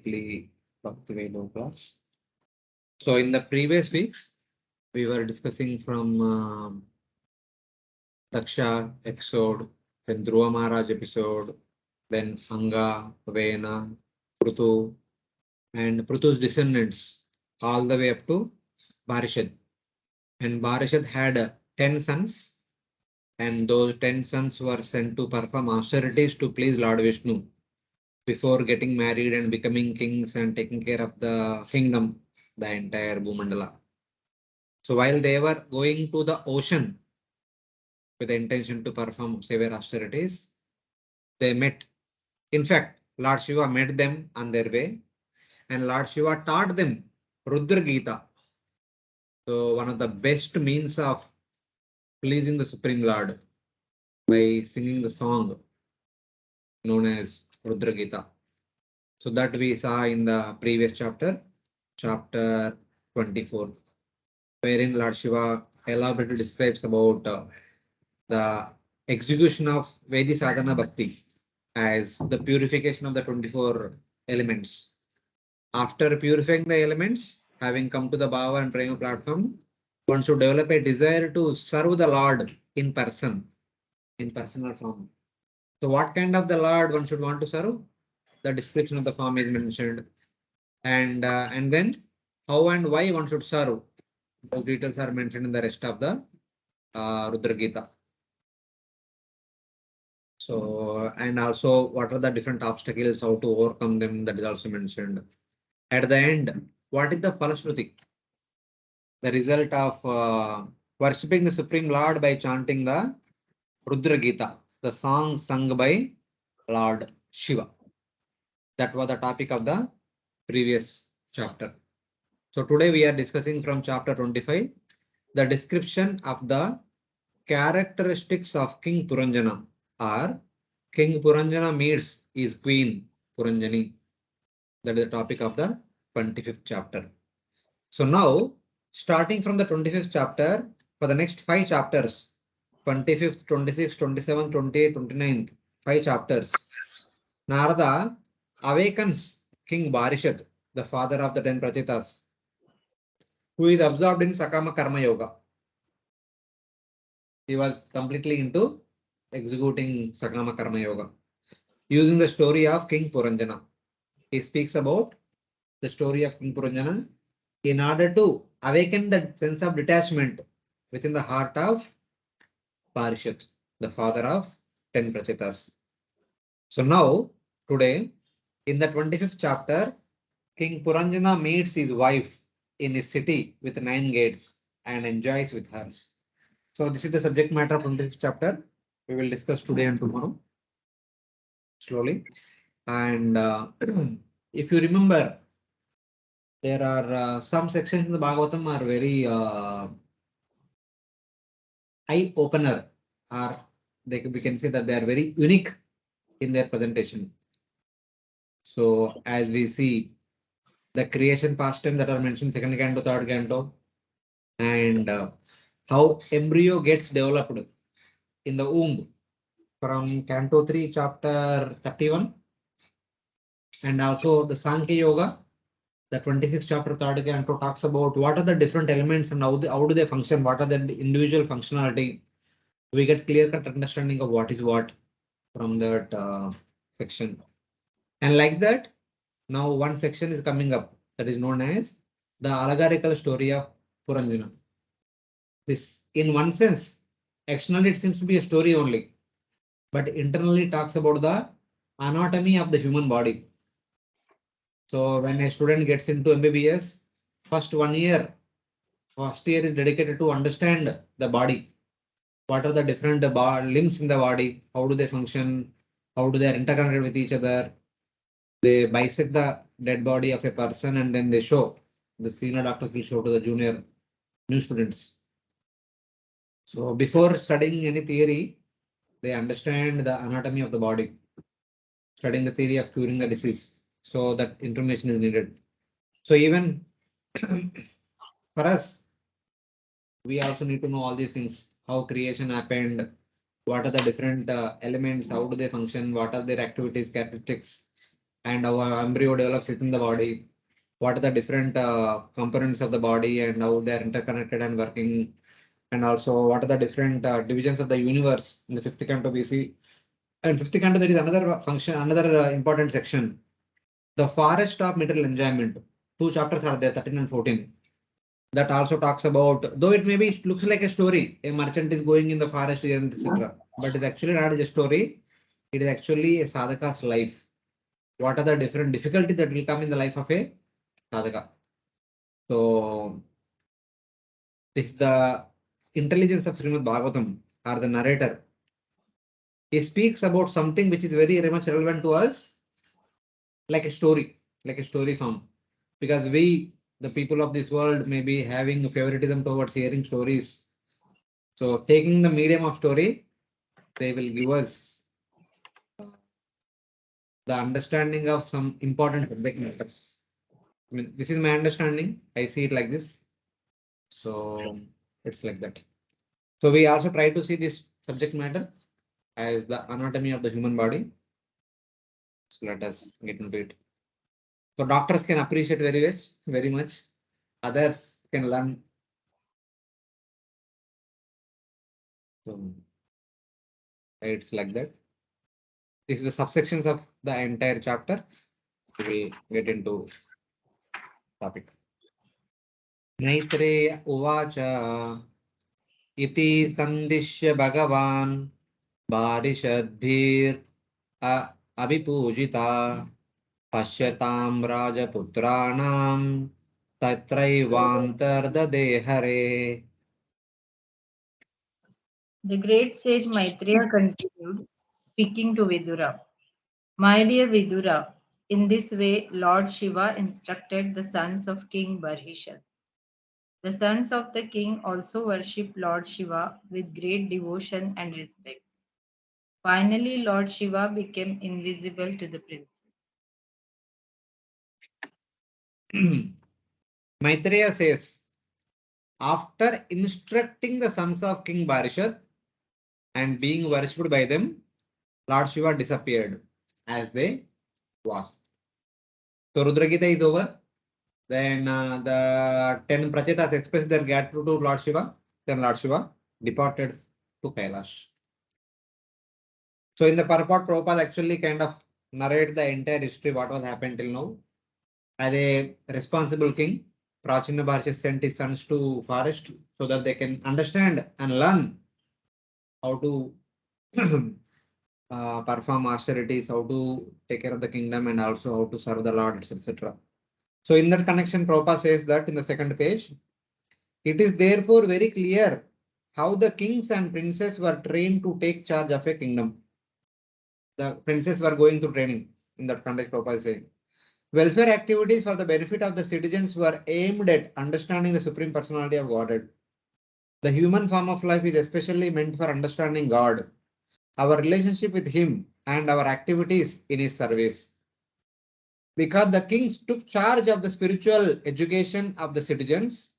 Bhakti Vaibhav class. So in the previous weeks, we were discussing from Daksha episode, then Dhruva Maharaj episode, then Anga, Vena, Prutu, and Prutu's descendants, all the way up to Barishad. And Barishad had 10 sons, and those 10 sons were sent to perform austerities to please Lord Vishnu before getting married and becoming kings and taking care of the kingdom, the entire Bhumandala. So while they were going to the ocean with the intention to perform severe austerities, they met. In fact, Lord Shiva met them on their way, and Lord Shiva taught them Rudra Gita. So one of the best means of pleasing the Supreme Lord by singing the song known as Rudra Gita. So that we saw in the previous chapter, chapter 24, wherein Lord Shiva elaborately describes about the execution of Vedi Sadhana Bhakti as the purification of the 24 elements. After purifying the elements, having come to the Bhava and Prema platform, one should develop a desire to serve the Lord in person, in personal form. So what kind of the Lord one should want to serve? The description of the form is mentioned. And then how and why one should serve. Those details are mentioned in the rest of the Rudra Gita. So, and also what are the different obstacles, how to overcome them, that is also mentioned. At the end, what is the Falashruti? The result of worshipping the Supreme Lord by chanting the Rudra Gita, the song sung by Lord Shiva. That was the topic of the previous chapter. So today we are discussing from chapter 25, the description of the characteristics of King Puranjana, or King Puranjana meets his Queen Puranjani. That is the topic of the 25th chapter. So now, starting from the 25th chapter, for the next 5 chapters, 25th, 26th, 27th, 28th, 29th, 5 chapters, Narada awakens King Barishad, the father of the 10 Prachitas, who is absorbed in Sakama Karma Yoga. He was completely into executing Sakama Karma Yoga. Using the story of King Puranjana. He speaks about the story of King Puranjana in order to awaken the sense of detachment within the heart of Parishad, the father of 10 Prachitas. So now, today, in the 25th chapter, King Puranjana meets his wife in his city with 9 gates and enjoys with her. So this is the subject matter of 25th chapter. We will discuss today and tomorrow slowly. And if you remember, there are some sections in the Bhagavatam are very eye opener, or we can say that they are very unique in their presentation. So as we see the creation pastime that are mentioned second canto, third canto, and how embryo gets developed in the womb from canto 3 chapter 31, and also the Sankhya Yoga, the 26th chapter, third canto talks about what are the different elements and how do they function, what are the individual functionality. We get clear-cut understanding of what is what from that section. And like that, now one section is coming up that is known as the allegorical story of Puranjana. This, in one sense, externally it seems to be a story only, but internally talks about the anatomy of the human body. So when a student gets into MBBS, first 1 year, first year is dedicated to understand the body. What are the different limbs in the body? How do they function? How do they are integrated with each other? They bisect the dead body of a person and then they show. The senior doctors will show to the new students. So before studying any theory, they understand the anatomy of the body, studying the theory of curing the disease. So that information is needed. So even for us, we also need to know all these things, how creation happened, what are the different elements, how do they function, what are their activities, characteristics. and our embryo develops within the body. What are the different components of the body and how they are interconnected and working, and also what are the different divisions of the universe in the fifth canto we see. And fifth canto there is another function, another important section, the forest of material enjoyment. Two chapters are there, 13 and 14. That also talks about, though it maybe looks like a story, a merchant is going in the forest here and etc. But it's actually not a story. It is actually a sadhaka's life. What are the different difficulties that will come in the life of a sadhaka? So this is the intelligence of Srimad Bhagavatam, or the narrator. He speaks about something which is very much relevant to us, like a story form. Because we, the people of this world, may be having favoritism towards hearing stories. So taking the medium of story, they will give us the understanding of some important subject matters. I mean, this is my understanding. I see it like this. So it's like that. So we also try to see this subject matter as the anatomy of the human body. So let us get into it. So doctors can appreciate very much. Others can learn. So it's like that. This is the subsections of the entire chapter. We will get into topic. Maitreya Uvacha इति संदिश्य भगवान् बारिषद्भिर् अभिपूजिता पश्यतां राजपुत्राणां तत्रैवान्तर्ददे हरे. The great sage Maitreya continued, speaking to Vidura. My dear Vidura, in this way Lord Shiva instructed the sons of King Barhishat. The sons of the king also worshipped Lord Shiva with great devotion and respect. Finally, Lord Shiva became invisible to the princess. Maitreya says, after instructing the sons of King Barishat and being worshipped by them, Lord Shiva disappeared as they walked. So Rudra Gita is over. Then the 10 Prachetas expressed their gratitude to Lord Shiva. Then Lord Shiva departed to Kailash. So in the purport, Prabhupada actually kind of narrate the entire history, what was happened till now. As a responsible king, Prachina Bharshi sent his sons to forest so that they can understand and learn how to perform austerities, how to take care of the kingdom, and also how to serve the Lord, etc. So in that connection, Prabhupada says that in the second page, it is therefore very clear how the kings and princes were trained to take charge of a kingdom. The princes were going through training. In that context, Prabhupada is saying, welfare activities for the benefit of the citizens were aimed at understanding the Supreme Personality of Godhead. The human form of life is especially meant for understanding God, our relationship with Him, and our activities in His service. Because the kings took charge of the spiritual education of the citizens,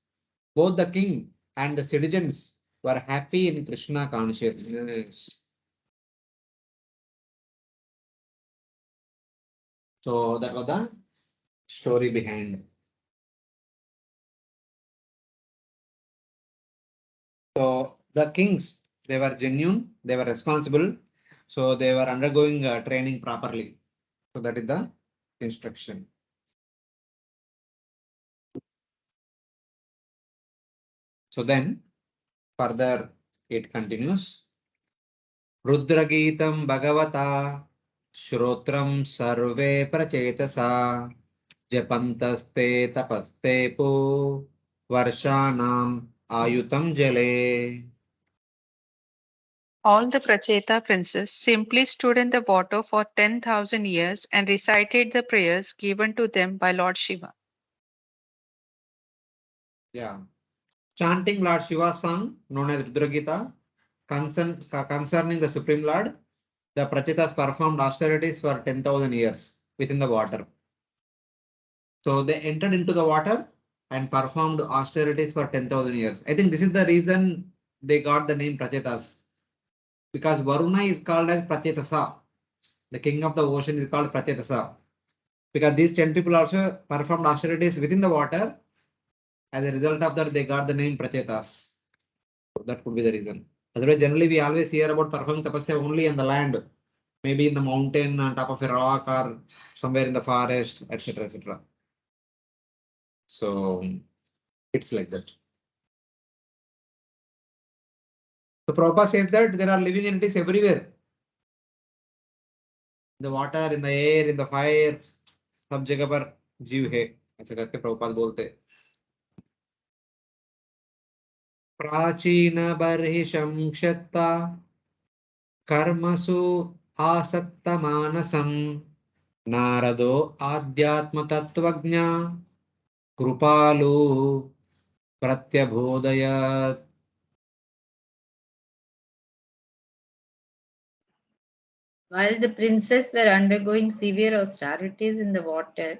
both the king and the citizens were happy in Krishna consciousness. So that was the story behind. So the kings, they were genuine, they were responsible, so they were undergoing training properly. So that is the instruction. So then further it continues. Rudragitam Bhagavata Shrotram Sarve Prachetasa Japantaste Tapaste Varshanam Ayutam Jale. All the Pracheta princes simply stood in the water for 10,000 years and recited the prayers given to them by Lord Shiva. Yeah. Chanting Lord Shiva's song known as Rudra Gita concerning the Supreme Lord, the Prachetas performed austerities for 10,000 years within the water. So they entered into the water and performed austerities for 10,000 years. I think this is the reason they got the name Prachetas. Because Varuna is called as Prachetasa. The king of the ocean is called Prachetasa. because these 10 people also performed austerities within the water. As a result of that, they got the name Prachetas. So that could be the reason. Otherwise, generally, we always hear about performing tapasya only on the land, maybe in the mountain, on top of a rock, or somewhere in the forest, etc., etc. So it's like that. So Prabhupada says that there are living entities everywhere. In the water, in the air, in the fire, सब जगह पर जीव है, ऐसा करके प्रभुपाद बोलते. प्राचीन बर्हिषं क्षत्ता कर्मसु आसक्त मानसं नारदो आध्यात्म तत्वज्ञ कृपालु प्रत्यबोधयत्. While the princes were undergoing severe austerities in the water,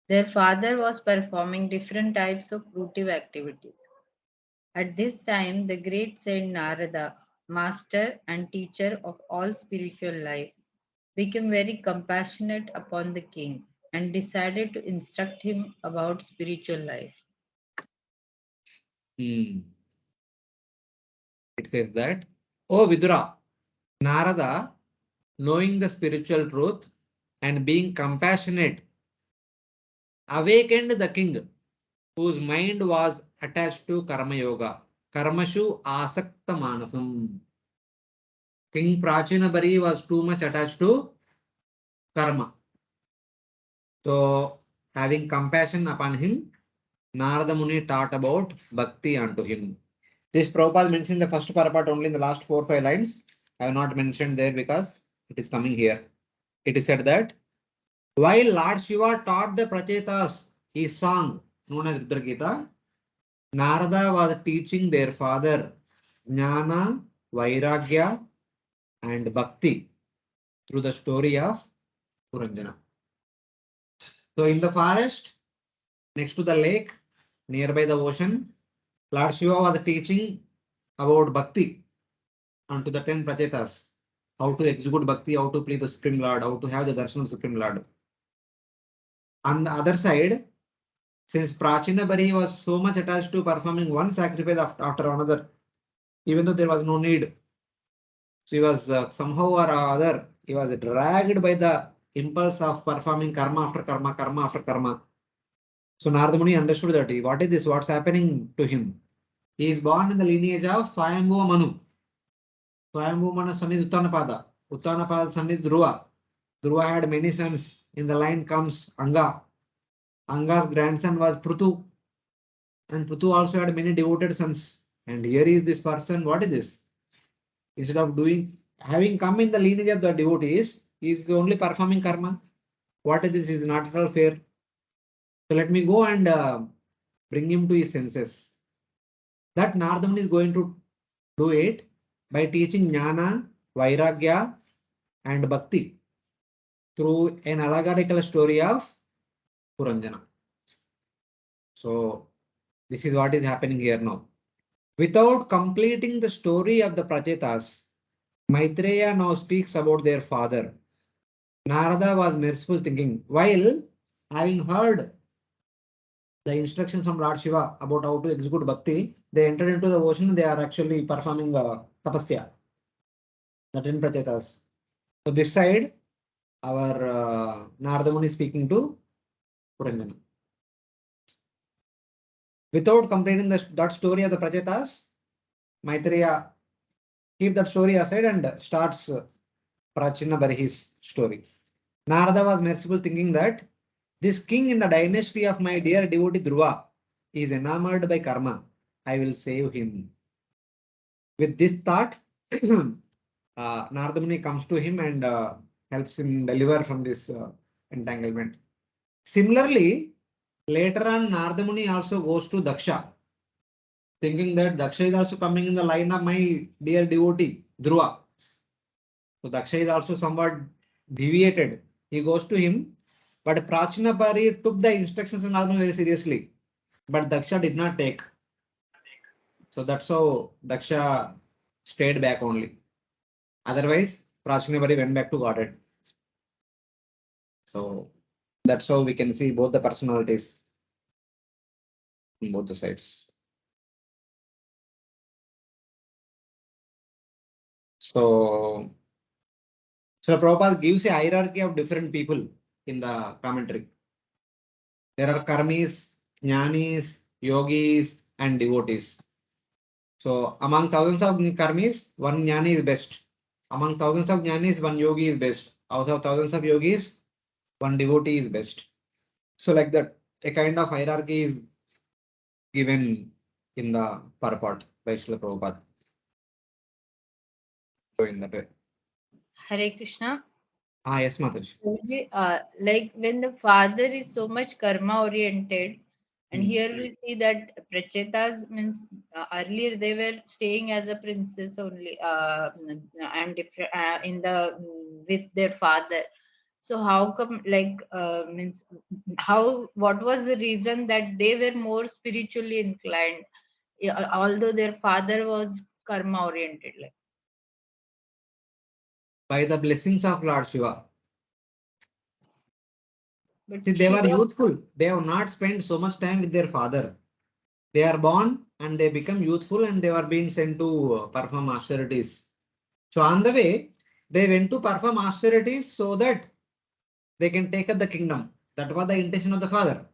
their father was performing different types of fruitive activities. At this time, the great saint Narada, master and teacher of all spiritual life, became very compassionate upon the king and decided to instruct him about spiritual life. It says that, O Vidura, Narada, knowing the spiritual truth and being compassionate, awakened the king, whose mind was attached to Karma Yoga. Karmashu Asakta Manasam. King Prachinabari was too much attached to karma. So, having compassion upon him, Narada Muni taught about Bhakti unto him. This Prabhupada mentioned the first parapat only in the last 4-5 lines. I have not mentioned there because it is coming here. It is said that while Lord Shiva taught the Prachetas his song known as Rudra Gita, Narada was teaching their father Jnana, Vairagya, and Bhakti through the story of Puranjana. So in the forest, next to the lake, nearby the ocean, Lord Shiva was teaching about Bhakti unto the 10 Prachetas, how to execute Bhakti, how to please the Supreme Lord, how to have the darshan of Supreme Lord. On the other side, since Prachina Bari was so much attached to performing one sacrifice after another, even though there was no need, so he was somehow or other, he was dragged by the impulse of performing karma after karma, karma after karma. So Narada Muni understood that what is this, what's happening to him? He is born in the lineage of Swayambhuva Manu. Swayambhuva Manu's son is Uttanapada. Uttanapada's son is Dhruva. Dhruva had many sons. In the line comes Anga. Anga's grandson was Prutu. And Prutu also had many devoted sons. And here is this person. What is this? Instead of having come in the lineage of the devotees, he is only performing karma. What is this? Is not at all fair. So let me go and bring him to his senses. That Narada Muni is going to do it by teaching Jnana, Vairagya, and Bhakti through an allegorical story of Puranjana. So this is what is happening here now. Without completing the story of the Prachetas, Maitreya now speaks about their father. Narada was merciful thinking. While having heard the instructions from Lord Shiva about how to execute Bhakti, they entered into the ocean. They are actually performing tapasya, the 10 Prachetas. So this side, our Narada Muni is speaking to Puranjana. Without completing that story of the Prachetas, Maitreya keep that story aside and starts Prachina Barihi's story. Narada was merciful thinking that this king in the dynasty of my dear devotee Dhruva is enamored by karma. I will save him. With this thought, Narada Muni comes to him and helps him deliver from this entanglement. Similarly, later on, Narada Muni also goes to Daksha, thinking that Daksha is also coming in the line of my dear devotee Dhruva. So Daksha is also somewhat deviated. He goes to him, but Prachinapari took the instructions of Narada Muni very seriously, but Daksha did not take. So that's how Daksha stayed back only. Otherwise, Prachinapari went back to Godhead. So That's how we can see both the personalities on both the sides. So, Prabhupada gives a hierarchy of different people in the commentary. There are karmis, jnanis, yogis, and devotees. So, among thousands of karmis, one jnani is best. Among thousands of jnanis, one yogi is best. Out of thousands of yogis, one devotee is best. So, like that, a kind of hierarchy is given in the purport by Srila Prabhupada. So, in that way. Hare Krishna. Yes, Mataji. Like when the father is so much karma oriented, and Hmm. here we see that Prachetas means earlier they were staying as a princess only, and different in the with their father. So how come like means how what was the reason that they were more spiritually inclined, although their father was karma oriented? Like By the blessings of Lord Shiva. but See, they were Shiva. youthful. They have not spent so much time with their father. They are born and they become youthful and they were being sent to perform austerities. So on the way, they went to perform austerities so that they can take up the kingdom. That was the intention of the father.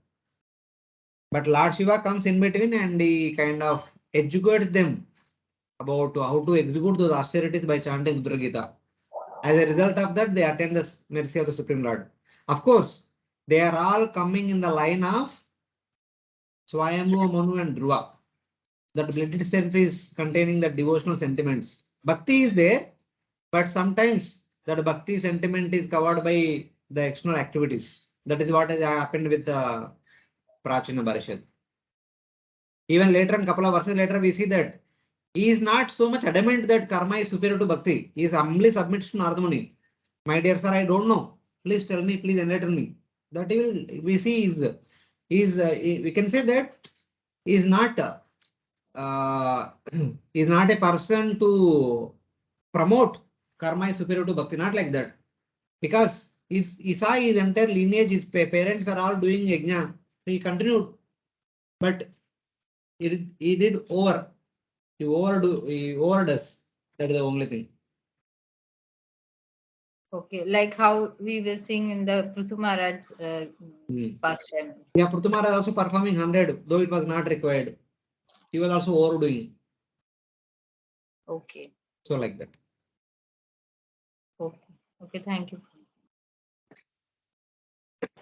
But Lord Shiva comes in between and he kind of educates them about how to execute those austerities by chanting Udra Gita. As a result of that, they attain the mercy of the Supreme Lord. Of course, they are all coming in the line of Swayambhu, Manu, and Dhruva. That blood itself is containing the devotional sentiments. Bhakti is there, but sometimes that bhakti sentiment is covered by the external activities. That is what has happened with the Prachina Parishad. Even later, in couple of verses later, we see that he is not so much adamant that karma is superior to bhakti. He is humbly submits to Narada Muni. My dear sir, I don't know. Please tell me, please enlighten me. That he will, we see is we can say that he is not is not a person to promote karma is superior to bhakti, not like that. Because he saw his entire lineage, his parents are all doing yajna. So he continued, but he did over. He overdoes. That is the only thing. Okay, like how we were seeing in the Prithu Maharaj's past time. Yeah, Pruthumara is also performing 100, though it was not required. He was also overdoing. Okay, So like that. okay, okay. Thank you.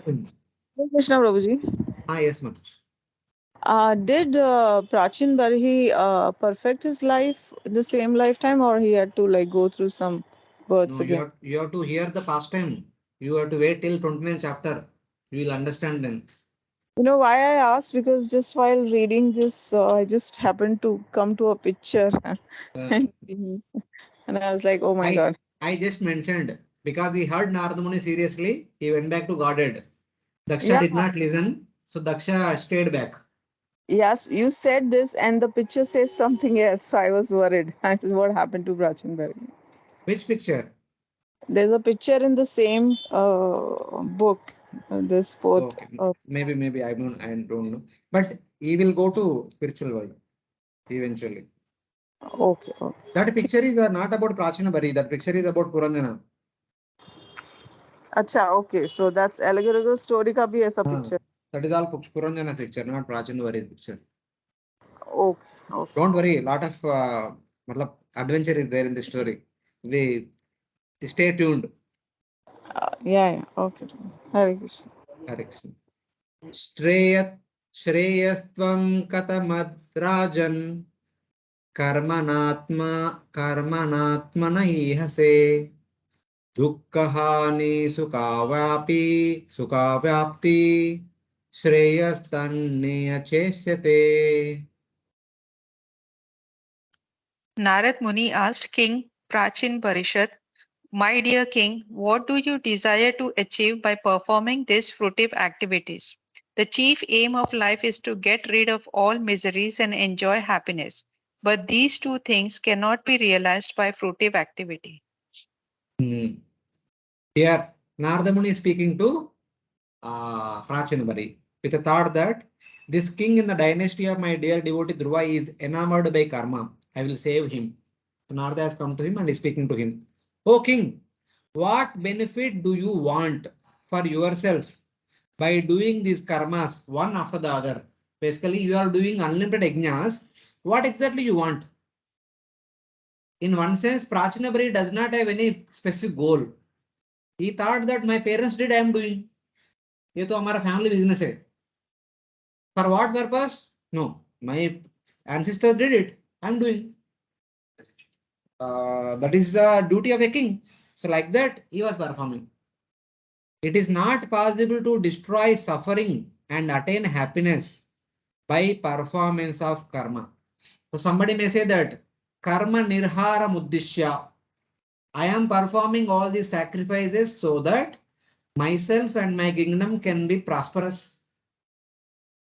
Hare Krishna Prabhuji. Yes, Matuj. Did Prachin Barhi perfect his life in the same lifetime, or he had to like go through some births No, again? you have to hear the past time. You have to wait till 29th chapter. You will understand then. You know why I asked? Because just while reading this, I just happened to come to a picture, Uh, and, and I was like, oh my I God. I just mentioned because he heard Narada Muni seriously, he went back to Godhead. Daksha Yeah, did not listen, so Daksha stayed back. yes, you said this, and the picture says something else. So I was worried. What happened to Prachin Barhi? Which picture? There's a picture in the same book, this fourth. Okay, maybe I don't know. But he will go to spiritual world eventually. Okay, okay. That picture is not about Prachina Bari. That picture is about Puranjana. Acha, okay. So that's allegorical story का भी ऐसा Ah, picture. that is all Puranjana picture, not Prachina Bari picture. Okay, okay. Don't worry, a lot of matlab, adventure is there in the story. We stay tuned. Yeah, yeah. Okay. Hare Krishna. Correction. Shreyat Shreyastvam Katamadраజన్ कर्मणात्मन ईहसे दुःखहानि सुखाव्याप्ति श्रेयस्तन्नियचेष्यते. Narad Muni asked King Prachin Parishad, my dear king, what do you desire to achieve by performing these fruitive activities? The chief aim of life is to get rid of all miseries and enjoy happiness. But these two things cannot be realized by fruitive activity. Here Narada Muni is speaking to Prachinabari, with the thought that this king in the dynasty of my dear devotee Dhruva is enamored by karma. I will save him. So Narada has come to him and is speaking to him. O king, what benefit do you want for yourself by doing these karmas one after the other? Basically, you are doing unlimited yajnas. What exactly you want? In one sense, Prachinabari does not have any specific goal. He thought that my parents did, I am doing. ये तो हमारा family business है. For what purpose? No, my ancestors did it. I'm doing. That is the duty of a king. So like that, he was performing. It is not possible to destroy suffering and attain happiness by performance of karma. So somebody may say that karma nirhara muddishya. I am performing all these sacrifices so that myself and my kingdom can be prosperous.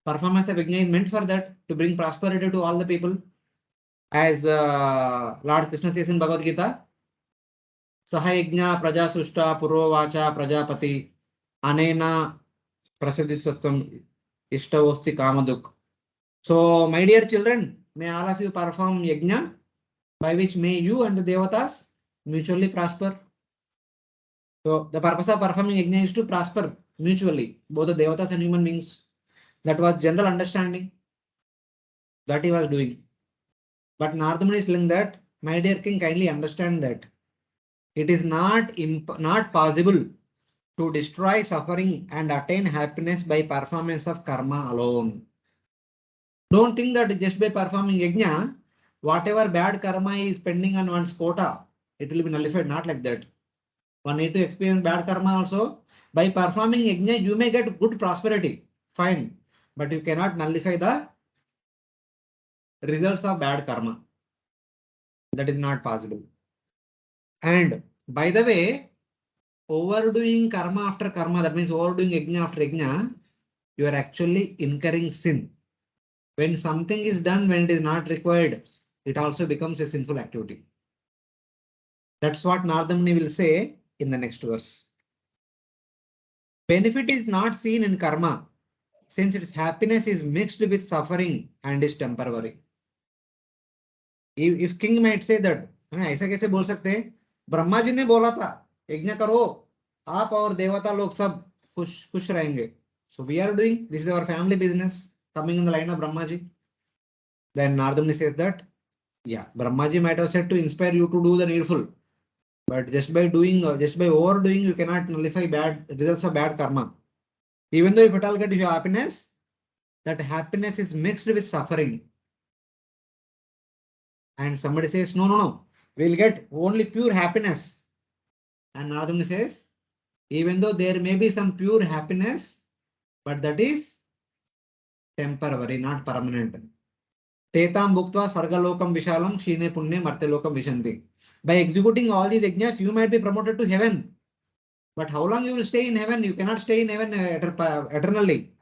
Performance of yajna is meant for that, to bring prosperity to all the people. As Lord Krishna says in Bhagavad Gita, Sahayajna praja sushta purovacha prajapati anena prasidhisastam ishtavosti kamaduk. So, my dear children, may all of you perform yajna by which may you and the devatas mutually prosper. So, the purpose of performing yajna is to prosper mutually, both the devatas and human beings. That was general understanding that he was doing. But Narada Muni is telling that, my dear king, kindly understand that it is not possible to destroy suffering and attain happiness by performance of karma alone. Don't think that just by performing yajna, whatever bad karma is pending on one's quota, it will be nullified. Not like that. One need to experience bad karma also. By performing yajna, you may get good prosperity. Fine. But you cannot nullify the results of bad karma. That is not possible. And by the way, overdoing karma after karma, that means overdoing yajna after yajna, you are actually incurring sin. When something is done when it is not required, it also becomes a sinful activity. That's what Narada Muni will say in the next verse. Benefit is not seen in karma, since its happiness is mixed with suffering and is temporary. If king might say that, ऐसा कैसे बोल सकते हैं? ब्रह्मा जी ने बोला था यज्ञ करो, आप और देवता लोग सब खुश रहेंगे. So we are doing, this is our family business, coming in the line of Brahma ji. Then Narada Muni says that, yeah, Brahma ji might have said to inspire you to do the needful, but just by doing or just by overdoing, you cannot nullify bad results of bad karma. Even though if at all get you happiness, that happiness is mixed with suffering. And somebody says, no, we'll get only pure happiness. And Narada Muni says, even though there may be some pure happiness, but that is temporary, not permanent. Tetam bhuktva sargalokam vishalam shine punne martelokam vishanti. By executing all these yajnas, you might be promoted to heaven. But how long you will stay in heaven? You cannot stay in heaven eternally.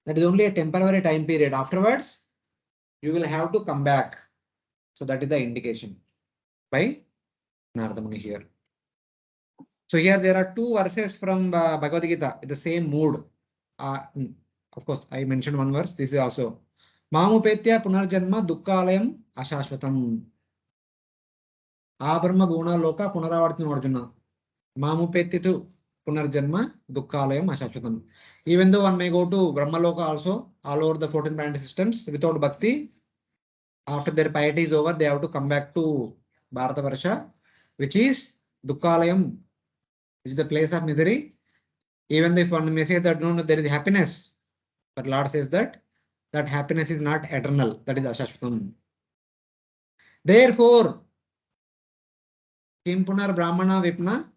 That is only a temporary time period. Afterwards, you will have to come back. So that is the indication by Narada Muni here. So here there are two verses from Bhagavad Gita in the same mood. Of course, I mentioned one verse. This is also Mamupetya Punarjanma Dukkalayam Ashashvatam. Abrahma Guna Loka Punaravartin Arjuna. Mamupetya Punarjanma Dukkalayam Ashashvatam. Even though one may go to Brahma Loka also, all over the 14 planet systems without bhakti, after their piety is over, they have to come back to Bharata Varsha, which is Dukkalayam, which is the place of misery. Even if one may say that no, there is happiness, but Lord says that happiness is not eternal. That is Ashashvatam. Therefore, Kim Punar Brahmana Vipna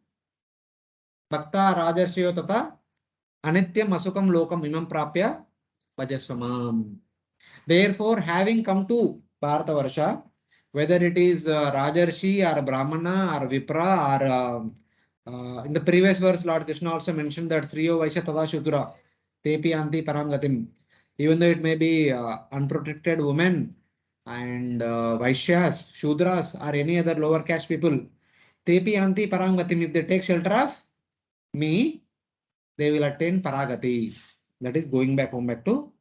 Bhakta Rajarshiyo Tata Anityam Asukam Lokam Imam Prapya Bhajasvamam. Therefore, having come to Bharata Varsha, whether it is Rajarshi or Brahmana or Vipra or in the previous verse, Lord Krishna also mentioned that Sriyo Vaishya Tada Shudra Tepi Anti Paramgatim. Even though it may be unprotected women and Vaishyas, Shudras or any other lower caste people, Tepi Anti Paramgatim, if they take shelter of me, they will attain paragati. That is going back home back to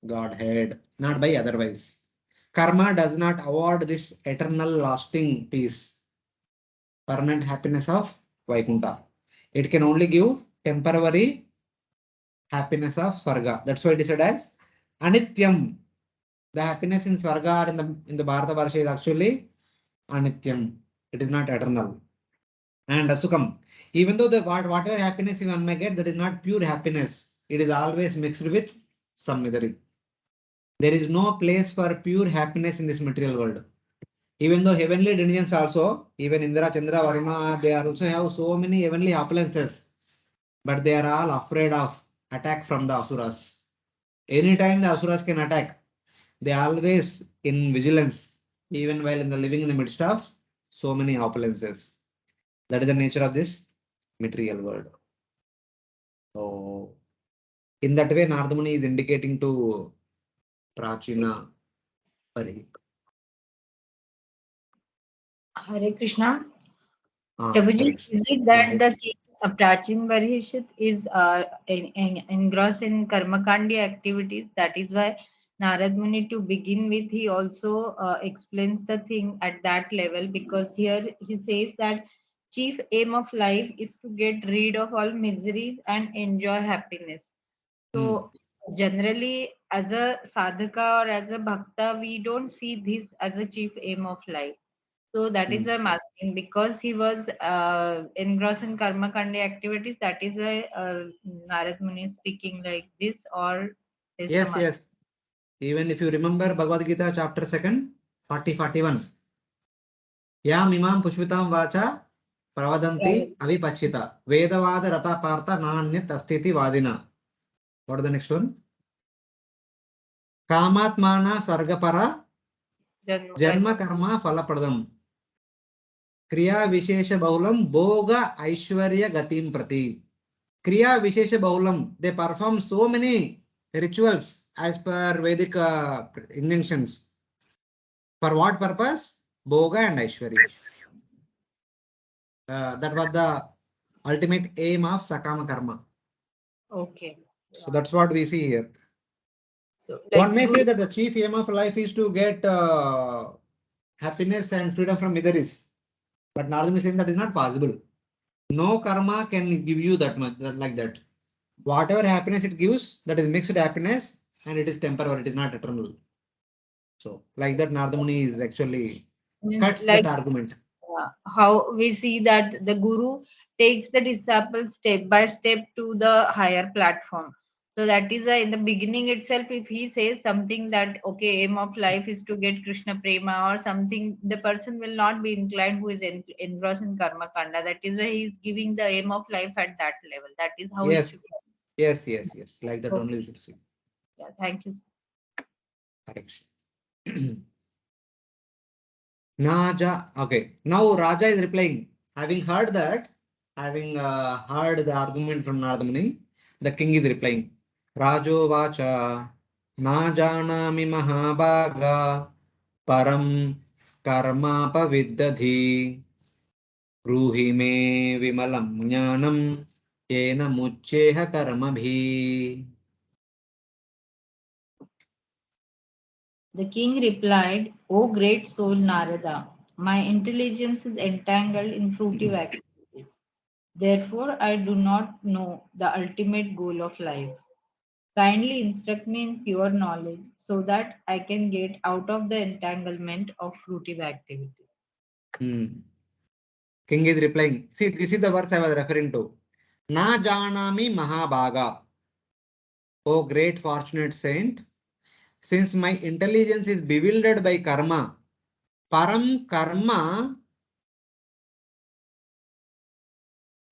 Godhead, not by otherwise. Karma does not award this eternal lasting peace, permanent happiness of Vaikuntha. It can only give temporary happiness of Swarga. That's why it is said as Anityam. The happiness in Swarga or in the Bharata Varsha is actually Anityam. It is not eternal. And Asukam. Even though whatever happiness one may get, that is not pure happiness. It is always mixed with some misery. There is no place for pure happiness in this material world. Even though heavenly denizens also, even Indra, Chandra, Varuna, they also have so many heavenly opulences, but they are all afraid of attack from the Asuras. Anytime the Asuras can attack, they are always in vigilance, even while in the living in the midst of so many opulences. That is the nature of this material world. So, in that way, Narada Muni is indicating to Prachina Pari. Hare Krishna. Ah, Prabhuji, correct. is it Ah, that yes. the king of Prachin Barhishit is engrossed in Karmakandi activities? That is why Narad Muni, to begin with, he also explains the thing at that level, because here he says that chief aim of life is to get rid of all miseries and enjoy happiness. So generally, as a sadhaka or as a bhakta, we don't see this as a chief aim of life. So that is why I'm asking, because he was engrossed in karma kandi activities. That is why Narad Muni is speaking like this, or is Yes, some other. yes. Even if you remember Bhagavad Gita chapter 2, 40-41. Yam imam pushpitam vacha pravadanti avipachita. Vedavada rata partha nanyat astiti vadina. What is the next one? Kamatmana sargapara janma karma falapradam. Kriya Vishesha Bahulam Boga Aishwarya Gatim Prati. Kriya Vishesha Bahulam, they perform so many rituals as per Vedic injunctions. For what purpose? Boga and Aishwarya. That was the ultimate aim of Sakama Karma. Okay. So that's what we see here. So One like may good. say that the chief aim of life is to get happiness and freedom from miseries. But Narada is saying that is not possible. No karma can give you that much like that. Whatever happiness it gives, that is mixed happiness and it is temporary, it is not eternal. So, like that, Narada Muni is actually Means cuts that like argument. how we see that the guru takes the disciple step by step to the higher platform. So that is why in the beginning itself, if he says something that okay, aim of life is to get Krishna prema or something, the person will not be inclined who is engrossed in karma kanda. That is why he is giving the aim of life at that level. That is how it Yes, should yes. Like that be. only Okay. we should see. Yeah, thank you. Correction. Naja, okay. Now Raja is replying. Having heard that, having heard the argument from Narada Muni, the king is replying. Rajo Vacha, Na Janami Mahabhaga, Param Karma Paviddadhi. ब्रूहि मे विमलं ज्ञानं येन मुच्येह कर्मभिः. The king replied, O great soul Narada, my intelligence is entangled in fruitive activities. Therefore, I do not know the ultimate goal of life. Kindly instruct me in pure knowledge so that I can get out of the entanglement of fruitive activities. King is replying. See, this is the verse I was referring to. Na janami mahabhaga. O great fortunate saint, since my intelligence is bewildered by karma, param karma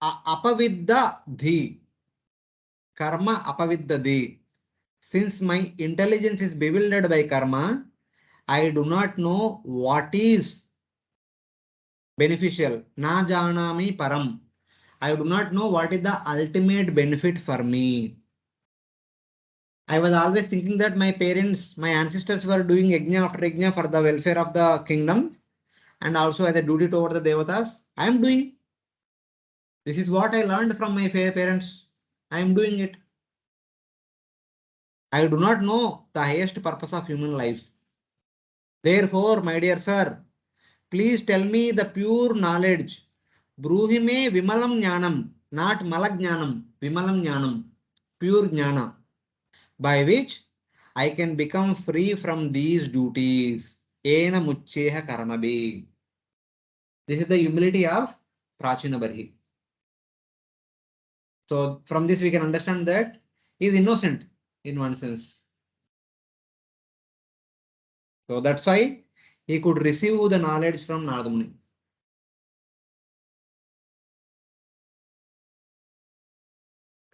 apavidda dhi. Karma apavidda dhi. Since my intelligence is bewildered by karma, I do not know what is beneficial. Na janami param. I do not know what is the ultimate benefit for me. I was always thinking that my parents, my ancestors were doing yajna after yajna for the welfare of the kingdom and also as a duty toward the devatas. I am doing. This is what I learned from my parents. I am doing it. I do not know the highest purpose of human life. Therefore, my dear sir, please tell me the pure knowledge. Bruhime Vimalam Jnanam, not Malajnanam, Vimalam Jnanam, pure Jnana, by which I can become free from these duties. Ena Mucheha Karmabi. This is the humility of Prachina Barhi. So, from this, we can understand that he is innocent in one sense. So, that's why he could receive the knowledge from Narada Muni.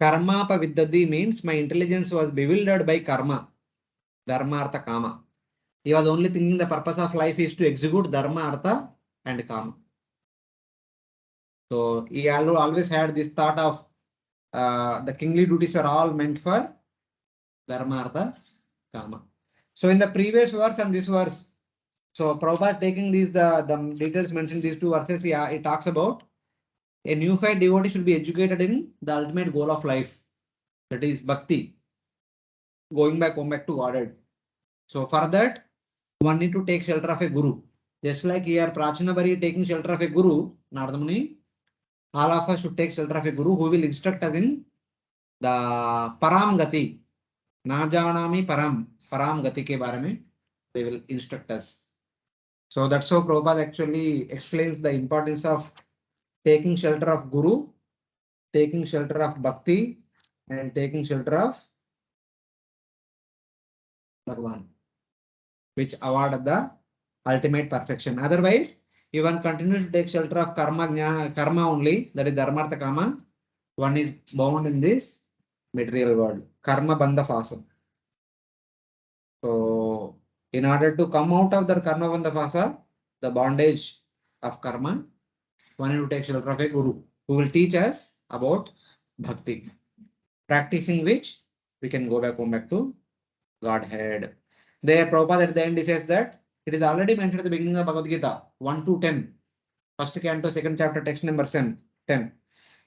Karma paviddadi means my intelligence was bewildered by karma, dharma, artha, kama. He was only thinking the purpose of life is to execute dharma, artha, and kama. So he always had this thought of the kingly duties are all meant for dharma, artha, kama. So in the previous verse and this verse, so Prabhupada taking these the details mentioned these two verses, yeah, it talks about a neophyte devotee should be educated in the ultimate goal of life, that is bhakti, going back, home back to Godhead. So for that, one need to take shelter of a guru. Just like here, Prachina Bari taking shelter of a guru, Narada Muni, all of us should take shelter of a guru who will instruct us in the Param Gati. Na janami Param. Param Gati ke bare mein they will instruct us. So that's how Prabhupada actually explains the importance of taking shelter of guru, taking shelter of bhakti, and taking shelter of Bhagwan, which award the ultimate perfection. Otherwise, if one continues to take shelter of karma only, that is dharmartha kama, one is bound in this material world. Karma bandha fasa. So, in order to come out of the karma bandha fasa, the bondage of karma, one need to take shelter of a guru who will teach us about bhakti, practicing which we can go back home back to Godhead. There, Prabhupada at the end he says that it is already mentioned at the beginning of Bhagavad Gita 1 to 10. First canto, second chapter, text number 10. A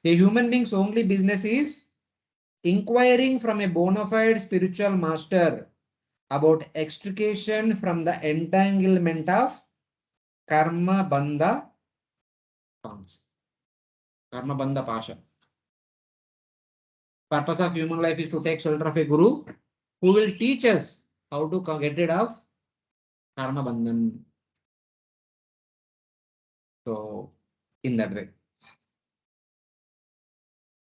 human being's only business is inquiring from a bona fide spiritual master about extrication from the entanglement of karma bandha forms. Karma bandha pasha. Purpose of human life is to take shelter of a guru who will teach us how to get rid of karma bandhan. So, in that way.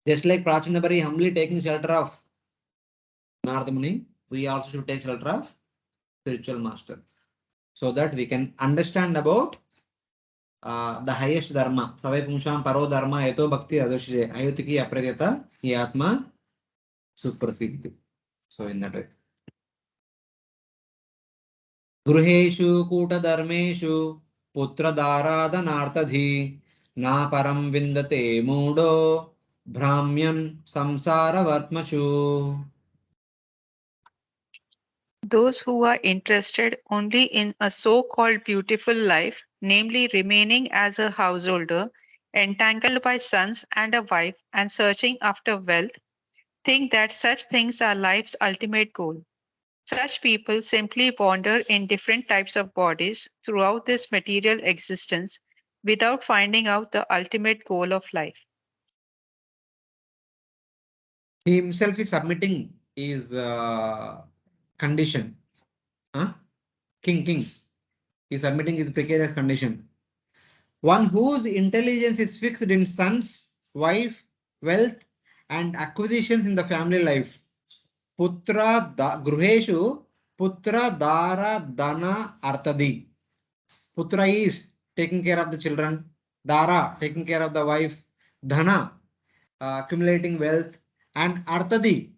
Just like Prachina Bari humbly taking shelter of Narada Muni, we also should take shelter of spiritual master, so that we can understand about the highest dharma. Savai Pumsham Paro Dharma Eto Bhakti Adoshye Ayutiki Apradeta Yatma Suprasiddhi. So in that way. Gruheshu Kuta Dharmeshu Putra Dharadhanartadhi Na Param Vindate Mudo Brahmyan Samsara Vartmashu. Those who are interested only in a so-called beautiful life, namely remaining as a householder, entangled by sons and a wife, and searching after wealth, think that such things are life's ultimate goal. Such people simply wander in different types of bodies throughout this material existence without finding out the ultimate goal of life. He himself is submitting his condition. Huh? King. He is submitting his precarious condition. One whose intelligence is fixed in sons, wife, wealth, and acquisitions in the family life. Gruheshu Putra Dara Dana Artadi. Putra is taking care of the children. Dara taking care of the wife. Dhana accumulating wealth. And Artadi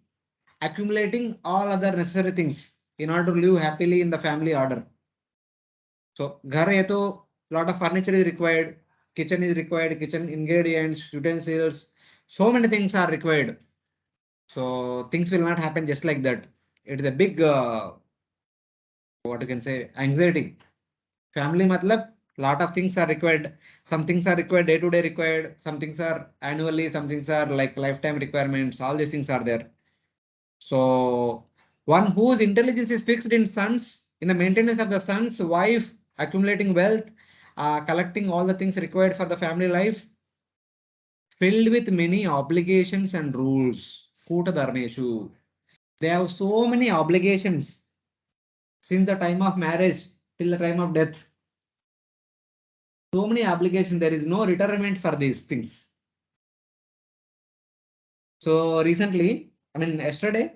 accumulating all other necessary things in order to live happily in the family order. So, ghar hai to lot of furniture is required, kitchen is required, kitchen ingredients, utensils, so many things are required. So, things will not happen just like that. It is a big, what you can say, anxiety. Family matlab Lot of things are required. Some things are required day-to-day required. Some things are annually. Some things are like lifetime requirements. All these things are there. So one whose intelligence is fixed in sons, in the maintenance of the son's wife, accumulating wealth, collecting all the things required for the family life, filled with many obligations and rules. Kuta Dharmeshu. They have so many obligations since the time of marriage till the time of death. So many obligations. There is no retirement for these things. So recently, I mean, yesterday,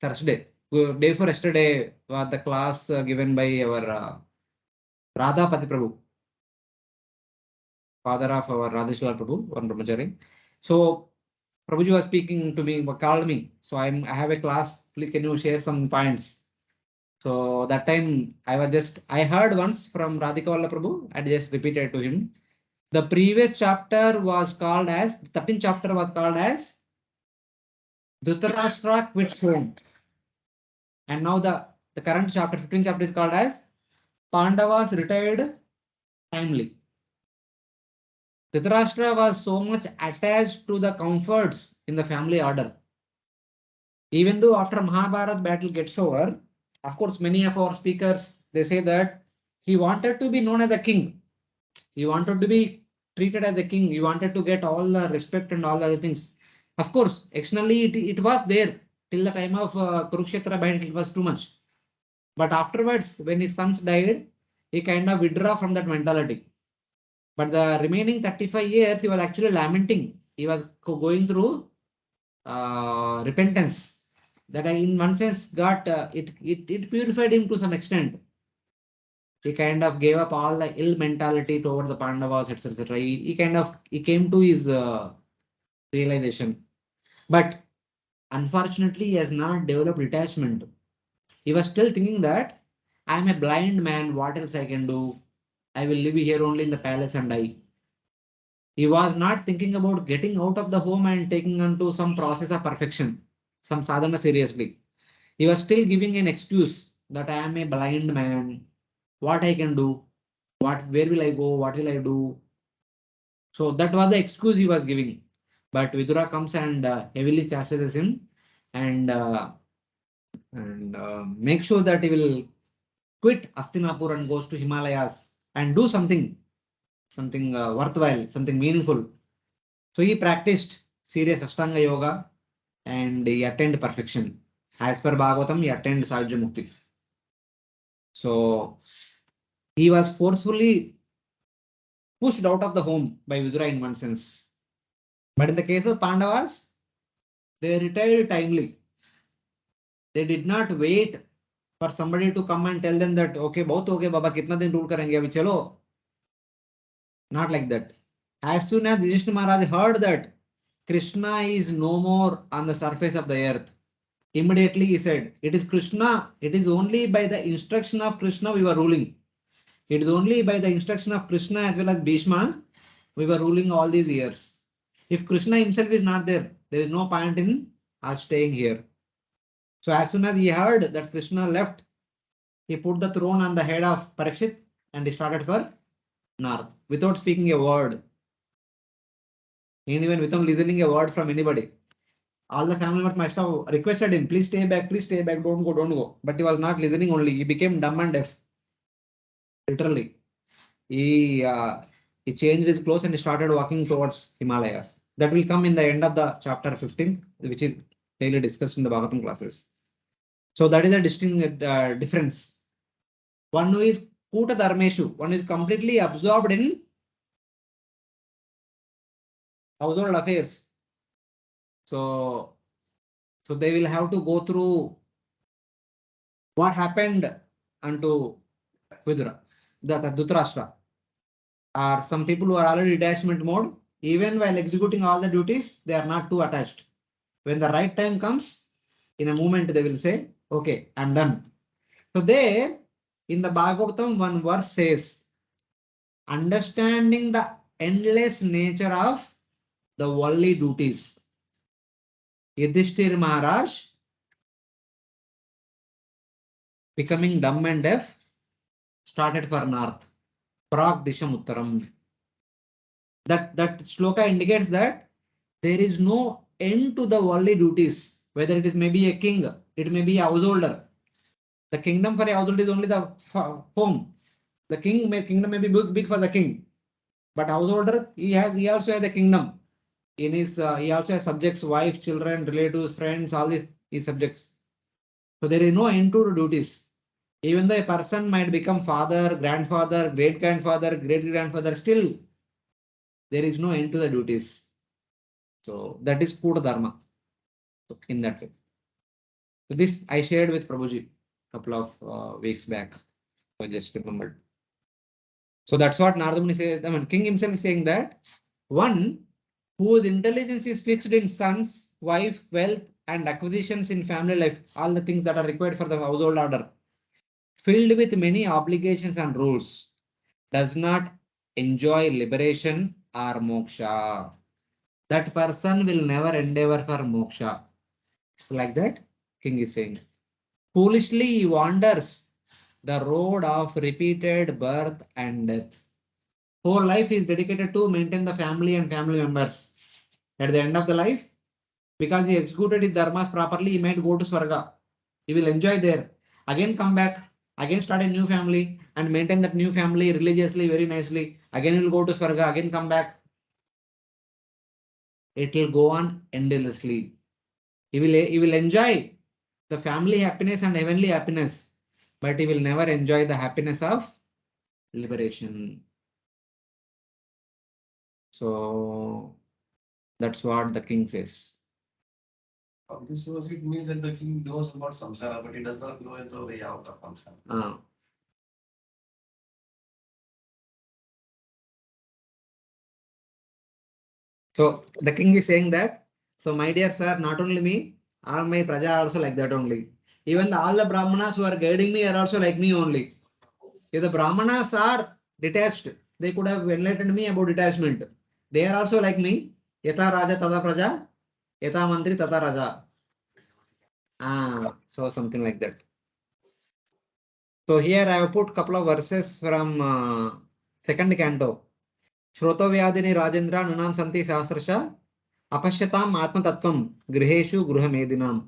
Thursday, day before yesterday, was the class given by our Radha Pati Prabhu, father of our Radheshwar Prabhu, one Brahmachari. So Prabhuji was speaking to me, called me. So I have a class. Please, can you share some points? So that time I heard once from Radhika Valla Prabhu and just repeated to him. The previous chapter was called as, the 13th chapter was called as Dhritarashtra quits home. And now the current chapter, 15th chapter is called as Pandavas retired timely. Dhritarashtra was so much attached to the comforts in the family order. Even though after Mahabharata battle gets over, of course, many of our speakers, they say that he wanted to be known as a king. He wanted to be treated as a king. He wanted to get all the respect and all the other things. Of course, externally it was there till the time of Kurukshetra battle. It was too much. But afterwards, when his sons died, he kind of withdrew from that mentality. But the remaining 35 years, he was actually lamenting. He was going through repentance. That in one sense got it purified him to some extent. He kind of gave up all the ill mentality towards the Pandavas, etc. He came to his realization. But unfortunately, he has not developed detachment. He was still thinking that I am a blind man. What else I can do? I will live here only in the palace and die. He was not thinking about getting out of the home and taking onto some process of perfection, some sadhana seriously. He was still giving an excuse that I am a blind man. What I can do? Where will I go? What will I do? So that was the excuse he was giving. But Vidura comes and heavily chastises him and make sure that he will quit Astinapur and goes to Himalayas and do something worthwhile, something meaningful. So he practiced serious Ashtanga Yoga and he attained perfection. As per Bhagavatam, he attained Sajya Mukti. So he was forcefully pushed out of the home by Vidura in one sense. But in the case of Pandavas, they retired timely. They did not wait for somebody to come and tell them that, okay, bahut okay, Baba, kitna din rule karenge abhi, chalo. Not like that. As soon as Yudhishthira Maharaj heard that Krishna is no more on the surface of the earth, immediately he said, it is Krishna, it is only by the instruction of Krishna we were ruling. It is only by the instruction of Krishna as well as Bhishma we were ruling all these years. If Krishna himself is not there, there is no point in us staying here. So as soon as he heard that Krishna left, he put the throne on the head of Parikshit and he started for north without speaking a word. And even without listening a word from anybody. All the family members must have requested him, please stay back, don't go, don't go. But he was not listening only. He became dumb and deaf. Literally. He changed his clothes and he started walking towards Himalayas. That will come in the end of the chapter 15, which is daily discussed in the Bhagavatam classes. So that is a distinct difference. One who is Kuta Dharmeshu, one is completely absorbed in household affairs. So they will have to go through what happened unto Vidura, the Dhritarashtra. Are some people who are already detachment mode, even while executing all the duties, they are not too attached. When the right time comes, in a moment they will say, okay, I'm done. So there, in the Bhagavatam, one verse says, understanding the endless nature of the worldly duties. Yudhishthira Maharaj, becoming dumb and deaf, started for north Pragdisham Uttaram. That shloka indicates that there is no end to the worldly duties, whether it is maybe a king, it may be a householder. The kingdom for a household is only the home. The kingdom may be big for the king, but householder he also has the kingdom. In his he also has subjects, wife, children, relatives, friends, all these his subjects. So there is no end to duties. Even though a person might become father, grandfather, great grandfather, great grandfather, still there is no end to the duties. So that is Pura Dharma. So in that way. So this I shared with Prabhuji a couple of weeks back. I just remembered. So that's what Narada Muni says. I mean, King himself is saying that one whose intelligence is fixed in sons, wife, wealth, and acquisitions in family life, all the things that are required for the household order, filled with many obligations and rules, does not enjoy liberation or moksha. That person will never endeavor for moksha. So like that, King is saying. Foolishly he wanders the road of repeated birth and death. Whole life is dedicated to maintain the family and family members. At the end of the life, because he executed his dharmas properly, he might go to Swarga. He will enjoy there. Again come back, again start a new family and maintain that new family religiously, very nicely. Again he will go to Swarga, again come back. It will go on endlessly. He will enjoy the family happiness and heavenly happiness, but he will never enjoy the happiness of liberation. So that's what the king says. This was it means that the king knows about samsara, but he does not know the way out of samsara. So the king is saying that, so my dear sir, not only me, all my praja are also like that only. Even all the brahmanas who are guiding me are also like me only. If the brahmanas are detached, they could have enlightened me about detachment. They are also like me. Yata raja tada praja, yata mantri tata raja. So something like that. So here I have put couple of verses from second canto. Shroto vyadini Rajendra nunam santi sahasrasha अपश्यताम् आत्मतत्त्वं गृहेषु गृहमेदिनाम्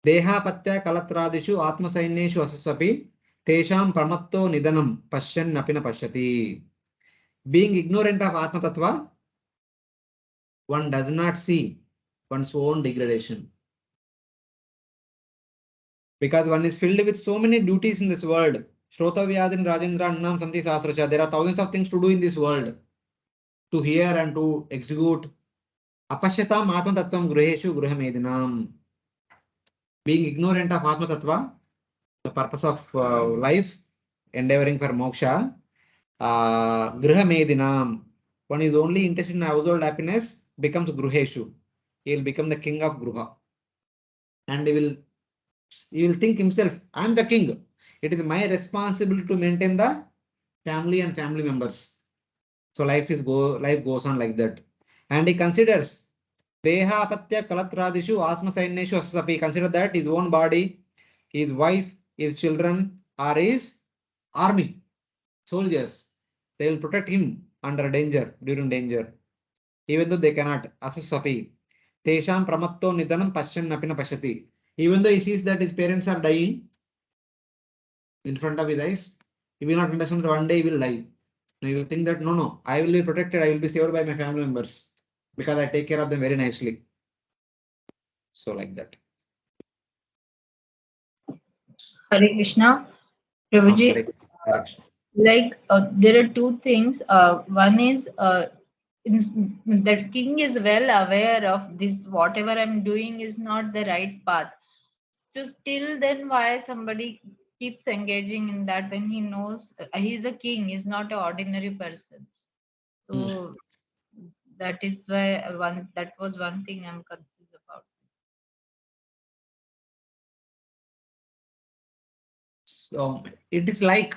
देहापत्य कलत्रादिषु आत्मसैन्येषु असस्वपि तेषां प्रमत्तो निधनं पश्यन्नपि न पश्यति. Being ignorant of Atma Tattva, one does not see one's own degradation. Because one is filled with so many duties in this world. Shrota Vyadin Rajendra Annam Santi Sahasracha. There are thousands of things to do in this world. To hear and to execute. Apashyatam Atma Tattvam Griheshu Gruhamedinam. Being ignorant of Atma Tattva, the purpose of life, endeavoring for moksha, Gruhamedinam. One is only interested in household happiness, becomes Gruheshu. He will become the king of Gruha. And he will think himself, I am the king. It is my responsibility to maintain the family and family members. So life goes on like that. And he considers Deha Apatya Kalatradishu Asma Saineshu Asapi. Consider that his own body, his wife, his children are his army, soldiers. They will protect him under danger, during danger. Even though they cannot. Asasapi. Tesham Pramatto Nidanam Pashan Napina Pashati. Even though he sees that his parents are dying in front of his eyes, he will not understand that one day he will die. He will think that no, I will be protected, I will be saved by my family members because I take care of them very nicely. So like that. Hare Krishna. Prabhuji, Correct. like there are two things. One is that king is well aware of this. Whatever I'm doing is not the right path. So still, then why somebody keeps engaging in that when he knows he's a king, he's not an ordinary person. So that is why that was one thing I'm confused about. So it is like,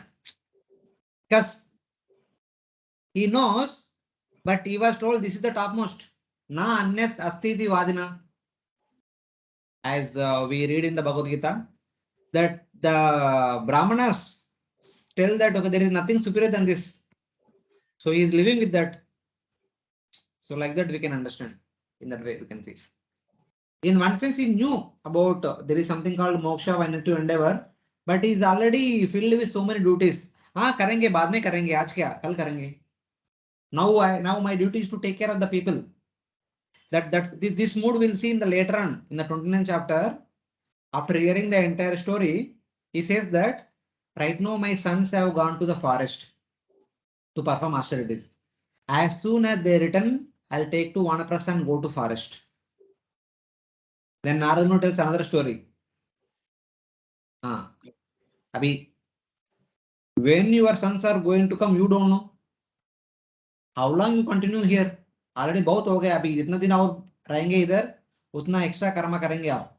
because he knows, but he was told this is the topmost. Na anyas astiti vadina. As we read in the Bhagavad Gita, that the Brahmanas tell that okay, there is nothing superior than this. So he is living with that. So like that we can understand. In that way we can see. In one sense, he knew about there is something called moksha, one to endeavor, but he is already filled with so many duties. हाँ करेंगे बाद में करेंगे आज क्या कल करेंगे. Now my duty is to take care of the people. This mood we'll see in the later on in the 29th chapter. After hearing the entire story, he says that right now my sons have gone to the forest to perform austerities. As soon as they return, I'll take to Vanaprastha and go to forest. Then Narada tells another story. Abhi, when your sons are going to come, you don't know. How long you continue here? Already बहुत हो गया अभी जितना दिन और रहेंगे इधर उतना एक्स्ट्रा कर्म करेंगे आप.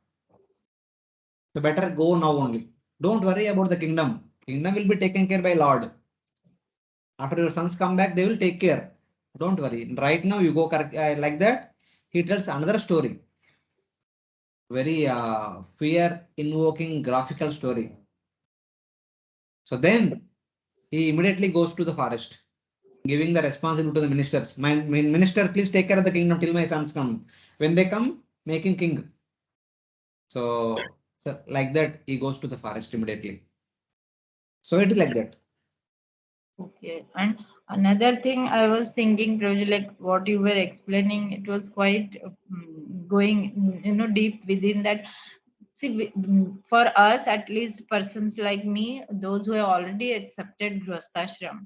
So better go now only. Don't worry about the kingdom. Kingdom will be taken care by Lord. After your sons come back, they will take care. Don't worry. Right now you go like that. He tells another story. Very fear invoking graphical story. So then he immediately goes to the forest, giving the responsibility to the ministers. My minister, please take care of the kingdom till my sons come. When they come, make him king. So like that, he goes to the forest immediately. So it is like that. Okay. And another thing I was thinking, Prabhuji, like what you were explaining, it was quite going, deep within that. See, for us, at least persons like me, those who have already accepted Grihasthashram,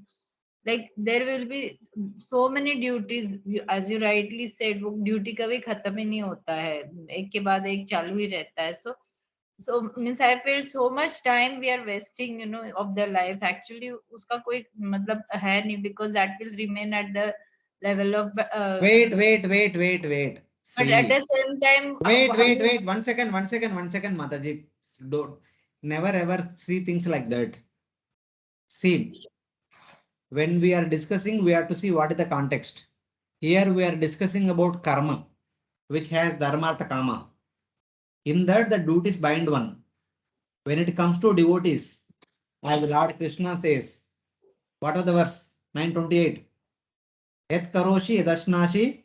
like there will be so many duties, as you rightly said, वो duty कभी खत्म ही नहीं होता है, एक के बाद एक चालू ही रहता है. So means I feel so much time we are wasting, of their life. Actually, उसका कोई मतलब है नहीं, because that will remain at the level of. Wait. But See. at the same time. Wait. 1 second, Mataji. Don't never ever see things like that. See, when we are discussing, we have to see what is the context. Here we are discussing about karma, which has dharma, artha, kama. In that, the duties bind one. When it comes to devotees, as Lord Krishna says, what was the verse? 928. Et karoshi edashnashi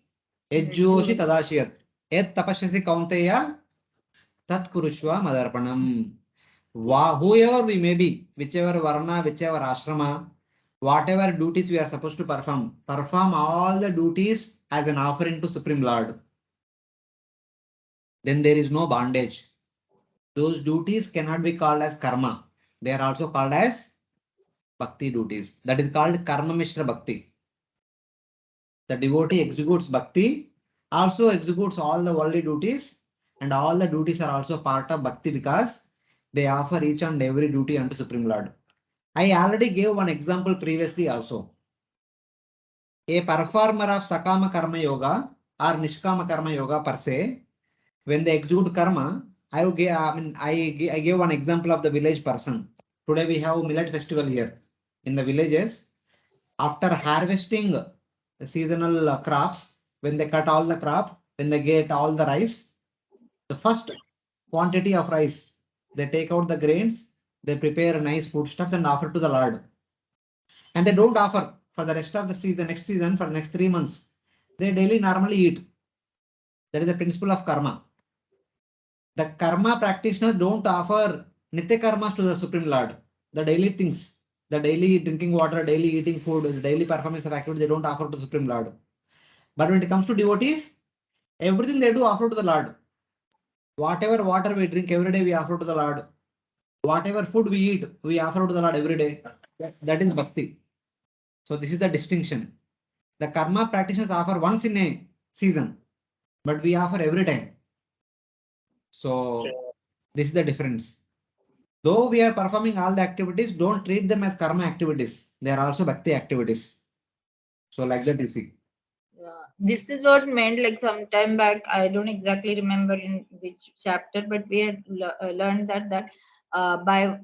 ejyoshi tadashiyat. Et tapashasi kaunteya tat kurushva madarpanam. Whoever we may be, whichever varna, whichever ashrama, whatever duties we are supposed to perform all the duties as an offering to Supreme Lord. Then there is no bondage. Those duties cannot be called as karma. They are also called as bhakti duties. That is called karma mishra bhakti. The devotee executes bhakti, also executes all the worldly duties, and all the duties are also part of bhakti because they offer each and every duty unto Supreme Lord. I already gave one example previously also. A performer of Sakama Karma Yoga or Nishkama Karma Yoga per se, when they execute karma, I gave one example of the village person. Today we have millet festival here in the villages. After harvesting the seasonal crops, when they cut all the crop, when they get all the rice, the first quantity of rice, they take out the grains, they prepare nice foodstuffs and offer to the Lord. And they don't offer for the rest of the season, next season, for the next 3 months. They daily normally eat. That is the principle of karma. The karma practitioners don't offer nitya karmas to the Supreme Lord. The daily things, the daily drinking water, daily eating food, the daily performance of activity, they don't offer to the Supreme Lord. But when it comes to devotees, everything they do offer to the Lord. Whatever water we drink every day, we offer to the Lord. Whatever food we eat, we offer to the Lord every day. That is bhakti. So this is the distinction. The karma practitioners offer once in a season, but we offer every time. So this is the difference. Though we are performing all the activities, don't treat them as karma activities. They are also bhakti activities. So like that you see. Yeah, this is what meant, like some time back, I don't exactly remember in which chapter, but we had learned that by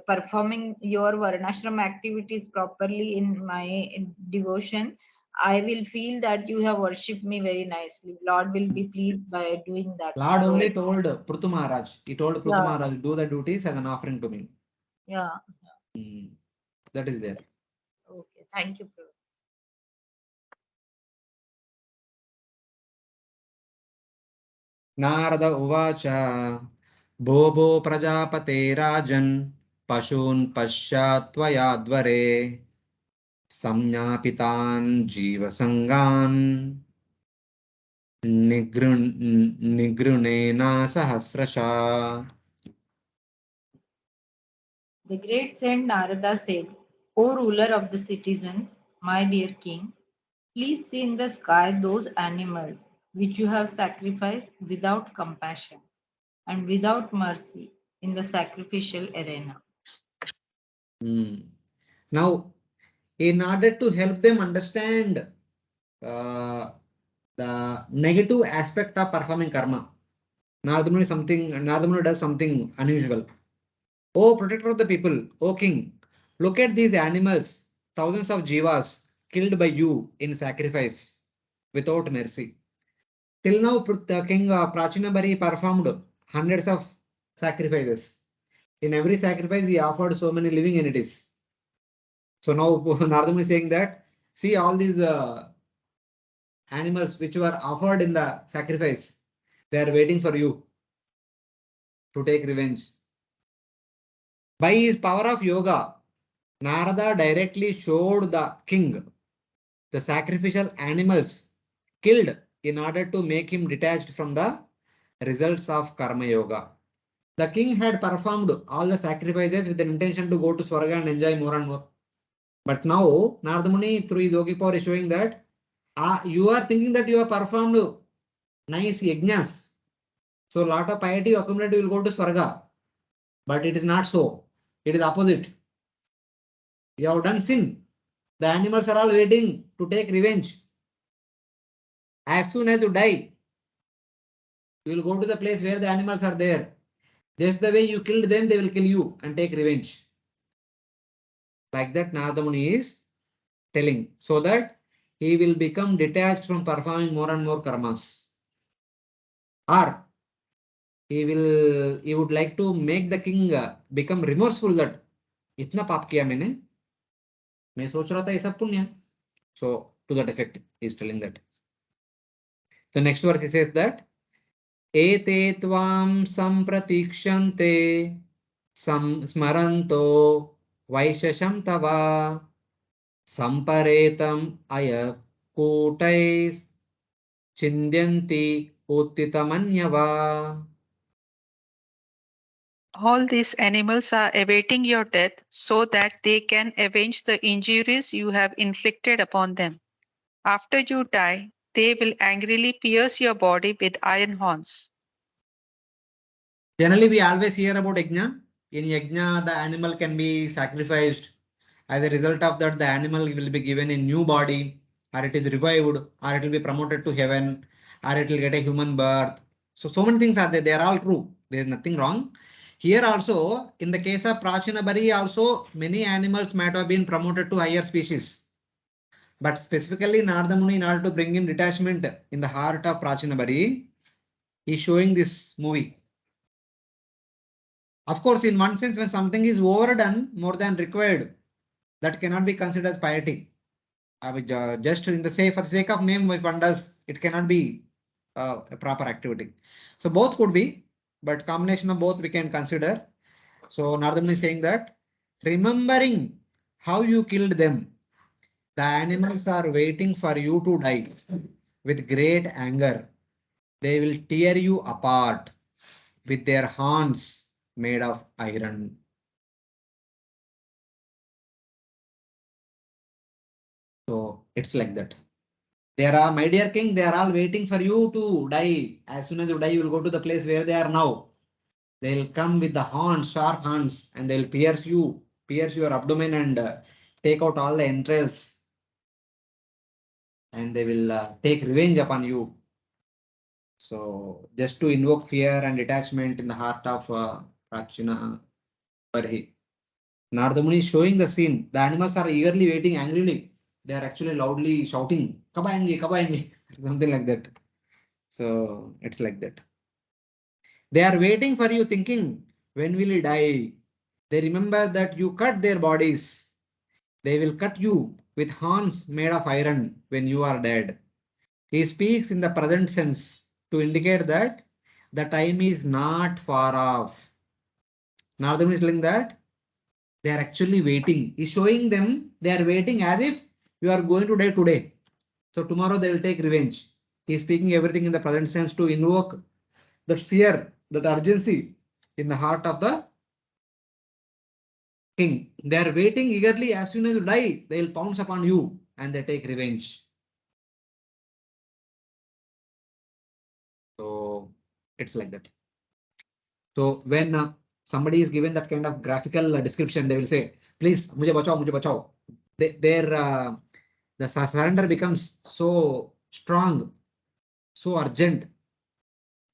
performing your varnashram activities properly in my devotion, I will feel that you have worshipped me very nicely. Lord will be pleased by doing that. Lord only told Prithu Maharaj. He told Prithu Yeah. Maharaj, do the duties as an offering to me. Yeah. That is there. Okay. Thank you, Prabhu. Narada Uvacha Bobo Prajapate Rajan Pashun Pashatvayadvare Samyapitan Jivasangan Nigrunena Sahasrasha. The great saint Narada said, O ruler of the citizens, my dear king, please see in the sky those animals which you have sacrificed without compassion and without mercy in the sacrificial arena. Now, in order to help them understand uh, the negative aspect of performing karma, Nardamuni does something unusual. O protector of the people, O king, look at these animals, thousands of jivas killed by you in sacrifice without mercy. Till now, King Prachinabari performed hundreds of sacrifices. In every sacrifice, he offered so many living entities. So now Nardamuni is saying that, see all these animals which were offered in the sacrifice, they are waiting for you to take revenge. By his power of yoga, Narada directly showed the king the sacrificial animals killed in order to make him detached from the results of karma yoga. The king had performed all the sacrifices with an intention to go to Swarga and enjoy more and more. But now Narada Muni through his yogi power is showing that you are thinking that you have performed nice yajnas. So lot of piety you accumulate, you will go to Swarga. But it is not so. It is opposite. You have done sin. The animals are all waiting to take revenge. As soon as you die, you will go to the place where the animals are there. Just the way you killed them, they will kill you and take revenge. Like that, Narada Muni is telling, so that he will become detached from performing more and more karmas. Or he would like to make the king become remorseful that इतना पाप किया मैंने, मैं सोच रहा था ये सब पुण्य. So to that effect, he is telling that. The next verse he says that Ete tvam sampratikshante smaranto vaishasham tava samparetam ayakutais chindyanti uttitamanyava. All these animals are awaiting your death so that they can avenge the injuries you have inflicted upon them. After you die, they will angrily pierce your body with iron horns. Generally, we always hear about yajna. In yajna, the animal can be sacrificed. As a result of that, the animal will be given a new body, or it is revived, or it will be promoted to heaven, or it will get a human birth. So many things are there. They are all true. There is nothing wrong. Here also, in the case of Prachinabari, also many animals might have been promoted to higher species. But specifically, Narada Muni, in order to bring in detachment in the heart of Prachinabari, he is showing this movie. Of course, in one sense, when something is overdone more than required, that cannot be considered as piety. Just for the sake of name, if one does, it cannot be a proper activity. So both could be, but combination of both we can consider. So Narada Muni is saying that remembering how you killed them, the animals are waiting for you to die with great anger. They will tear you apart with their horns made of iron. So it's like that. There are, my dear king, they are all waiting for you to die. As soon as you die, you will go to the place where they are now. They'll come with the horns, sharp horns, and they'll pierce you, pierce your abdomen and take out all the entrails. And they will take revenge upon you. So just to invoke fear and detachment in the heart of Prachina Barhi. Narada Muni is showing the scene. The animals are eagerly waiting angrily. They are actually loudly shouting, "Kab aayenge, kab aayenge," something like that. So it's like that. They are waiting for you thinking, when will you die? They remember that you cut their bodies. They will cut you with horns made of iron when you are dead. He speaks in the present sense to indicate that the time is not far off. Narada Muni is telling that they are actually waiting. He's showing them they are waiting as if you are going to die today. So tomorrow they will take revenge. He is speaking everything in the present sense to invoke that fear, that urgency in the heart of the king. They are waiting eagerly. As soon as you die, they will pounce upon you and they take revenge. So it's like that. So when somebody is given that kind of graphical description, they will say, please, mujhe bachao, mujhe bachao. The surrender becomes so strong, so urgent.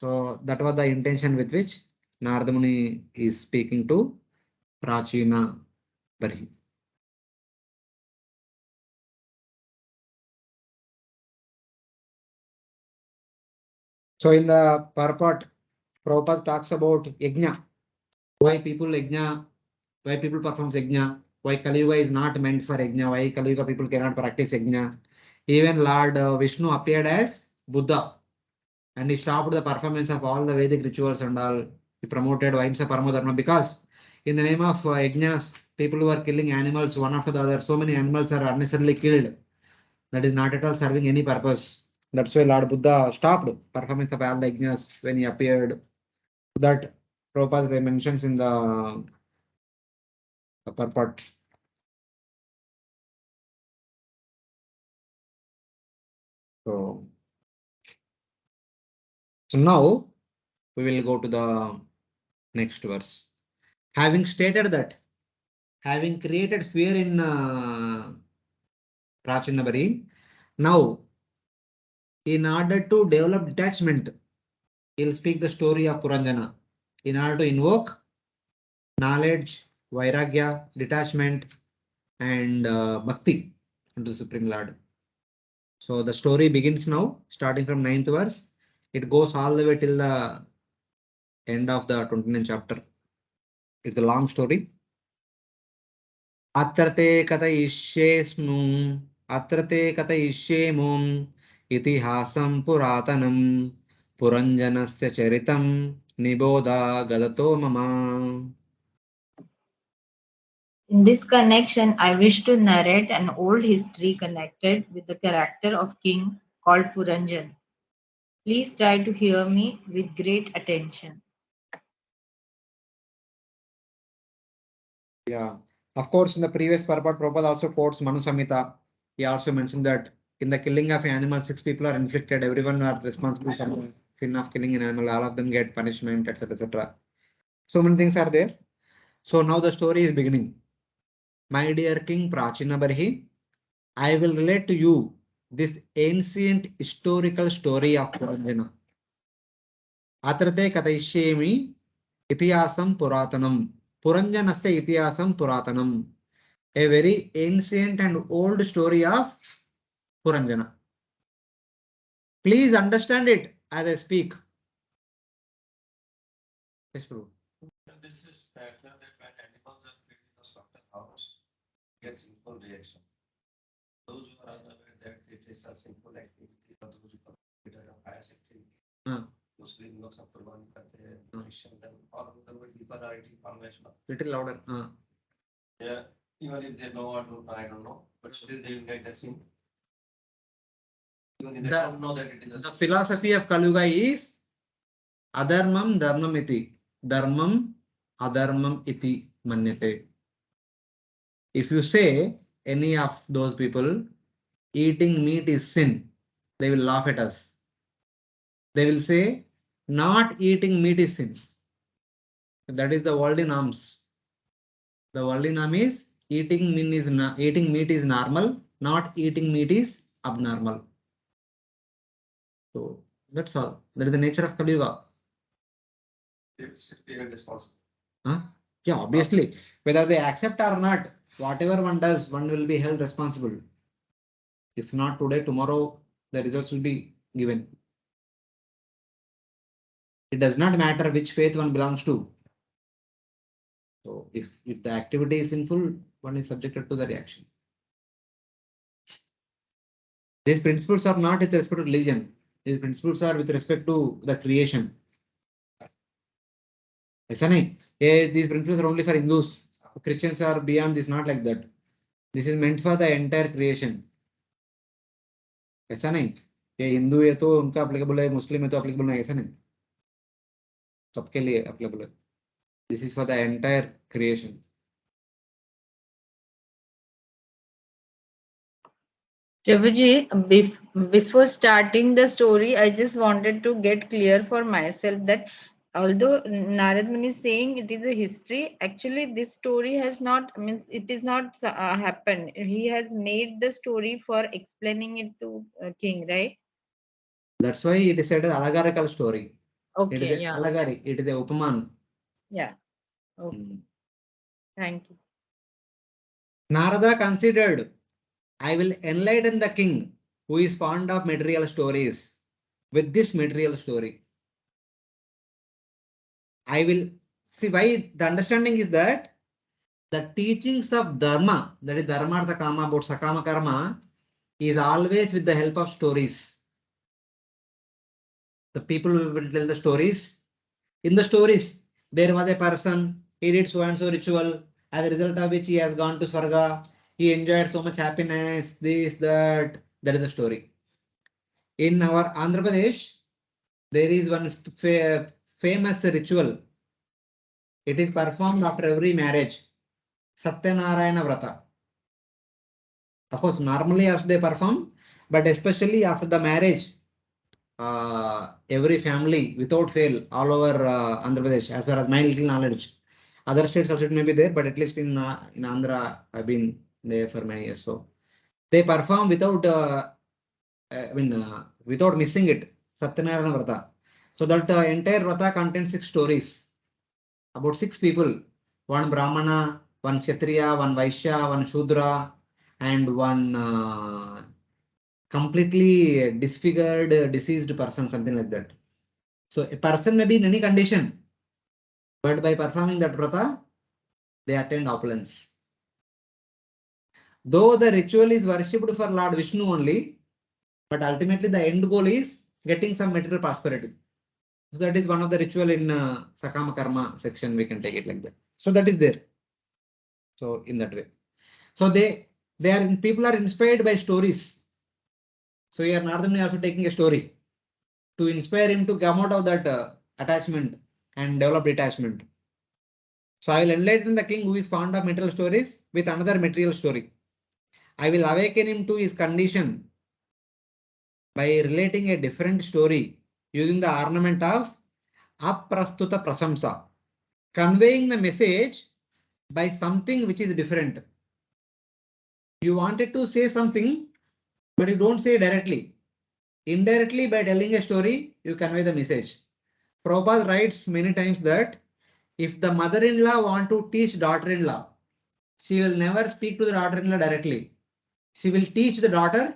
So that was the intention with which Narada Muni is speaking to Prachina Barhi. So in the purport, Prabhupada talks about yajna. Why people yajna, why people perform yajna, why Kali Yuga is not meant for yajna, why Kali Yuga people cannot practice yajna. Even Lord Vishnu appeared as Buddha and he stopped the performance of all the Vedic rituals and all. He promoted Vahimsa Paramo Dharma because in the name of yajnas, people who are killing animals one after the other, so many animals are unnecessarily killed. That is not at all serving any purpose. That's why Lord Buddha stopped performance of all the yajnas when he appeared. That Prabhupada mentions in the purport. So now we will go to the next verse. Having stated that, having created fear in Prachinabari, now in order to develop detachment, he'll speak the story of Puranjana. In order to invoke knowledge, vairagya, detachment, and bhakti into the Supreme Lord. So the story begins now, starting from 9th verse. It goes all the way till the end of the 29th chapter. It's a long story. Atrate katayishyesmum, atrate katayishyemum, itihasam puratanam, puranjanasya charitam, niboda gadato mama. In this connection, I wish to narrate an old history connected with the character of king called Puranjan. Please try to hear me with great attention. Yeah, of course, in the previous purport, Prabhupada also quotes Manu Samhita. He also mentioned that in the killing of animals, 6 people are inflicted. Everyone are responsible for the sin of killing an animal. All of them get punishment, etc., etc. So many things are there. So now the story is beginning. My dear King Prachinabarhi, I will relate to you this ancient historical story of Puranjana. Atrate Katayishyemi Itiyasam Puratanam. Puranjanasya Itiyasam Puratanam. A very ancient and old story of Puranjana. Please understand it as I speak. Yes, Prabhu. This is pattern that when animals are killed in a slaughterhouse, get simple reaction. Those who are unaware that it is a simple activity, or those who consider it as a pious activity, Muslim लोग सब कुर्बानी करते हैं, Christian them, all of them people are eating conventional. Little louder. Yeah, even if they know or don't, I don't know, but still they will get that sin. Even if they don't know that it is The philosophy of Kaluga is Adharmam Dharmam iti. Dharmam Adharmam iti manyate. If you say any of those people eating meat is sin, they will laugh at us. They will say not eating meat is sin. That is the worldly norms. The worldly norm is eating meat is normal, not eating meat is abnormal. So that's all. That is the nature of Kali Yuga. It's responsible. Huh? Yeah, obviously, whether they accept or not, whatever one does, one will be held responsible. If not today, tomorrow, the results will be given. It does not matter which faith one belongs to. So if the activity is sinful, one is subjected to the reaction. These principles are not with respect to religion. These principles are with respect to the creation. ऐसा नहीं, ये these principles are only for Hindus. Christians are beyond this, not like that. This is meant for the entire creation. ऐसा नहीं, ये हिंदू है तो उनका applicable है, मुस्लिम है तो अप्लीकेबल नहीं, ऐसा नहीं, सबके लिए अप्लीकेबल है. This is for the entire creation. Prabhuji, before starting the story, I just wanted to get clear for myself that although Narad Muni is saying it is a history, actually this story has not, means it is not happened. He has made the story for explaining it to king, right? That's why it is said as allegorical story. It is Okay, a yeah. allegory. It is a upaman. Yeah. Okay. Thank you. Narada considered, I will enlighten the king who is fond of material stories with this material story. I will see why the understanding is that the teachings of dharma, that is dharma artha kama, about sakama karma, is always with the help of stories. The people will tell the stories. In the stories, there was a person, he did so and so ritual, as a result of which he has gone to Swarga, he enjoyed so much happiness, this, that is the story. In our Andhra Pradesh, there is one famous ritual. It is performed after every marriage, Satyanarayana Vrata. Of course, normally after they perform, but especially after the marriage, every family without fail all over Andhra Pradesh, as far as my little knowledge. Other states also may be there, but at least in Andhra, I've been there for many years. So they perform without, without missing it, Satyanarayana Vrata. So that entire Vrata contains 6 stories about 6 people: one Brahmana, one Kshatriya, one Vaishya, one Shudra, and one completely disfigured, deceased person, something like that. So a person may be in any condition, but by performing that vrata, they attain opulence. Though the ritual is worshipped for Lord Vishnu only, but ultimately the end goal is getting some material prosperity. So that is one of the ritual in Sakama Karma section, we can take it like that. So that is there. So in that way. So people are inspired by stories. So here Nardamuni also taking a story to inspire him to come out of that attachment and develop detachment. So I will enlighten the king who is fond of material stories with another material story. I will awaken him to his condition by relating a different story using the ornament of aprastuta prasamsa, conveying the message by something which is different. You wanted to say something, but you don't say directly. Indirectly, by telling a story, you convey the message. Prabhupada writes many times that if the mother-in-law want to teach daughter-in-law, she will never speak to the daughter-in-law directly. She will teach the daughter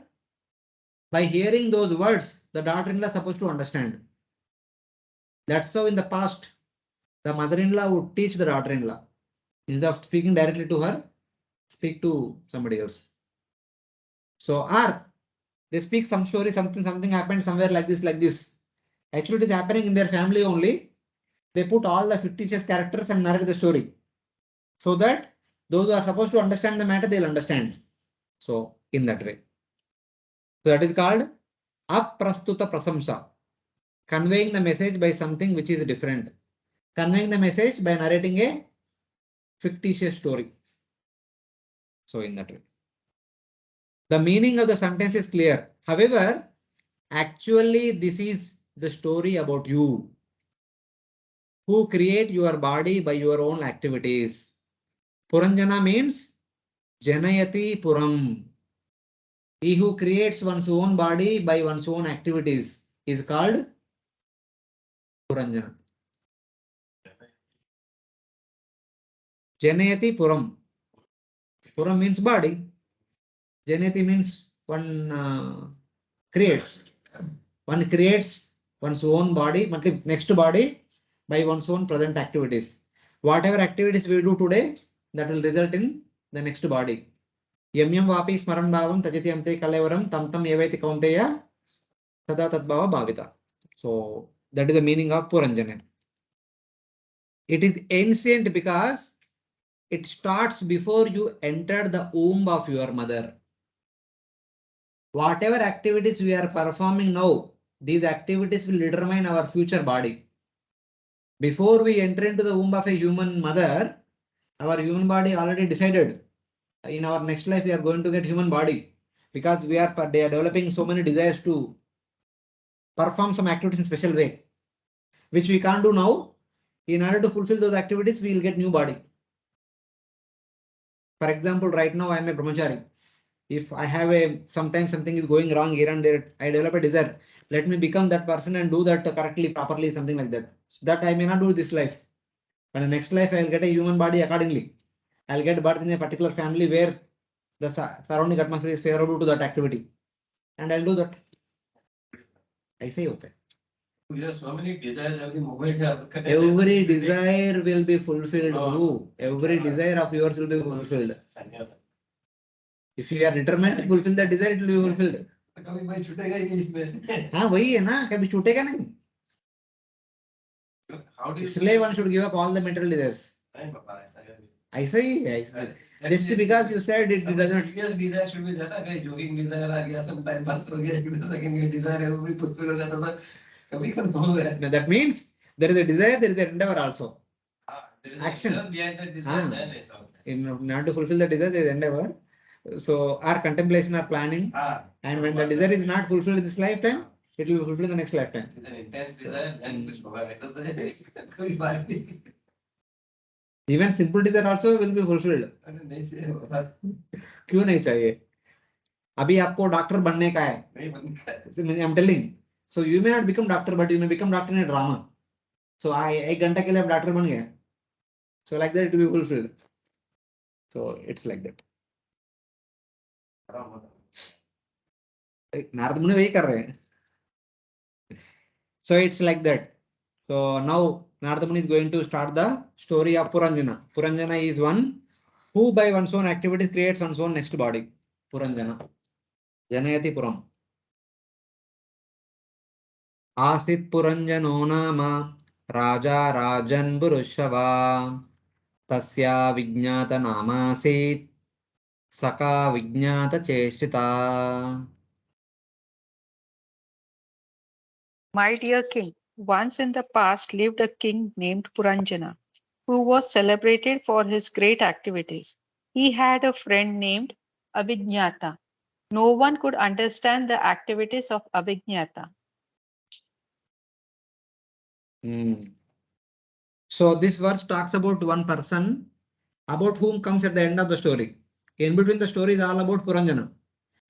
by hearing those words the daughter-in-law is supposed to understand. That's how in the past, the mother-in-law would teach the daughter-in-law. Instead of speaking directly to her, speak to somebody else. So, or they speak some story, something happened somewhere like this. Actually, it is happening in their family only. They put all the fictitious characters and narrate the story, so that those who are supposed to understand the matter, they'll understand. So, in that way. So that is called aprastuta prasamsa, conveying the message by something which is different. Conveying the message by narrating a fictitious story. So in that way. The meaning of the sentence is clear. However, actually this is the story about you, who create your body by your own activities. Puranjana means Janayati Puram. He who creates one's own body by one's own activities is called Puranjana. Janayati Puram. Puram means body. Janayati means one creates. One creates one's own body, next body, by one's own present activities. Whatever activities we do today, that will result in the next body. Yam yam vapi smaran bhavam tajati ante kalevaram tam tam evaiti kaunteya tada tadbhava bhavita. So that is the meaning of Puranjana. It is ancient because it starts before you enter the womb of your mother. Whatever activities we are performing now, these activities will determine our future body. Before we enter into the womb of a human mother, our human body already decided in our next life we are going to get human body, because they are developing so many desires to perform some activities in special way, which we can't do now. In order to fulfill those activities, we will get new body. For example, right now I am a brahmachari. If I have sometimes something is going wrong here and there, I develop a desire. Let me become that person and do that correctly, properly, something like that. That I may not do this life. But the next life, I will get a human body accordingly. I'll get birth in a particular family where the surrounding atmosphere is favorable to that activity. And I'll do that. ऐसे ही होता है. So many desires have been moved. Every desire will be fulfilled. No. Every desire of yours will be fulfilled. If you are determined to fulfill that desire, it will be fulfilled. कभी भाई छूटेगा ही नहीं इसमें से. हाँ वही है ना, कभी छूटेगा नहीं. How do you इसलिए one should give up all the material desires. नहीं पापा ऐसा है. ऐसा ही है. Just because you said it doesn't. Serious desire should be जाता कहीं jogging desire आ गया, some time pass हो गया, एक second का desire है वो भी fulfill हो जाता था. कभी खत्म हो गया. Now that means there is a desire, there is an endeavor also. There is Action. action behind that desire. हाँ. Then ऐसा होता है. In order to fulfill the desire, there is endeavor. So our contemplation, our planning, and when the desire is not fulfilled in this lifetime, it will be fulfilled in the next lifetime. It is an intense desire, then कुछ होगा नहीं तो कोई बात नहीं. Even simple desire also will be fulfilled. अरे नहीं चाहिए बाबा. क्यों नहीं चाहिए? अभी आपको डॉक्टर बनने का है. नहीं बनता है. I'm telling. So you may not become doctor, but you may become doctor in a drama. So एक घंटा के लिए आप डॉक्टर बन गए. So like that it will be fulfilled. So it's like that. Narad मुनि वही कर रहे हैं. So it's like that. So now Narada Muni is going to start the story of Puranjana. Puranjana is one who by one's own activities creates one's own next body. Puranjana. Janayati Puram. Asit Puranjano nama Raja Rajan Purushava Tasya Vijnata Namasit Saka Vijnata Cheshtita. My dear king, once in the past lived a king named Puranjana, who was celebrated for his great activities. He had a friend named Abhignata. No one could understand the activities of Abhignata. So this verse talks about one person about whom comes at the end of the story. In between the story is all about Puranjana.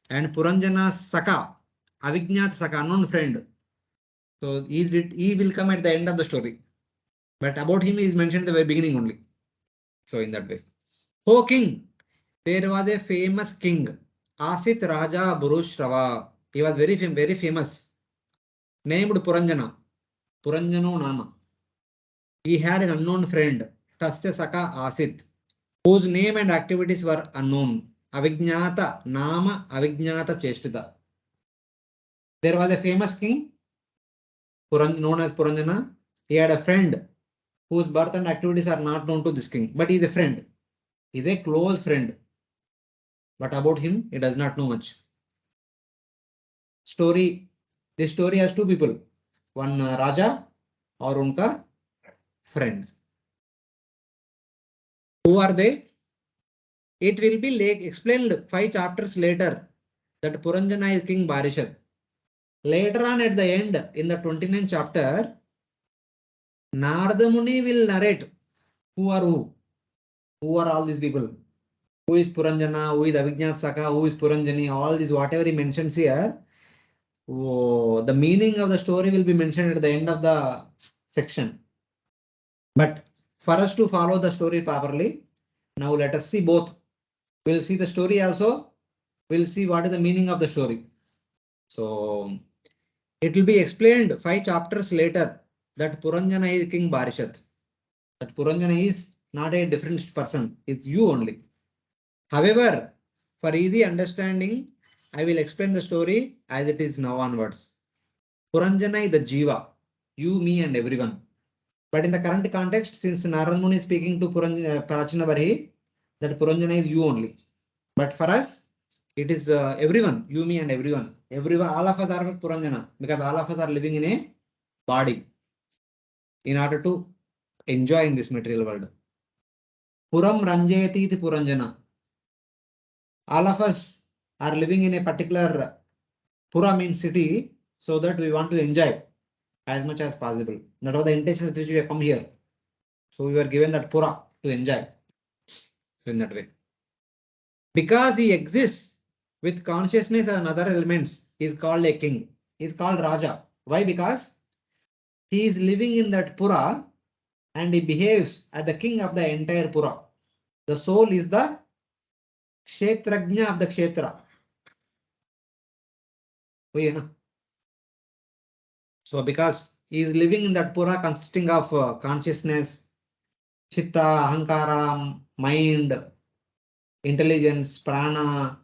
And Puranjana's Saka, Avijnat Saka, unknown friend. So he will come at the end of the story. But about him is mentioned at the very beginning only. So in that way. O king, there was a famous king, Asit Raja Burushrava. He was very famous. Named Puranjana. Puranjano Nama. He had an unknown friend, Tasya Saka Asit, whose name and activities were unknown. Avijnata Nama Avijnata Cheshtita. There was a famous king known as Puranjana. He had a friend whose birth and activities are not known to this king, but he is a friend. He is a close friend. But about him, he does not know much. This story has two people. One Raja or unka friend. Who are they? It will be explained 5 chapters later that Puranjana is King Barishat. Later on at the end, in the 29th chapter, Narada Muni will narrate who are who. Who are all these people? Who is Puranjana? Who is Avijnat Saka? Who is Puranjani? All these, whatever he mentions here, the meaning of the story will be mentioned at the end of the section. But for us to follow the story properly, now let us see both. We'll see the story also. We'll see what is the meaning of the story. So it will be explained 5 chapters later that Puranjana is King Barishat. That Puranjana is not a different person. It's you only. However, for easy understanding, I will explain the story as it is now onwards. Puranjana is the Jiva. You, me and everyone. But in the current context, since Narada Muni is speaking to Prachina Barhi, that Puranjana is you only. But for us, it is everyone, you, me, and everyone. Everyone, all of us are Puranjana because all of us are living in a body in order to enjoy in this material world. Puram Ranjayati iti Puranjana. All of us are living in a particular Pura means city, so that we want to enjoy as much as possible. That was the intention with which we have come here. So we were given that Pura to enjoy. So in that way. Because he exists with consciousness and other elements, he is called a king. He is called Raja. Why? Because he is living in that Pura and he behaves as the king of the entire Pura. The soul is the Kshetrajna of the Kshetra. So because he is living in that Pura consisting of consciousness, Chitta, Ahankara, mind, intelligence, prana,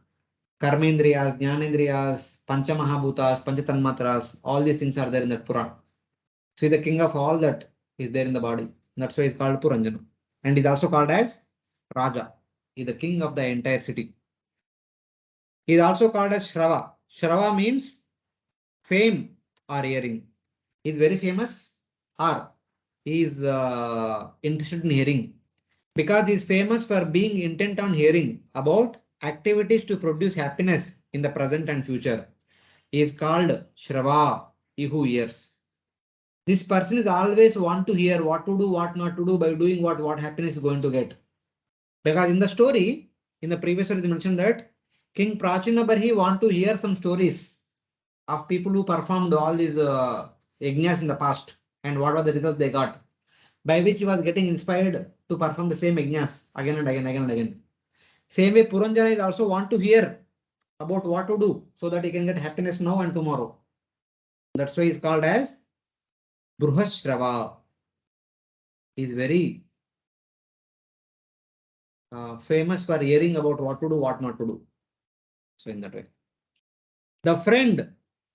karmendriyas, jnanendriyas, panchamahabhutas, panchatanmatras, all these things are there in that Pura. So the king of all that is there in the body. That's why it's called Puranjana. And is also called as Raja. He is the king of the entire city. He is also called as Shrava. Shrava means fame or hearing. He is very famous or he is interested in hearing. Because he is famous for being intent on hearing about activities to produce happiness in the present and future. He is called Shrava, he who hears. This person is always want to hear what to do, what not to do, by doing what happiness is going to get. Because in the story, in the previous story, they mentioned that King Prachina Barhi want to hear some stories of people who performed all these yajnas in the past and what were the results they got, by which he was getting inspired to perform the same yajnas again and again, again and again. Same way, Puranjana is also want to hear about what to do so that he can get happiness now and tomorrow. That's why he's called as Bruhashrava. He is very famous for hearing about what to do, what not to do. So in that way. The friend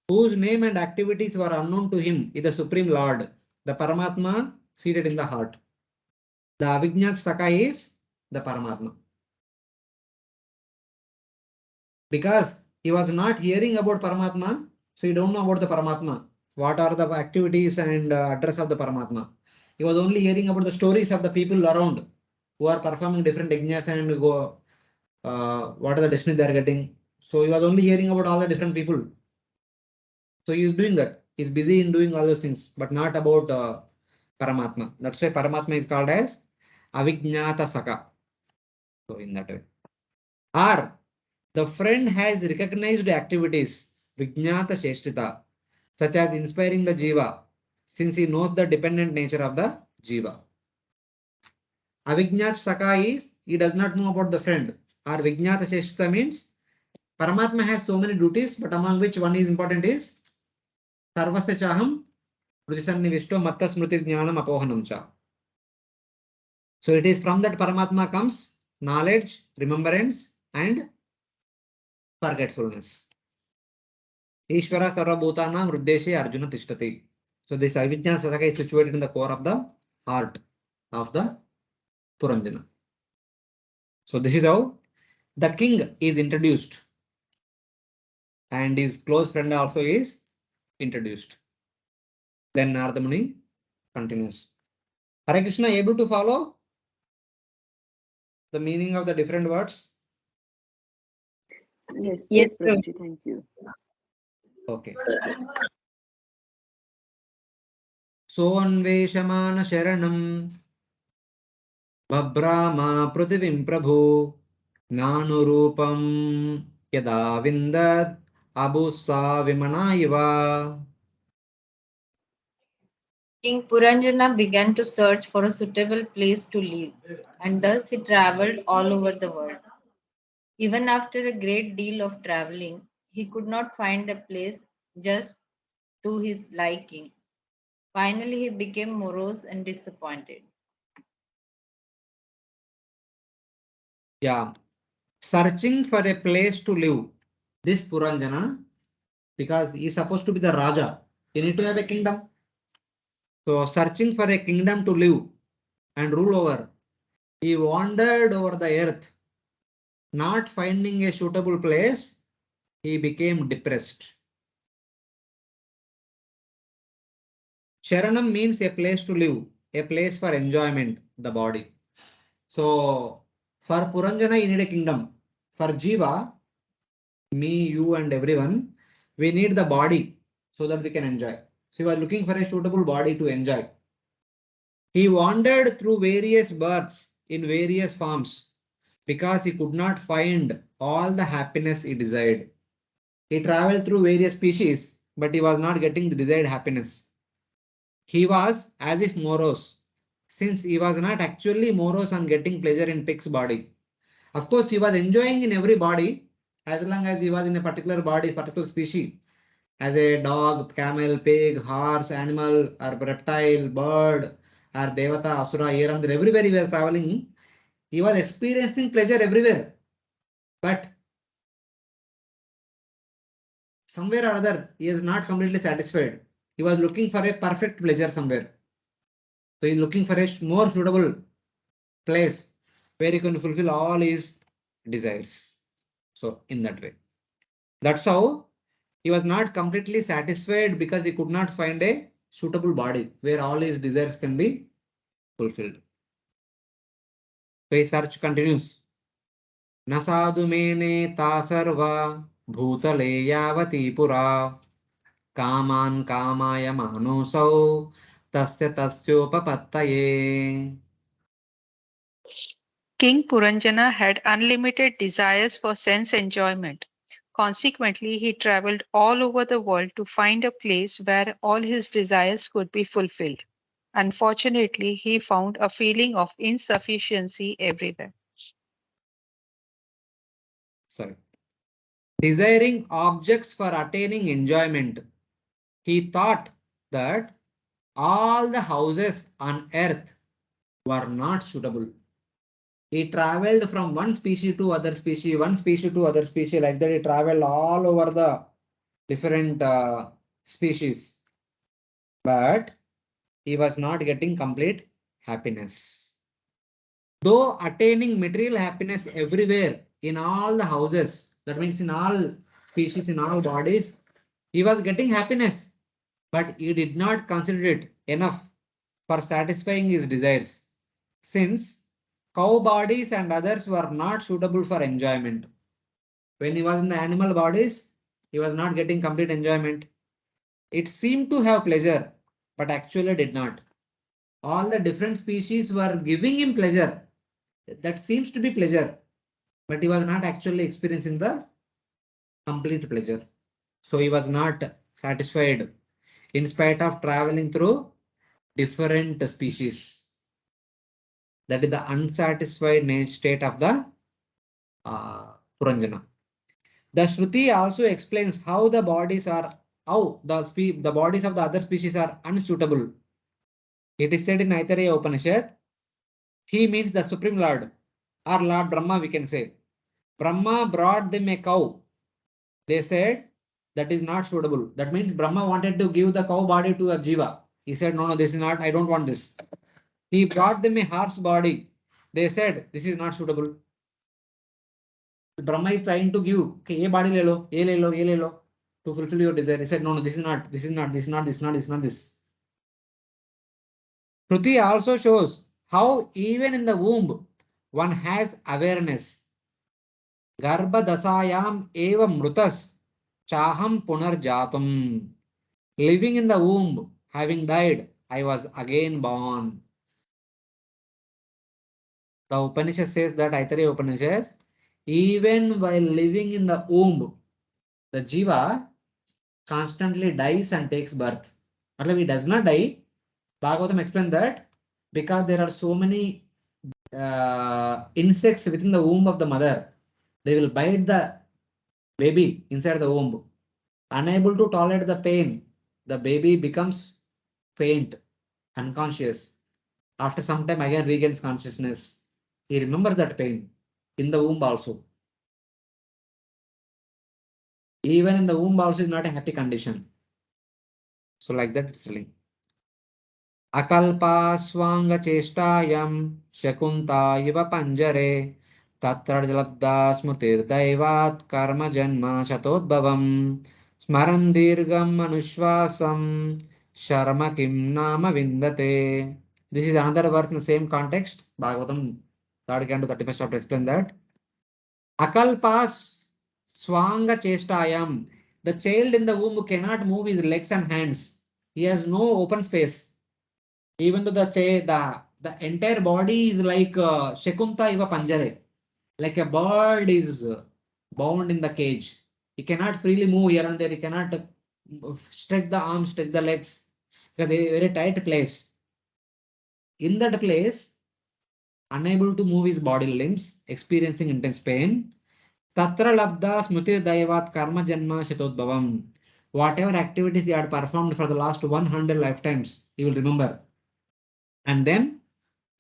whose name and activities were unknown to him is the Supreme Lord, the Paramatma seated in the heart. The Avijñāt Saka is the Paramatma. Because he was not hearing about Paramatma, so he don't know about the Paramatma. What are the activities and address of the Paramatma? He was only hearing about the stories of the people around who are performing different yajnas and go, what are the destiny they are getting. So he was only hearing about all the different people. So he is doing that. He is busy in doing all those things, but not about Paramatma. That's why Paramatma is called as Avijñāta Saka. So in that way. Or the friend has recognized activities, Vijñāta Sheshtita, such as inspiring the Jiva, since he knows the dependent nature of the Jiva. Avijñāt Saka is, he does not know about the friend. Or Vijñāta Sheshtita means, Paramatma has so many duties, but among which one is important is Sarvasya Chaham Prutisannivisto Matta Smriti Jnanam Apohanam Cha. So it is from that Paramatma comes knowledge, remembrance, and forgetfulness. Ishvara Sarvabhutanam Ruddeshe Arjuna Tishtati. So this Avijñāna Saka is situated in the core of the heart of the Puranjana. So this is how the king is introduced and his close friend also is introduced. Then Narada Muni continues. Hare Krishna, able to follow the meaning of the different words? Yes, Prabhuji, thank you. Okay. Soanveshamana Sharanam Bhabrama Prithivim Prabhu Nanurupam Yada Vindad Abusa Vimanaiva. King Puranjana began to search for a suitable place to live, and thus he traveled all over the world. Even after a great deal of traveling, he could not find a place just to his liking. Finally, he became morose and disappointed. Yeah, searching for a place to live. This Puranjana, because he is supposed to be the Raja, he need to have a kingdom. So searching for a kingdom to live and rule over, he wandered over the earth. Not finding a suitable place, he became depressed. Sharanam means a place to live, a place for enjoyment, the body. So for Puranjana, you need a kingdom. For Jiva, me, you, and everyone, we need the body so that we can enjoy. So he was looking for a suitable body to enjoy. He wandered through various births in various forms because he could not find all the happiness he desired. He traveled through various species, but he was not getting the desired happiness. He was as if morose, since he was not actually morose on getting pleasure in pig's body. Of course, he was enjoying in every body as long as he was in a particular body, particular species. As a dog, camel, pig, horse, animal, or reptile, bird, or devata, asura, Yerandra, everywhere he was traveling, he was experiencing pleasure everywhere. But somewhere or other, he is not completely satisfied. He was looking for a perfect pleasure somewhere. So he is looking for a more suitable place where he can fulfill all his desires. So in that way. That's how he was not completely satisfied because he could not find a suitable body where all his desires can be fulfilled. So his search continues. Nasadu mene ta sarva bhutale yavati pura kaman kamaya manusau tasya tasyopapattaye. King Puranjana had unlimited desires for sense enjoyment. Consequently, he traveled all over the world to find a place where all his desires could be fulfilled. Unfortunately, he found a feeling of insufficiency everywhere. Sorry. Desiring objects for attaining enjoyment, he thought that all the houses on earth were not suitable. He traveled from one species to other species, one species to other species, like that. He traveled all over the different species, but he was not getting complete happiness. Though attaining material happiness everywhere in all the houses, that means in all species, in all bodies, he was getting happiness, but he did not consider it enough for satisfying his desires, since cow bodies and others were not suitable for enjoyment. When he was in the animal bodies, he was not getting complete enjoyment. It seemed to have pleasure, but actually did not. All the different species were giving him pleasure. That seems to be pleasure, but he was not actually experiencing the complete pleasure. So he was not satisfied in spite of traveling through different species. That is the unsatisfied state of the Puranjana. The Shruti also explains how the bodies of the other species are unsuitable. It is said in Aitareya Upanishad, he means the Supreme Lord or Lord Brahma, we can say. Brahma brought them a cow. They said that is not suitable. That means Brahma wanted to give the cow body to a Jiva. He said, no, this is not, I don't want this. He brought them a horse body. They said, this is not suitable. Brahma is trying to give, okay, ye body le lo, ye le lo, ye le lo, to fulfill your desire. He said, no, this is not, this is not, this is not, this is not, this is not this. Shruti also shows how even in the womb, one has awareness. Garbha dasayam eva mrutas chaham punarjatum. Living in the womb, having died, I was again born. The Upanishad says that, Aitareya Upanishad, even while living in the womb, the Jiva constantly dies and takes birth. Or he does not die. Bhagavatam explained that because there are so many insects within the womb of the mother, they will bite the baby inside the womb. Unable to tolerate the pain, the baby becomes faint, unconscious. After some time, again regains consciousness. He remembers that pain in the womb also. Even in the womb also is not a happy condition. So like that it's telling. Akalpa swanga chestayam shakunta iva panjare tatra labda smutir daivat karma janma shatodbhavam smaran dirgam manushvasam sharma kim nama vindate. This is another verse in the same context. Bhagavatam 3rd canto 31st chapter explain that. Akalpas swanga chestayam. The child in the womb cannot move his legs and hands. He has no open space. Even though the entire body is like Shakunta iva panjare, like a bird is bound in the cage. He cannot freely move here and there. He cannot stretch the arms, stretch the legs, because they are very tight place. In that place, unable to move his body limbs, experiencing intense pain. Tatra labda smriti daivat karma janma shatodbhavam. Whatever activities he had performed for the last 100 lifetimes, he will remember. And then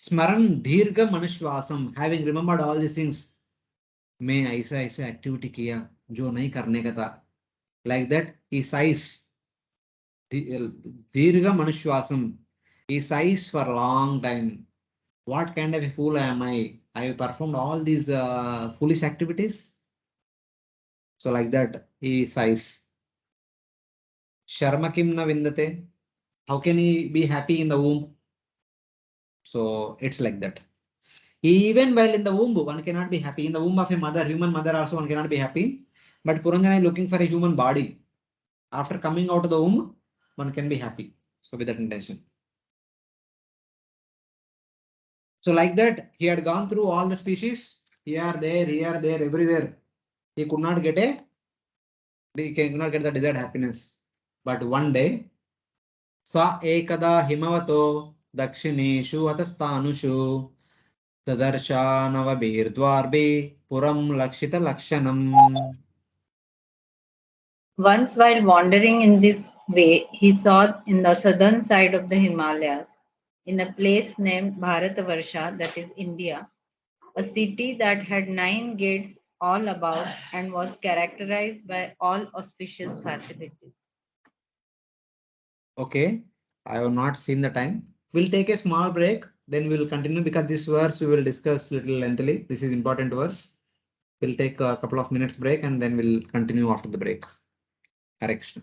Smaran Dirga Manushwasam, having remembered all these things, मैं ऐसा ऐसा activity किया जो नहीं करने का था. Like that, he sighs. Dirga Manushwasam. He sighs for a long time. What kind of a fool am I? I have performed all these foolish activities. So like that, he sighs. Sharma kim na vindate. How can he be happy in the womb? So it's like that. Even while in the womb, one cannot be happy. In the womb of a mother, human mother also, one cannot be happy. But Puranjana is looking for a human body. After coming out of the womb, one can be happy. So with that intention. So like that, he had gone through all the species. Here, there, everywhere. He could not get the desired happiness. But one day, Sa ekada himavato dakshineshu atastanushu Tadarshanavabhirdvarbi Puram Lakshita Lakshanam. Once, while wandering in this way, he saw in the southern side of the Himalayas, in a place named Bharatavarsha, that is India, a city that had 9 gates all about and was characterized by all auspicious facilities. Okay, I have not seen the time. We'll take a small break, then we'll continue because this verse we will discuss little lengthily. This is important verse. We'll take a couple of minutes break and then we'll continue after the break. Hare Krishna.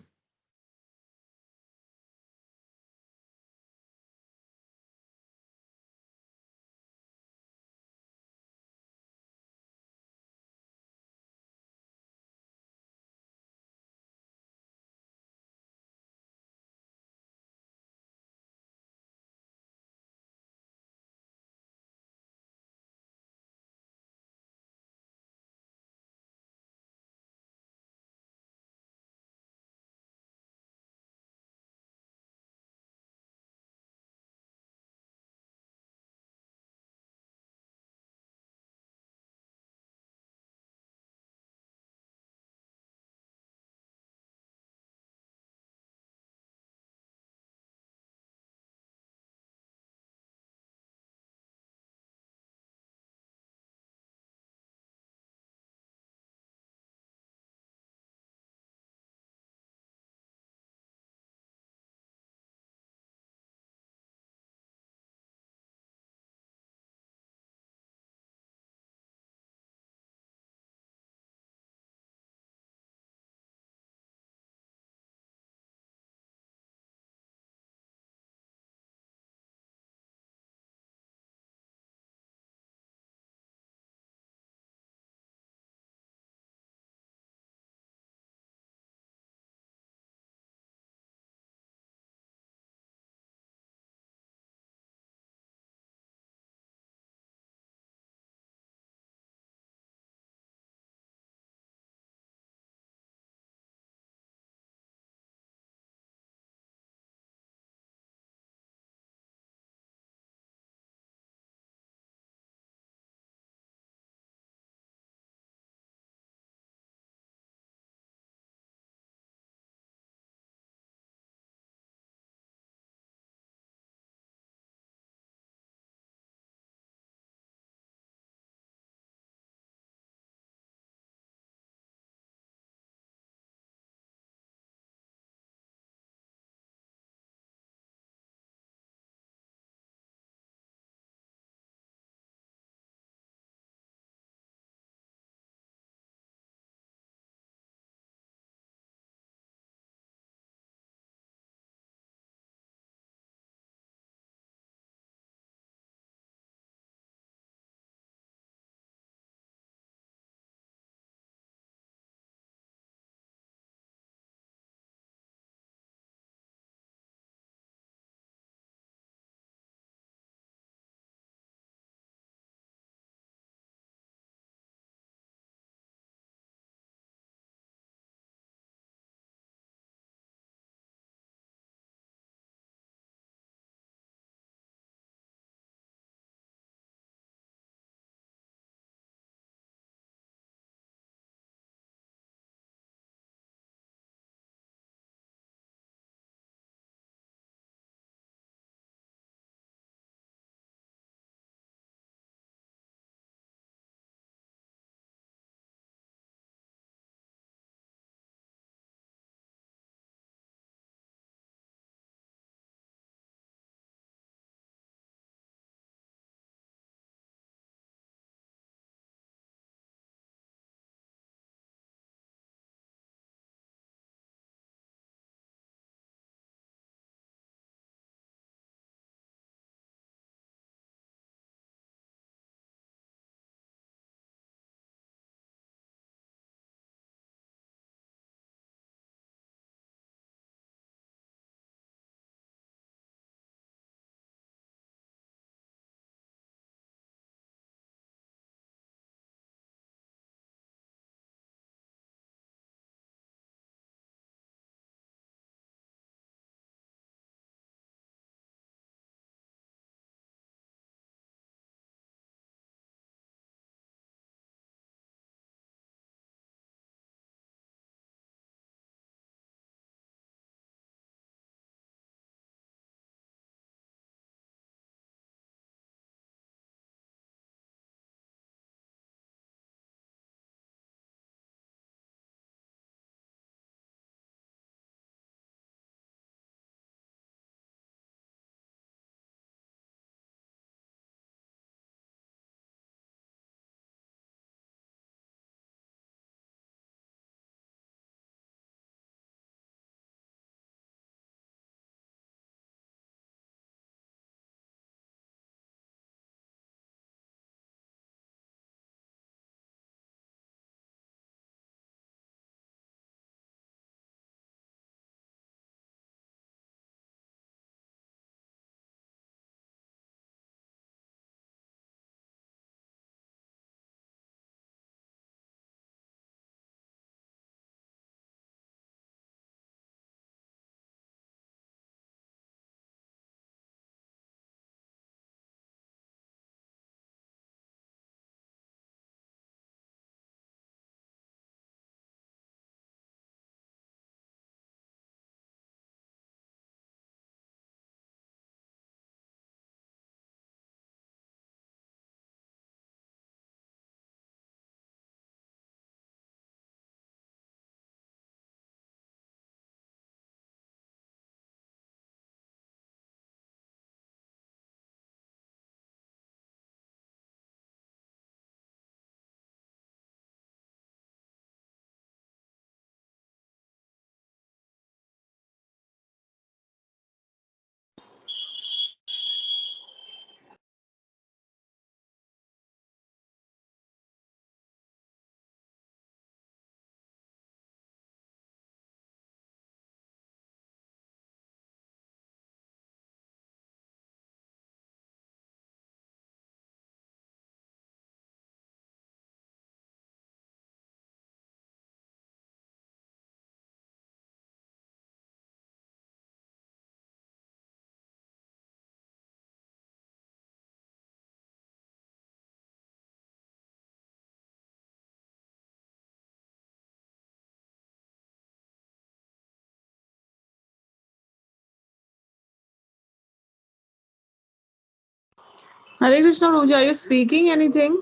Hare Krishna, Roja, are you speaking anything?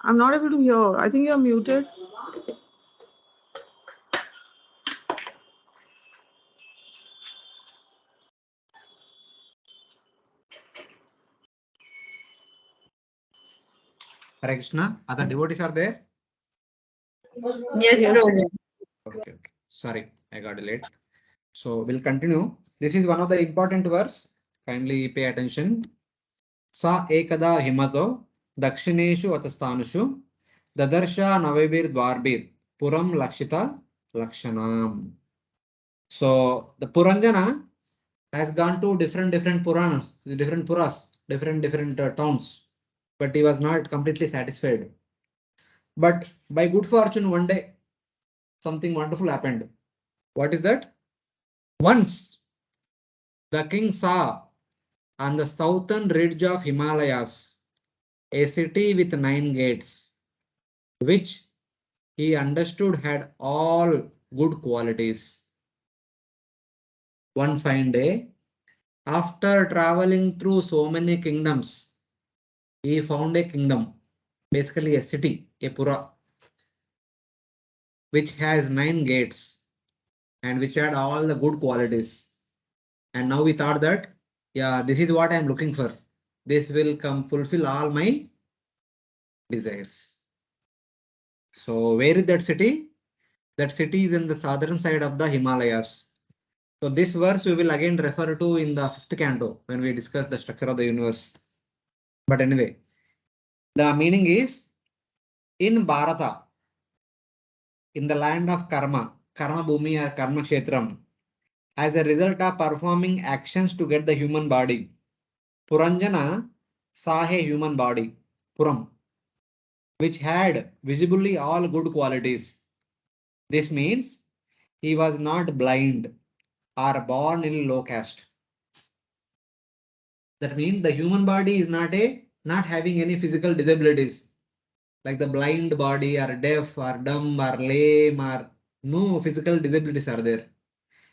I'm not able to hear. I think you're muted. Hare Krishna. Other devotees are there? Yes, Yes. Prabhu. Okay, okay. Sorry, I got late. So we'll continue. This is one of the important verse. Kindly pay attention. Sa ekada himato dakshineshu atastanushu dadarsha navebir dwarbir puram lakshita lakshanam. So the Puranjana has gone to different Puranas, different Puras, different towns, but he was not completely satisfied. But by good fortune, one day something wonderful happened. What is that? Once the king saw on the southern ridge of Himalayas a city with 9 gates, which he understood had all good qualities. One fine day, after traveling through so many kingdoms, he found a kingdom, basically a city, a pura, which has 9 gates and which had all the good qualities. And now we thought that, yeah, this is what I'm looking for. This will come fulfill all my desires. So where is that city? That city is in the southern side of the Himalayas. So this verse we will again refer to in the 5th canto when we discuss the structure of the universe. But anyway, the meaning is in Bharata, in the land of Karma, Karma Bhumi or Karma Kshetram, as a result of performing actions to get the human body, Puranjana saw a human body, Puram, which had visibly all good qualities. This means he was not blind or born in low caste. That means the human body is not having any physical disabilities like the blind body or deaf or dumb or lame or no physical disabilities are there.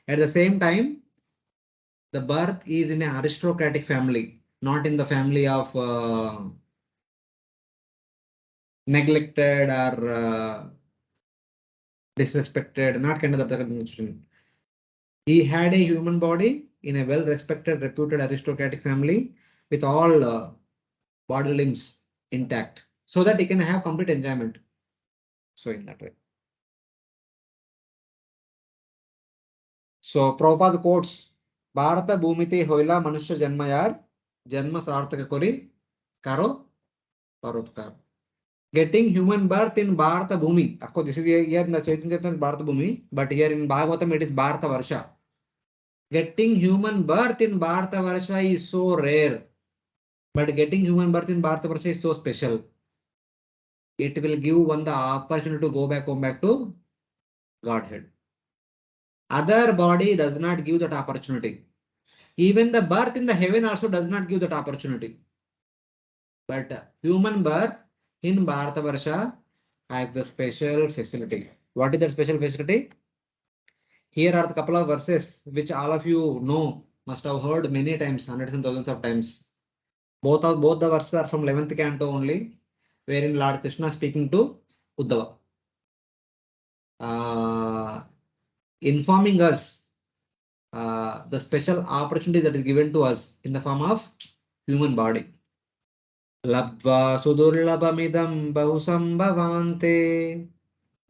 At the same time, the birth is in an aristocratic family, not in the family of neglected or disrespected, not kind of that condition. He had a human body in a well-respected, reputed aristocratic family with all body limbs intact so that he can have complete enjoyment. So in that way. So Prabhupada quotes, Bharata Bhumite Hoila Manusha Janmayar, Janma Sarthaka Kori, Karo, Paropkar. Getting human birth in Bharata Bhumi. Of course, this is here in the Chaitanya Charitamrita Bharata Bhumi, but here in Bhagavatam it is Bharata Varsha. Getting human birth in Bharata Varsha is so rare, but getting human birth in Bharata Varsha is so special. It will give one the opportunity to go back home back to Godhead. Other body does not give that opportunity. Even the birth in the heaven also does not give that opportunity. But human birth in Bharatavarsha has the special facility. What is that special facility? Here are the couple of verses which all of you know, must have heard many times, hundreds and thousands of times. Both the verses are from 11th canto only, wherein Lord Krishna speaking to Uddhava, informing us the special opportunity that is given to us in the form of human body. लब्ध्वा सुदुर्लभमिदं बहुसम्भवान्ते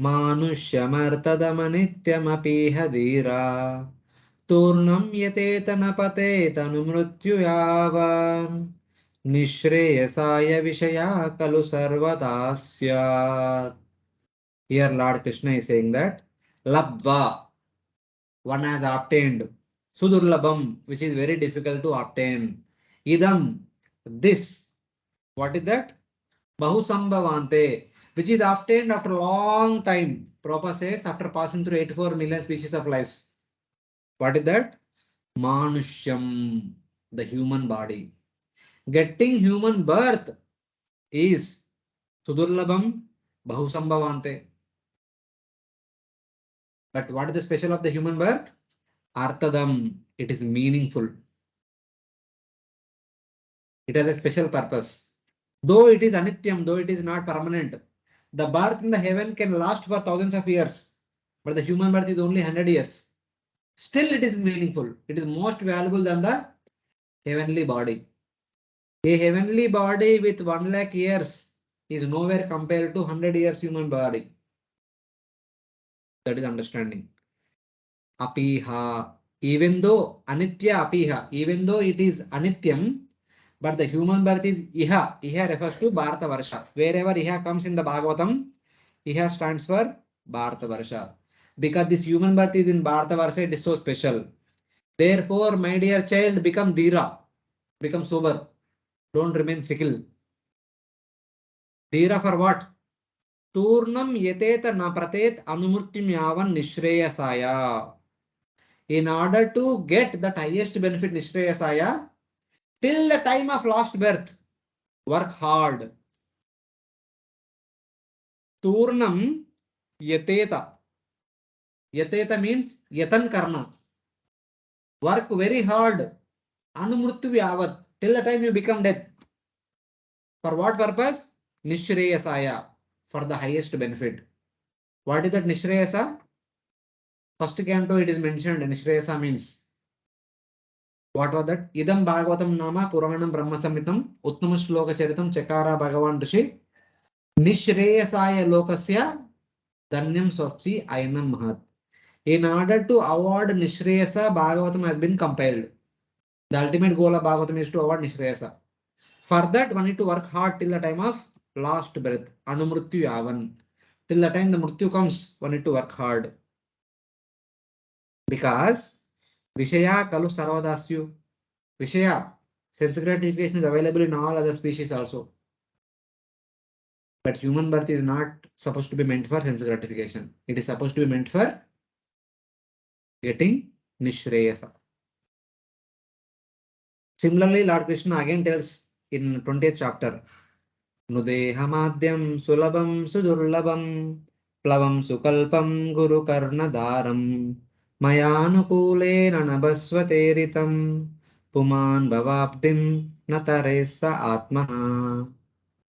मानुष्यमर्तदमनित्यमपीह धीरा तूर्णं यतेत न पतेतनुमृत्युयावान् निःश्रेयसाय विषया खलु सर्वदा स्यात्. Here Lord Krishna is saying that labdva, one has obtained, sudurlabham, which is very difficult to obtain, idam, this, what is that? Bahusambhavante, which is obtained after a long time. Prabhupada says after passing through 84 million species of lives. What is that? Manushyam, the human body. Getting human birth is Sudurlabham Bahusambhavante. But what is the special of the human birth? Artadam, it is meaningful. It has a special purpose. Though it is anityam, though it is not permanent, the birth in the heaven can last for thousands of years, but the human birth is only 100 years. Still, it is meaningful. It is most valuable than the heavenly body. A heavenly body with 1 lakh years is nowhere compared to 100 years human body. That is understanding. Apiha. Even though anitya apiha, even though it is anityam, but the human birth is iha. Iha refers to Bharata Varsha. Wherever iha comes in the Bhagavatam, iha stands for Bharata Varsha. Because this human birth is in Bharata Varsha, it is so special. Therefore, my dear child, become dhira, become sober. Don't remain fickle. Dhira for what? Turnam yeteta na pratet anumurtim yavan nishreyasaya. In order to get that highest benefit nishreyasaya, till the time of last birth, work hard. Turnam yateta. Yateta means yatan karna. Work very hard. Anumurtu yavat. Till the time you become death. For what purpose? Nishreyasaya. For the highest benefit. What is that Nishreyasa? First canto it is mentioned. Nishreyasa means. What was that? Idam Bhagavatam Nama Puranam Brahma Samhitam Uttama Shloka Charitam Chakara Bhagavan Rishi Nishreyasaya Lokasya Danyam Swasti Ainam Mahat. In order to award Nishreyasa, Bhagavatam has been compiled. The ultimate goal of Bhagavatam is to award Nishreyasa. For that, one need to work hard till the time of last breath. Anumrutyu Yavan. Till the time the Mrityu comes, one need to work hard. Because Vishaya Kalu Sarvadasyu. Vishaya, sense gratification is available in all other species also. But human birth is not supposed to be meant for sense gratification. It is supposed to be meant for getting Nishreyasa. Similarly, Lord Krishna again tells in 20th chapter, Nudehamadyam sulabam sudurlabam plavam sukalpam guru karnadaram mayanukule nanabasvateritam puman bhavabdim nataresa atmaha.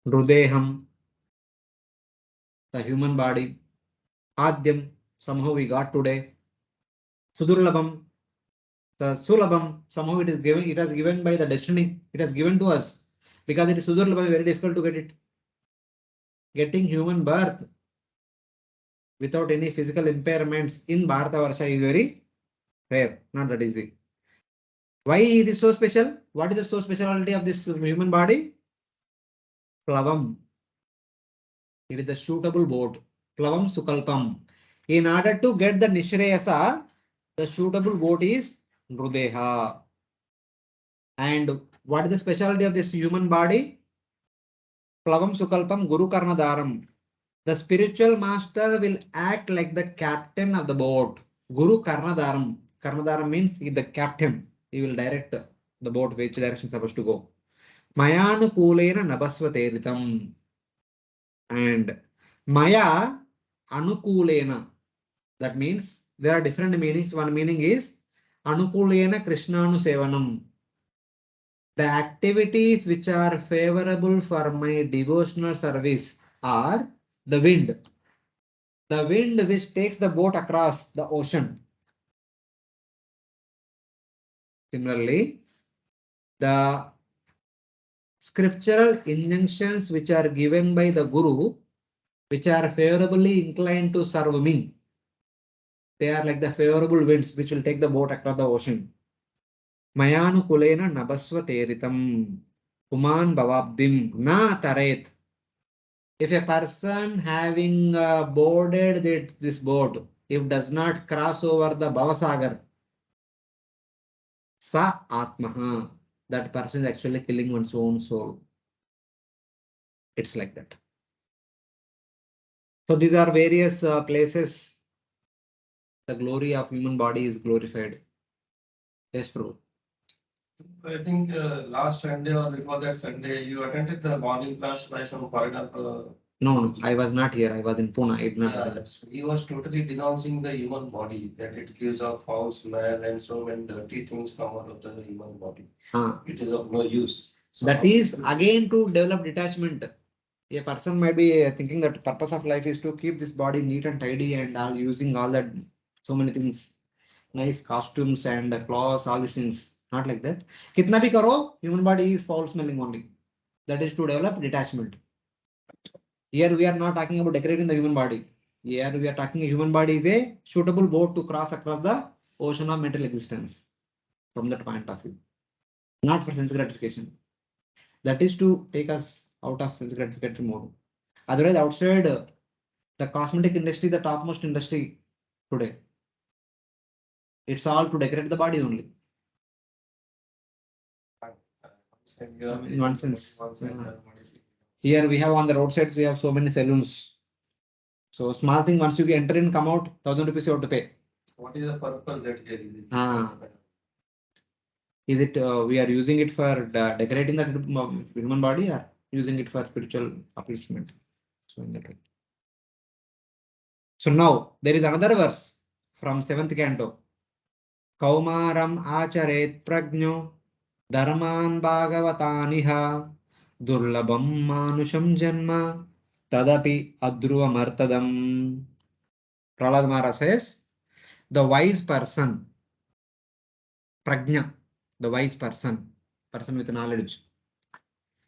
Nudeham, the human body. Adyam, somehow we got today. Sudurlabam, the sulabam, somehow it is given, it has given by the destiny, it has given to us. Because it is sudurlabam, very difficult to get it. Getting human birth without any physical impairments in Bharata Varsha is very rare, not that easy. Why it is so special? What is the so speciality of this human body? Plavam. It is the suitable boat. Plavam sukalpam. In order to get the Nishreyasa, the suitable boat is Nrudeha. And what is the specialty of this human body? Plavam sukalpam guru karnadaram. The spiritual master will act like the captain of the boat. Guru karnadaram. Karnadaram means he is the captain. He will direct the boat which direction is supposed to go. Mayanukulena nabasvateritam. And Maya anukulena. That means there are different meanings. One meaning is anukulena krishnanu sevanam. The activities which are favorable for my devotional service are the wind. The wind which takes the boat across the ocean. Similarly, the scriptural injunctions which are given by the Guru, which are favorably inclined to serve me. They are like the favorable winds which will take the boat across the ocean. Mayanu kulena nabasva teritam. Puman bhavabdim na taret. If a person having boarded this boat, if does not cross over the Bhavasagar, sa atmaha, that person is actually killing one's own soul. It's like that. So these are various places the glory of human body is glorified. Yes, Prabhu. I think last Sunday or before that Sunday, you attended the morning class by some foreigner. No, I was not here. I was in Pune. I did not Yeah, he was totally denouncing the human body, that it gives off foul smell and so many dirty things come out of the human body. It is of no use. That is again to develop detachment. A person might be thinking that purpose of life is to keep this body neat and tidy and all using all that so many things, nice costumes and clothes, all these things. Not like that. Kitna bhi karo, human body is foul smelling only. That is to develop detachment. Here we are not talking about decorating the human body. Here we are talking a human body is a suitable boat to cross across the ocean of mental existence from that point of view. Not for sense gratification. That is to take us out of sense gratification mode. Otherwise, outside the cosmetic industry, the topmost industry today, it's all to decorate the body only. In one sense. Here we have on the roadsides, we have so many saloons. So small thing, once you enter in, come out, 1,000 rupees you have to pay. What is the purpose that we are using? Is it we are using it for decorating the human body or using it for spiritual upliftment? So in that way. So now there is another verse from 7th canto. Kaumaram acharet prajno dharman bhagavataniha durlabam manusham janma tadapi adruvamartadam. Prahlad Maharaj says, the wise person, prajna, the wise person with knowledge,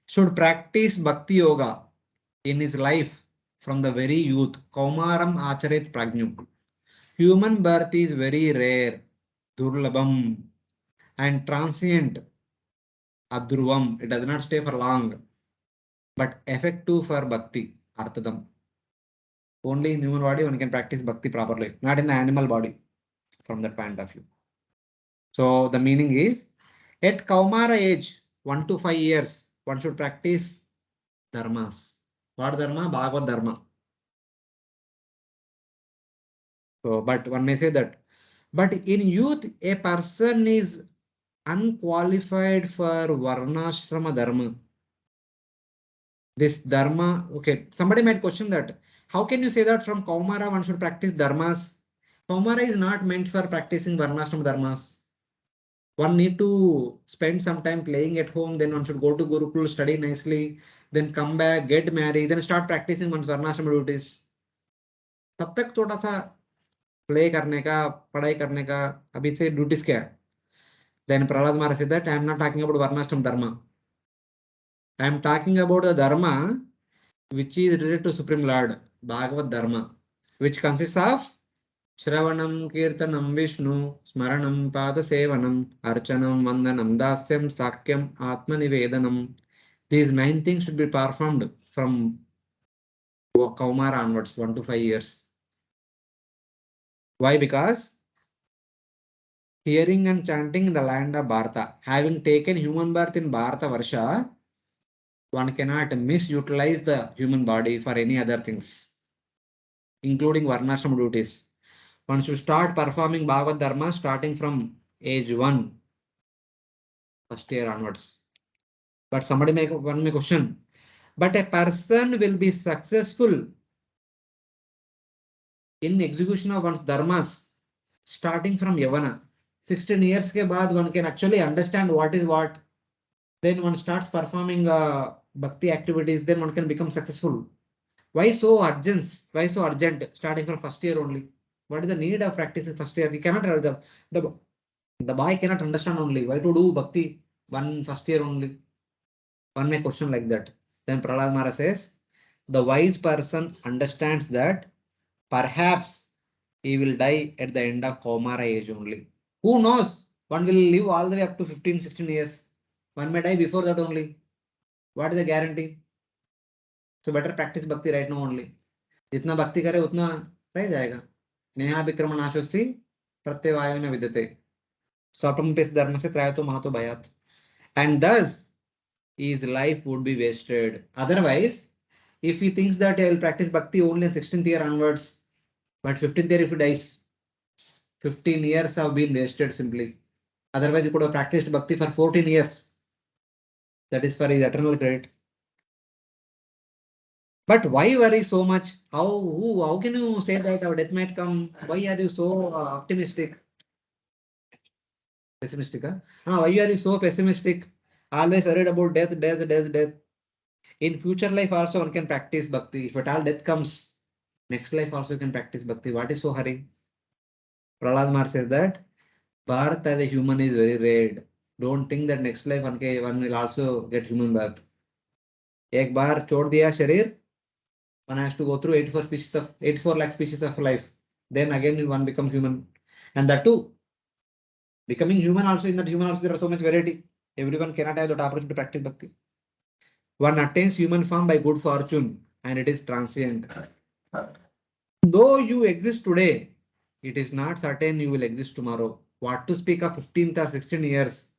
should practice bhakti yoga in his life from the very youth. Kaumaram acharet prajnu. Human birth is very rare, durlabam, and transient, adruvam. It does not stay for long, but effective for bhakti, arthadam. Only in human body one can practice bhakti properly, not in the animal body from that point of view. So the meaning is, at Kaumara age, 1 to 5 years, one should practice dharmas. What dharma? Bhagavad dharma. So, but one may say that, but in youth, a person is unqualified for varnashrama dharma. This dharma, okay, somebody might question that. How can you say that from Kaumara one should practice dharmas? Kaumara is not meant for practicing varnashrama dharmas. One need to spend some time playing at home, then one should go to Gurukul, study nicely, then come back, get married, then start practicing one's varnashrama duties. तब तक थोड़ा सा play करने का, पढ़ाई करने का, अभी से ड्यूटीज क्या है? Then Prahlad Maharaj said that I am not talking about varnashram dharma. I am talking about the dharma which is related to Supreme Lord, Bhagavad Dharma, which consists of Shravanam, Kirtanam, Vishnu, Smaranam, Pada Sevanam, Archanam, Vandanam, Dasyam, Sakyam, Atma Nivedanam. These 9 things should be performed from Kaumara onwards, 1 to 5 years. Why? Because hearing and chanting in the land of Bharata, having taken human birth in Bharata Varsha, one cannot misutilize the human body for any other things, including varnashram duties. One should start performing Bhagavad Dharma starting from age 1, first year onwards. But one may question, but a person will be successful in execution of one's dharmas starting from Yavana. 16 years ke baad one can actually understand what is what. Then one starts performing bhakti activities, then one can become successful. Why so urgent? Why so urgent starting from first year only? What is the need of practicing first year? We cannot, the boy cannot understand only. Why to do bhakti one first year only? One may question like that. Then Prahlad Maharaj says, the wise person understands that perhaps he will die at the end of Kaumara age only. Who knows? One will live all the way up to 15, 16 years. One may die before that only. What is the guarantee? So better practice bhakti right now only. जितना भक्ति करे उतना रह जाएगा. नेहा विक्रम नाशोस्ति प्रत्यवायो न विद्यते. स्वपम pace धर्म से त्रायतो Mahato भयात. And thus his life would be wasted. Otherwise, if he thinks that he will practice bhakti only in 16th year onwards, but 15th year if he dies, 15 years have been wasted simply. Otherwise, he could have practiced bhakti for 14 years. That is for his eternal credit. But why worry so much? How can you say that our death might come? Why are you so optimistic? Pessimistic? Why are you so pessimistic? Always worried about death, death, death, death. In future life also one can practice bhakti. If at all death comes, next life also you can practice bhakti. What is so hurry? Prahlad Mar says that birth as a human is very rare. Don't think that next life one will also get human birth. एक बार छोड़ दिया शरीर, one has to go through 84 lakh species of life. Then again one becomes human. And that too, becoming human also, in that human also there are so much variety. Everyone cannot have that opportunity to practice bhakti. One attains human form by good fortune and it is transient. Though you exist today, it is not certain you will exist tomorrow. What to speak of 15th or 16 years?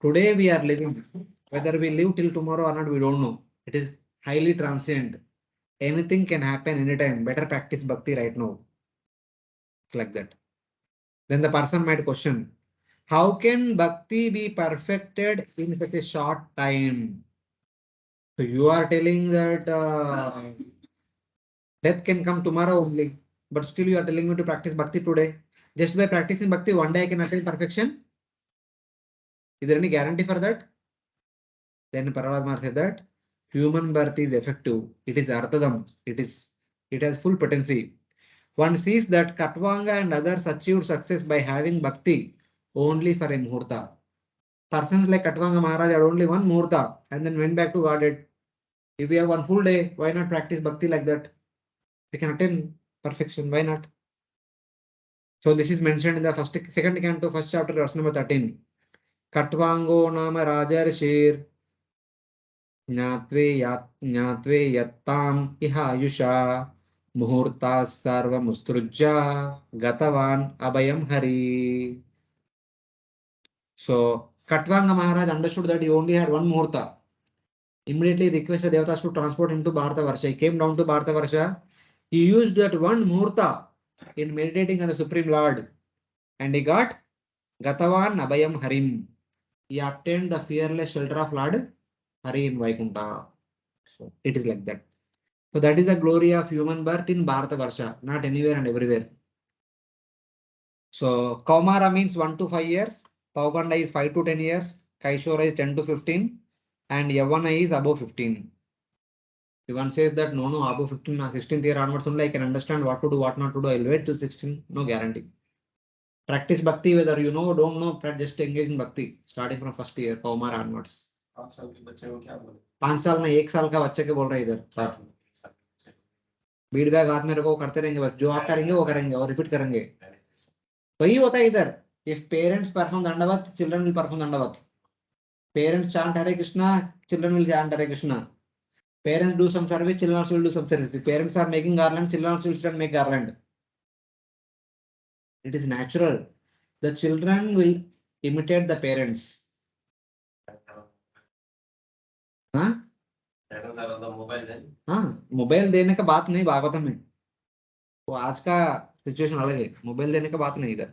Today we are living. Whether we live till tomorrow or not, we don't know. It is highly transient. Anything can happen anytime. Better practice bhakti right now. It's like that. Then the person might question, how can bhakti be perfected in such a short time? So you are telling that death can come tomorrow only, but still you are telling me to practice bhakti today. Just by practicing bhakti, one day I can attain perfection. Is there any guarantee for that? Then Prahlad said that human birth is effective. It is arthadam. It has full potency. One sees that Katvanga and others achieved success by having bhakti only for a muhurta. Persons like Katvanga Maharaj had only one muhurta and then went back to Godhead. If we have one full day, why not practice bhakti like that? We can attain perfection. Why not? So this is mentioned in the second canto, first chapter, verse number 13. Katvango nama rajarshir ज्ञात्वे yattam iha ayusha muhurta sarva mustrujja gatavan abhayam hari. So Katvanga Maharaj understood that he only had one muhurta. Immediately requested Devatas to transport him to Bharata Varsha. He came down to Bharata Varsha. He used that one muhurta in meditating on the Supreme Lord. And he got Gatavan Abhayam Harim. He obtained the fearless shelter of Lord Hari in Vaikunta. So it is like that. So that is the glory of human birth in Bharata Varsha, not anywhere and everywhere. So Kaumara means 1 to 5 years. Pauganda is 5 to 10 years. Kaishora is 10 to 15. And Yavana is above 15. If one says that no, above 15, 16th year onwards only I can understand what to do, what not to do. I'll wait till 16. No guarantee. Practice bhakti, whether you know or don't know, just engage in bhakti, starting from first year, Kaumara onwards. 5 साल के बच्चे को क्या बोले? 5 साल में 1 साल का बच्चे के बोल रहे इधर बात। बीट बैग हाथ में रखो, करते रहेंगे बस, जो आप करेंगे वो करेंगे और रिपीट करेंगे। वही होता है इधर। If parents perform dandavat, children will perform dandavat. Parents chant Hare Krishna, children will chant Hare Krishna. Parents do some service, children also will do some service. If parents are making garland, children also will make garland. It is natural. The children will imitate the parents. हाँ हाँ, mobile देने का बात नहीं भागवतम में, तो आज का सिचुएशन अलग है। मोबाइल देने का बात नहीं इधर।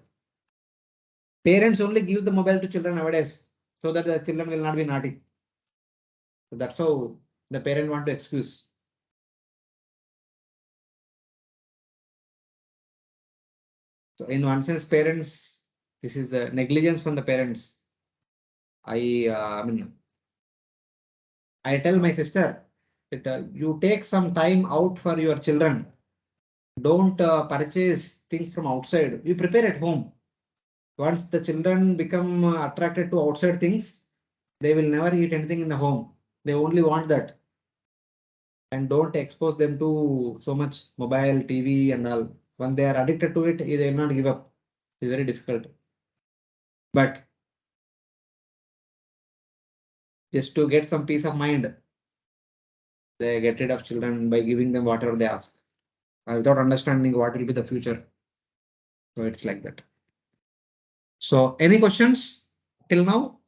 Parents only give the mobile to children nowadays so that the children will not be naughty. So that's how the parent want to excuse. So in one sense, parents, this is a negligence from the parents. I mean, I tell my sister that you take some time out for your children. Don't purchase things from outside. You prepare at home. Once the children become attracted to outside things, they will never eat anything in the home. They only want that. And don't expose them to so much mobile, TV and all. When they are addicted to it, they will not give up. It's very difficult. But just to get some peace of mind, they get rid of children by giving them whatever they ask, without understanding what will be the future. So it's like that. So any questions till now?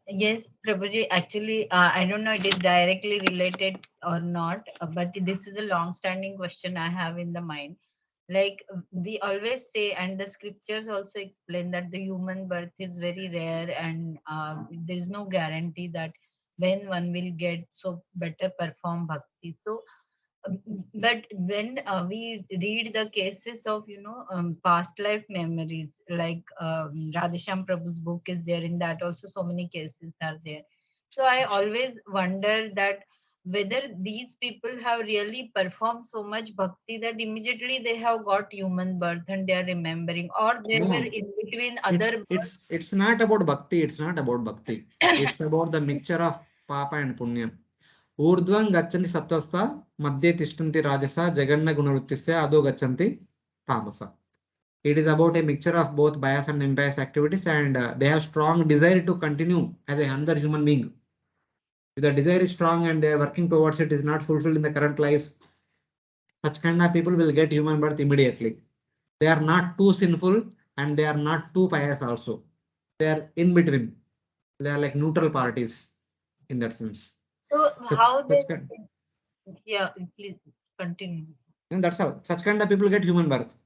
Yes, Prabhuji, actually, I don't know it is directly related or not, but this is a long-standing question I have in the mind. Like we always say, and the scriptures also explain that the human birth is very rare, and there is no guarantee that when one will get so better perform bhakti. So but when we read the cases of past life memories, like Radhesham Prabhu's book is there, in that also so many cases are there. So I always wonder that whether these people have really performed so much bhakti that immediately they have got human birth and they are remembering, or they were No, in between other it's not about bhakti. It's not about bhakti. It's about the mixture of papa and punya. ऊर्ध्वं गच्छन्ति सत्त्वस्ता मध्ये तिष्ठन्ति राजसा जगन्न गुणवृत्तिस्य अधो गच्छन्ति तामसा. It is about a mixture of both bias and impious activities, and they have strong desire to continue as a another human being. If the desire is strong and they are working towards it, is not fulfilled in the current life, such kind of people will get human birth immediately. They are not too sinful and they are not too pious also. They are in between. They are like neutral parties in that sense. so Such, how they such kind, yeah, please continue. and that's how such kind of people get human birth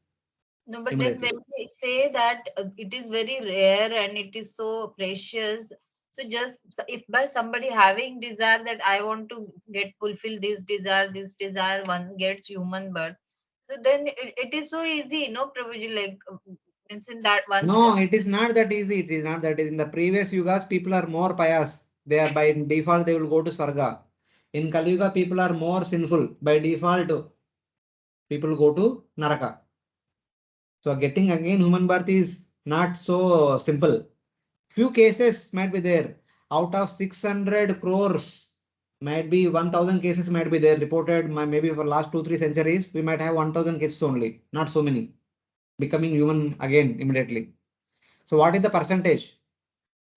No, but then immediately. when they say that it is very rare and it is so precious, so just if by somebody having desire that I want to get fulfill this desire, one gets human birth. So then it is so easy, no, Prabhuji, like means in that one. No, it is not that easy. It is not that easy. In the previous yugas, people are more pious. They are by default they will go to Swarga. In Kali Yuga, people are more sinful. By default, people go to Naraka. So getting again human birth is not so simple. Few cases might be there. Out of 600 crores, might be 1000 cases might be there reported. Maybe for last 2-3 centuries, we might have 1000 cases only. Not so many becoming human again immediately. So what is the percentage?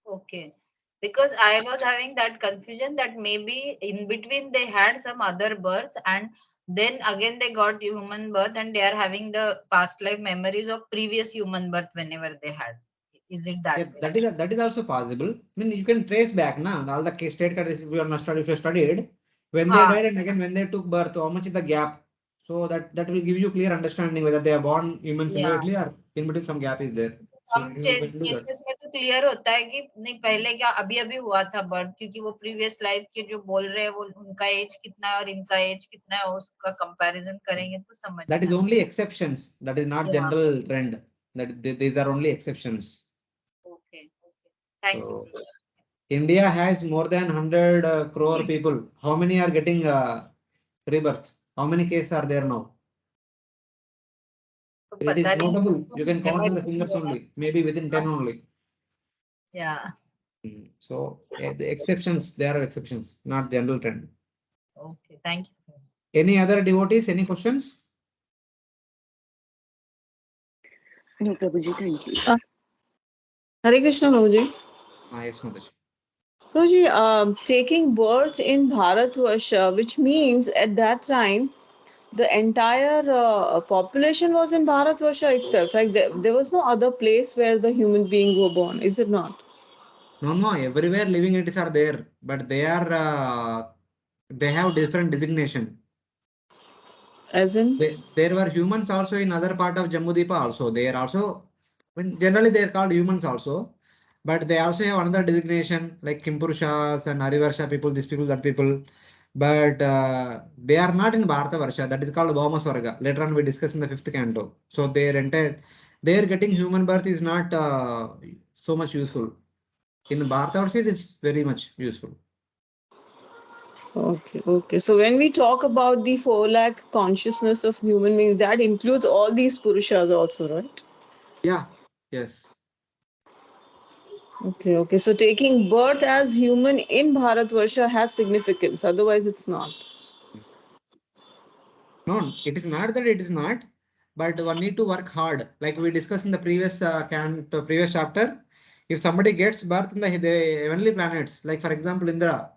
Okay. Because I was having that confusion that maybe in between they had some other births and then again they got human birth and they are having the past life memories of previous human birth whenever they had. Is it that Yeah, way? that is also possible. I mean, you can trace back, na all the case state cases if you are not studied, if you studied when they Ah, died and again when they took birth, how much is the gap? So that will give you clear understanding whether they are born humans yeah. immediately or in between some gap is there. So हम you can do that. Cases में तो clear होता है कि नहीं पहले क्या अभी अभी हुआ था बर्थ क्योंकि वो प्रीवियस लाइफ के जो बोल रहे हैं वो उनका एज कितना है और इनका एज कितना है उसका कंपैरिजन करेंगे तो समझ That में is आता only exceptions. That is not है। Yeah. general trend. That these are only exceptions. Okay. Okay. Thank you. So India has more than 100 crore people. How many are getting rebirth? How many cases are there now? तो It पता is नहीं notable. You can count on the fingers MIT only. Maybe within 10 only. Yeah. So the exceptions, there are exceptions, not general trend. Okay. Thank you. Any other devotees? Any questions? No, Prabhuji, thank you. Hare Krishna, Prabhuji. Yes, Mataji. Prabhuji, taking birth in Bharatvarsha, which means at that time the entire population was in Bharatvarsha itself. Like there was no other place where the human beings were born, is it not? No, everywhere living entities are there, but they have different designation. As in? There were humans also in other part of Jambudipa also. They are also, when generally they are called humans also, but they also have another designation like Kimpurushas and Harivarsha people, these people, that people. But they are not in Bharata Varsha. That is called Bhauma Swarga. Later on we discuss in the fifth canto. So their getting human birth is not so much useful. In Bharata Varsha it is very much useful. Okay, okay. So when we talk about the 4 lakh consciousness of human beings, that includes all these Purushas also, right? Yeah, yes. Okay, okay. So taking birth as human in Bharatvarsha has significance, otherwise it's not. No, it is not that it is not, but one need to work hard. Like we discussed in the previous chapter, if somebody gets birth in the heavenly planets, like for example Indra,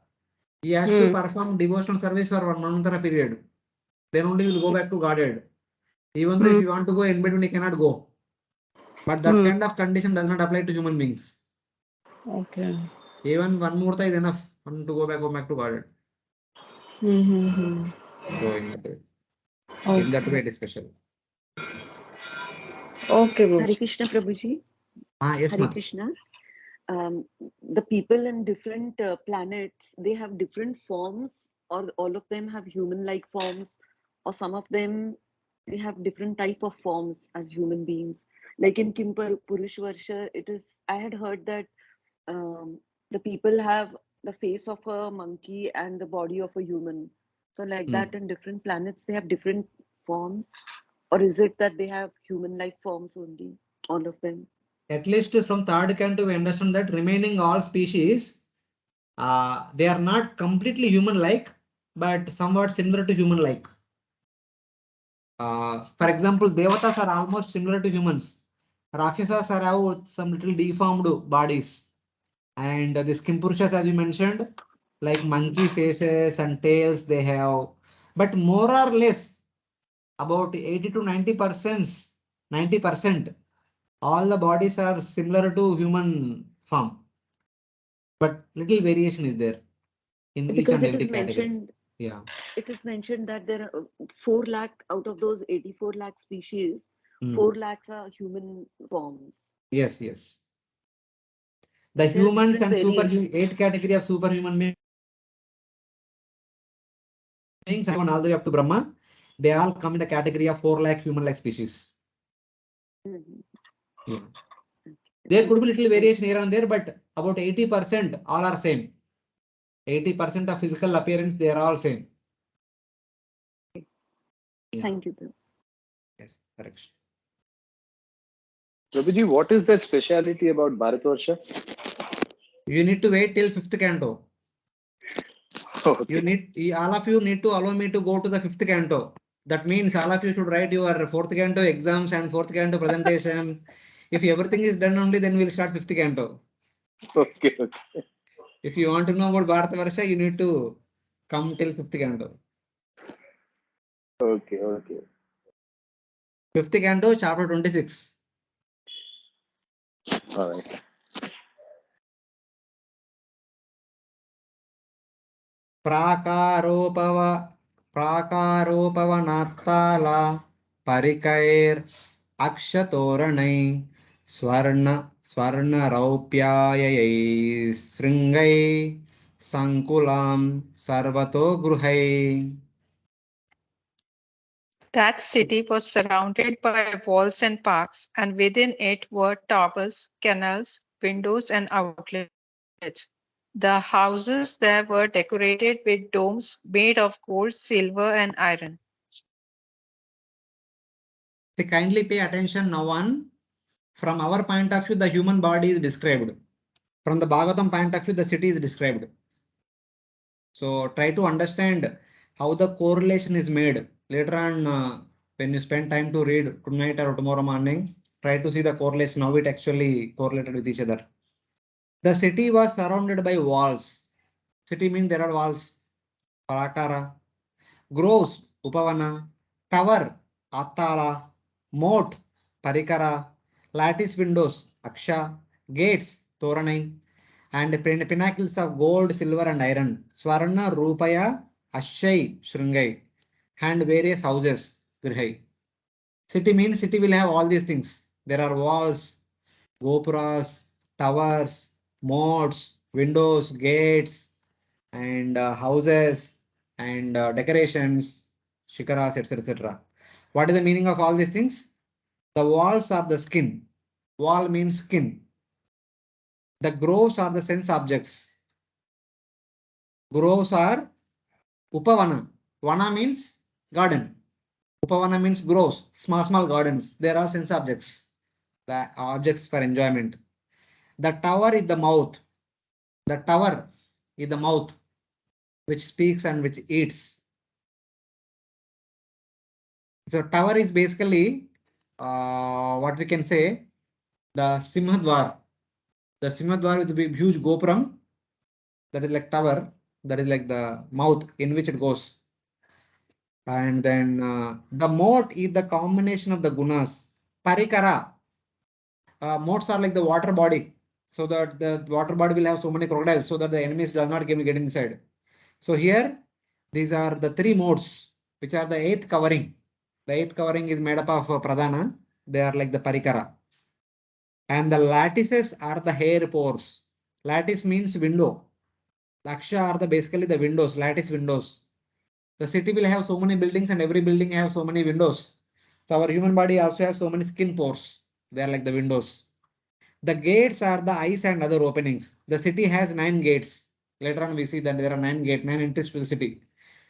he has to perform devotional service for 1 month period. Then only will go back to Godhead. Even though if you want to go in between, he cannot go. But that kind of condition does not apply to human beings. Okay. Even one murta is enough to go back to Godhead. Mm-hmm. So in that way it is special. Okay, Hare Bhupji. Krishna, Prabhuji. Yes, Hare Mataji. Krishna. The people in different planets, they have different forms, or all of them have human-like forms, or some of them they have different type of forms as human beings. Like in Purushvarsha, it is. I had heard that the people have the face of a monkey and the body of a human. So like Hmm. that in different planets, they have different forms. Or is it that they have human-like forms only, all of them? At least from third canto, we understand that remaining all species, they are not completely human-like, but somewhat similar to human-like. For example, Devatas are almost similar to humans. Rakshasas are have some little deformed bodies. And the Skimpurushas, as you mentioned, like monkey faces and tails they have. But more or less, about 80 to 90%, all the bodies are similar to human form. But little variation is there in each Because and every category. Yeah. it is mentioned that there are 4 lakh out of those 84 lakh species, Hmm. 4 lakhs are human forms. Yes, yes. The There are humans different and variations. 8 category of superhuman beings and all the way up to Brahma, they all come in the category of 4 lakh human-like species. Mhm. Yeah. Okay. There could be little variation here and there, but about 80% all are same. 80% of physical appearance, they are all same. Yeah. Thank you. Yes, correct. Prabhuji, what is the speciality about Bharatvarsha? You need to wait till 5th canto. Okay. All of you need to allow me to go to the 5th canto. That means all of you should write your 4th canto exams and 4th canto presentation. If everything is done only, then we'll start 5th canto. Okay. Okay. If you want to know about Bharatavarsha, you need to come till 5th canto. Okay. Okay. 5th canto, chapter 26. All right. प्राकारोपवनात्ताल परिकैर् अक्षतोरणै स्वर्णरौप्यायै शृङ्गै सङ्कुलां सर्वतो गृहै. That city was surrounded by walls and parks, and within it were towers, canals, windows, and outlets. The houses there were decorated with domes made of gold, silver, and iron. They kindly pay attention now on. From our point of view, the human body is described. From the Bhagavatam point of view, the city is described. So try to understand how the correlation is made. Later on, when you spend time to read tonight or tomorrow morning, try to see the correlation, how it actually correlated with each other. The city was surrounded by walls. City means there are walls. Parakara. Groves, Upavana. Tower, Attala. Moat, Parikara. Lattice windows, Aksha. Gates, Toranai. And pinnacles of gold, silver, and iron. Swarna, Rupaya, Ashai, Shringai. And various houses, Grihai. City means city will have all these things. There are walls, gopuras, towers, moats, windows, gates, and houses, and decorations, shikaras, etc. etc. What is the meaning of all these things? The walls are the skin. Wall means skin. The groves are the sense objects. Groves are upavana. Vana means garden. Upavana means groves, small gardens. They are all sense objects, the objects for enjoyment. The tower is the mouth. The tower is the mouth which speaks and which eats. So tower is basically what we can say the Simhadwar. The Simhadwar is a big, huge gopuram that is like tower, that is like the mouth in which it goes. And then the moat is the combination of the gunas. Parikara. Moats are like the water body. So that the water body will have so many crocodiles so that the enemies does not get inside. So here, these are the three modes, which are the eighth covering. The eighth covering is made up of pradhana. They are like the parikara. And the lattices are the hair pores. Lattice means window. Laksha are the basically the windows, lattice windows. The city will have so many buildings and every building have so many windows. So our human body also has so many skin pores. They are like the windows. The gates are the eyes and other openings. The city has 9 gates, Later on, we see that there are 9 gates, 9 entries to the city.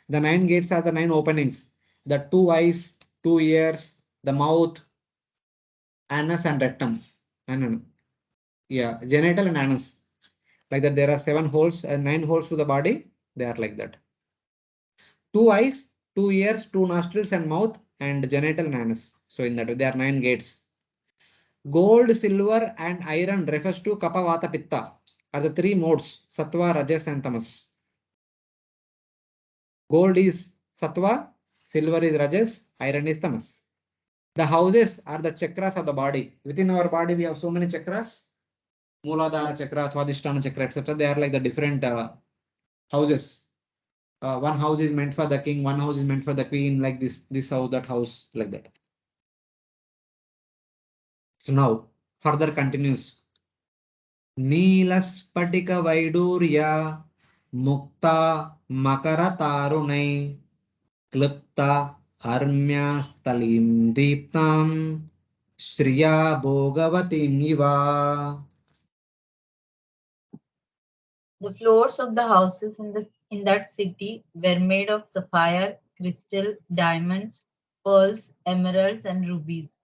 The 9 gates are the 9 openings. The 2 eyes, 2 ears, the mouth, anus and rectum. And yeah, genital and anus. Like that, there are 7 holes and 9 holes to the body. They are like that. 2 eyes, 2 ears, 2 nostrils and mouth, and genital and anus. So in that way, there are 9 gates. Gold, silver, and iron refers to Kapha, Vata, Pitta are the 3 modes: Sattva, Rajas, and Tamas. Gold is Sattva, silver is Rajas, iron is Tamas. The houses are the chakras of the body. Within our body, we have so many chakras: Mooladhara chakra, Swadhisthana chakra, etc. They are like the different houses. One house is meant for the king, one house is meant for the queen, like this house, that house, like that. So now, further continues. Neelaspatika Vaidurya Mukta Makara Tarunai Klipta Harmya Stalim Deeptam Shriya Bhogavatim Iva. The floors of the houses in that city were made of sapphire, crystal, diamonds, pearls, emeralds, and rubies.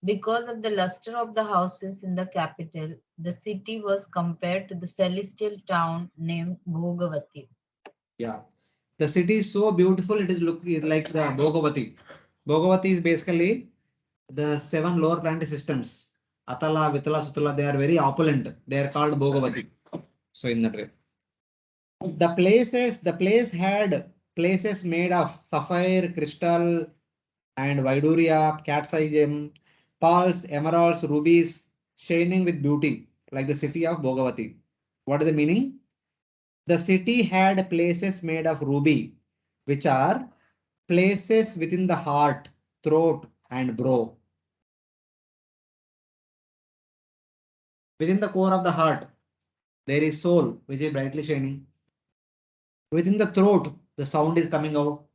Because of the luster of the houses in the capital, the city was compared to the celestial town named Bhogavati. Yeah, the city is so beautiful. It is like the Bhogavati. Bhogavati is basically the 7 lower planetary systems. Atala, Vitala, Sutala. They are very opulent. They are called Bhogavati. So in that way. The place had places made of sapphire, crystal, and Vaiduria, cat's eye gem, pearls, emeralds, rubies, shining with beauty, like the city of Bhogavati. What is the meaning? The city had places made of ruby, which are places within the heart, throat, and brow. Within the core of the heart, there is soul, which is brightly shining. Within the throat, the sound is coming out.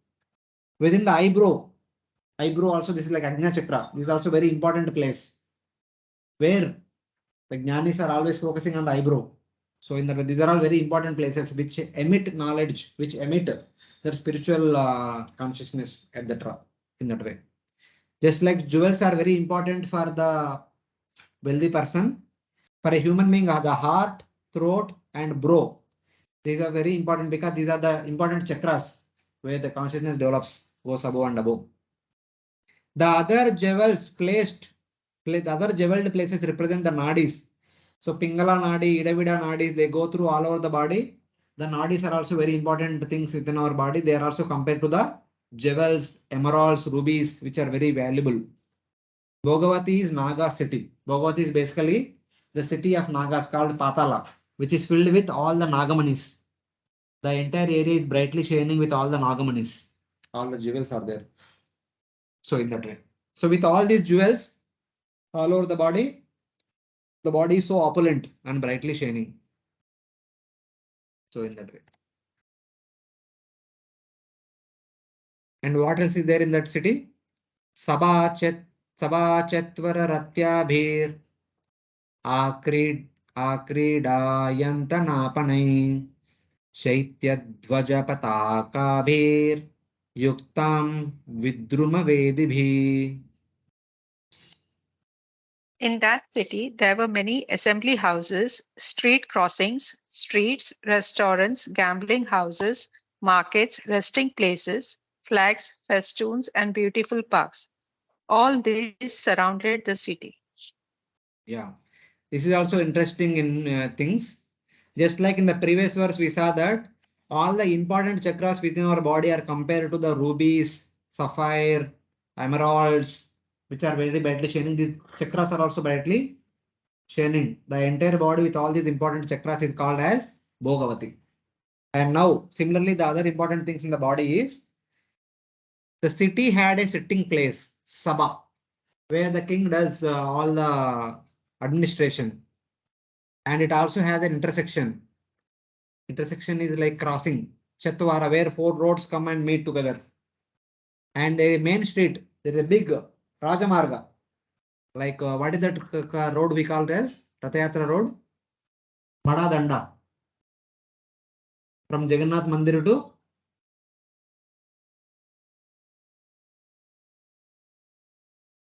Within the eyebrow also, this is like Ajna Chakra. This is also very important place where the Jnanis are always focusing on the eyebrow. So in that, these are all very important places which emit knowledge, which emit their spiritual consciousness, etc. In that way. Just like jewels are very important for the wealthy person, for a human being, the heart, throat, and brow. These are very important because these are the important chakras where the consciousness develops, goes above and above. The other jeweled places represent the nadis. So Pingala Nadi, Idavida Nadis, they go through all over the body. The nadis are also very important things within our body. They are also compared to the jewels, emeralds, rubies, which are very valuable. Bhogavati is Naga city. Bhogavati is basically the city of Nagas called Patala, which is filled with all the Nagamanis. The entire area is brightly shining with all the Nagamanis. All the jewels are there. So in that way. So with all these jewels all over the body is so opulent and brightly shining. So in that way. And what else is there in that city? Sabha Chetvara Ratyabhir Akridayantanapanai Shaityadvaja Patakabhir Yuktam Vidruma Vedibhi. In that city, there were many assembly houses, street crossings, streets, restaurants, gambling houses, markets, resting places, flags, festoons, and beautiful parks. All these surrounded the city. Yeah, this is also interesting in things. Just like in the previous verse, we saw that all the important chakras within our body are compared to the rubies, sapphire, emeralds, which are very brightly shining. These chakras are also brightly shining. The entire body with all these important chakras is called as Bhogavati. And now, similarly, the other important things in the body is the city had a sitting place, Sabha, where the king does all the administration. And it also has an intersection. Intersection is like crossing. Chatvara, where 4 roads come and meet together. And a main street, there is a big Rajamarga. Like what is that road we call it as? Rathayatra road? Bada Danda. From Jagannath Mandir to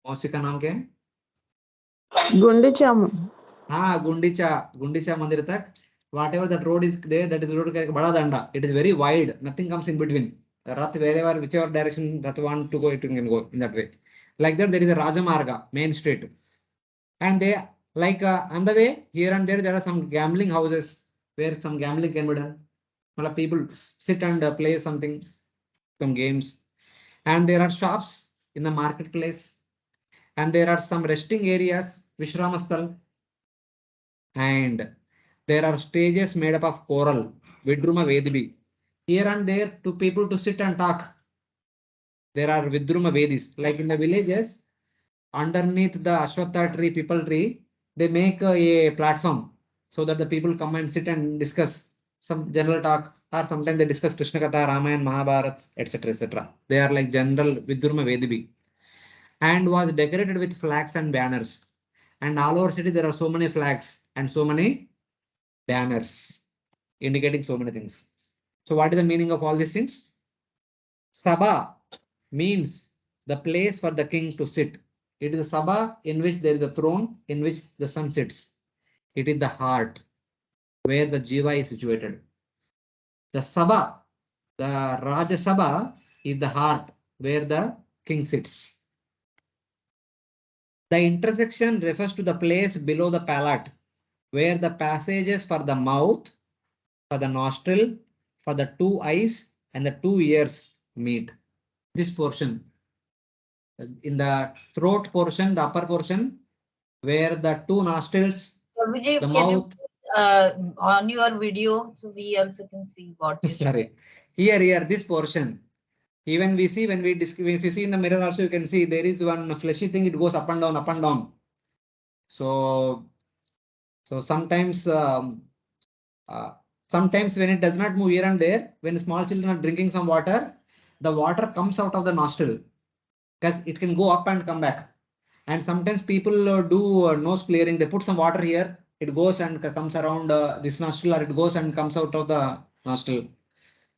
मौसी का नाम क्या है? Gundicha. हाँ, गुंडीचा मंदिर तक. Whatever that road is there, that is road का एक बड़ा दंडा. It is very wide. Nothing comes in between. Rath wherever, whichever direction Rath want to go, it can go in that way. Like that, there is a Rajamarga, main street. And they like on the way here and there are some gambling houses where some gambling can be done. People sit and play something, some games. And there are shops in the marketplace. And there are some resting areas, Vishramasthal. And there are stages made up of coral, Vidruma Vedibi. Here and there, to people to sit and talk. There are Vidruma Vedis. Like in the villages, underneath the Ashwatha tree, people tree, they make a platform so that the people come and sit and discuss some general talk, or sometimes they discuss Krishna Katha, Ramayana, Mahabharata, etc. etc. They are like general Vidurma Vedibi, and was decorated with flags and banners. And all over city there are so many flags and so many banners indicating so many things. So what is the meaning of all these things? Sabha means the place for the king to sit. It is a sabha in which there is a throne in which the sun sits. It is the heart where the jiva is situated. The sabha, the Raja Sabha, is the heart where the king sits. The intersection refers to the place below the palate where the passages for the mouth, for the nostril, for the two eyes and the two ears meet. This portion, in the throat portion, the upper portion, where the two nostrils, Vijay, the can you mouth. on your video so we also can see what you Sorry, here, this portion. Even we see when if you see in the mirror also, you can see there is one fleshy thing. It goes up and down, up and down. So sometimes, sometimes when it does not move here and there, when small children are drinking some water, the water comes out of the nostril because it can go up and come back. And sometimes people do nose clearing. They put some water here. It goes and comes around this nostril, or it goes and comes out of the nostril.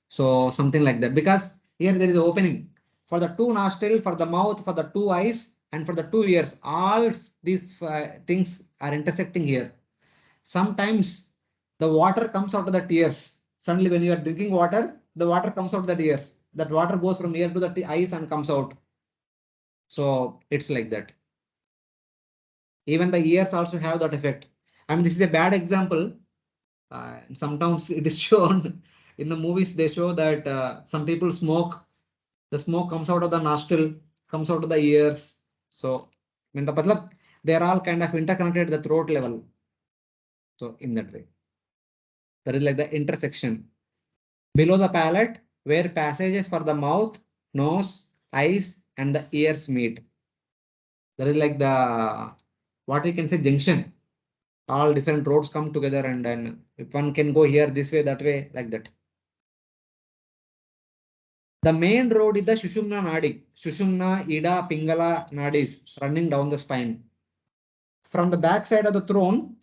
So something like that, because here there is an opening for the two nostril, for the mouth, for the two eyes, and for the two ears. All these things are intersecting here. Sometimes the water comes out of the ears. Suddenly when you are drinking water, the water comes out of the ears. That water goes from ear to the eyes and comes out. So it's like that. Even the ears also have that effect. I mean, this is a bad example. Sometimes it is shown in the movies. They show that some people smoke. The smoke comes out of the nostril, comes out of the ears. So they are all kind of interconnected at the throat level. So in that way, that is like the intersection. Below the palate, where passages for the mouth, nose, eyes, and the ears meet. That is like the, what we can say, junction. All different roads come together, and then if one can go here this way, that way, like that. The main road is the Sushumna Nadi. Sushumna, Ida, Pingala Nadis running down the spine. From the back side of the throne,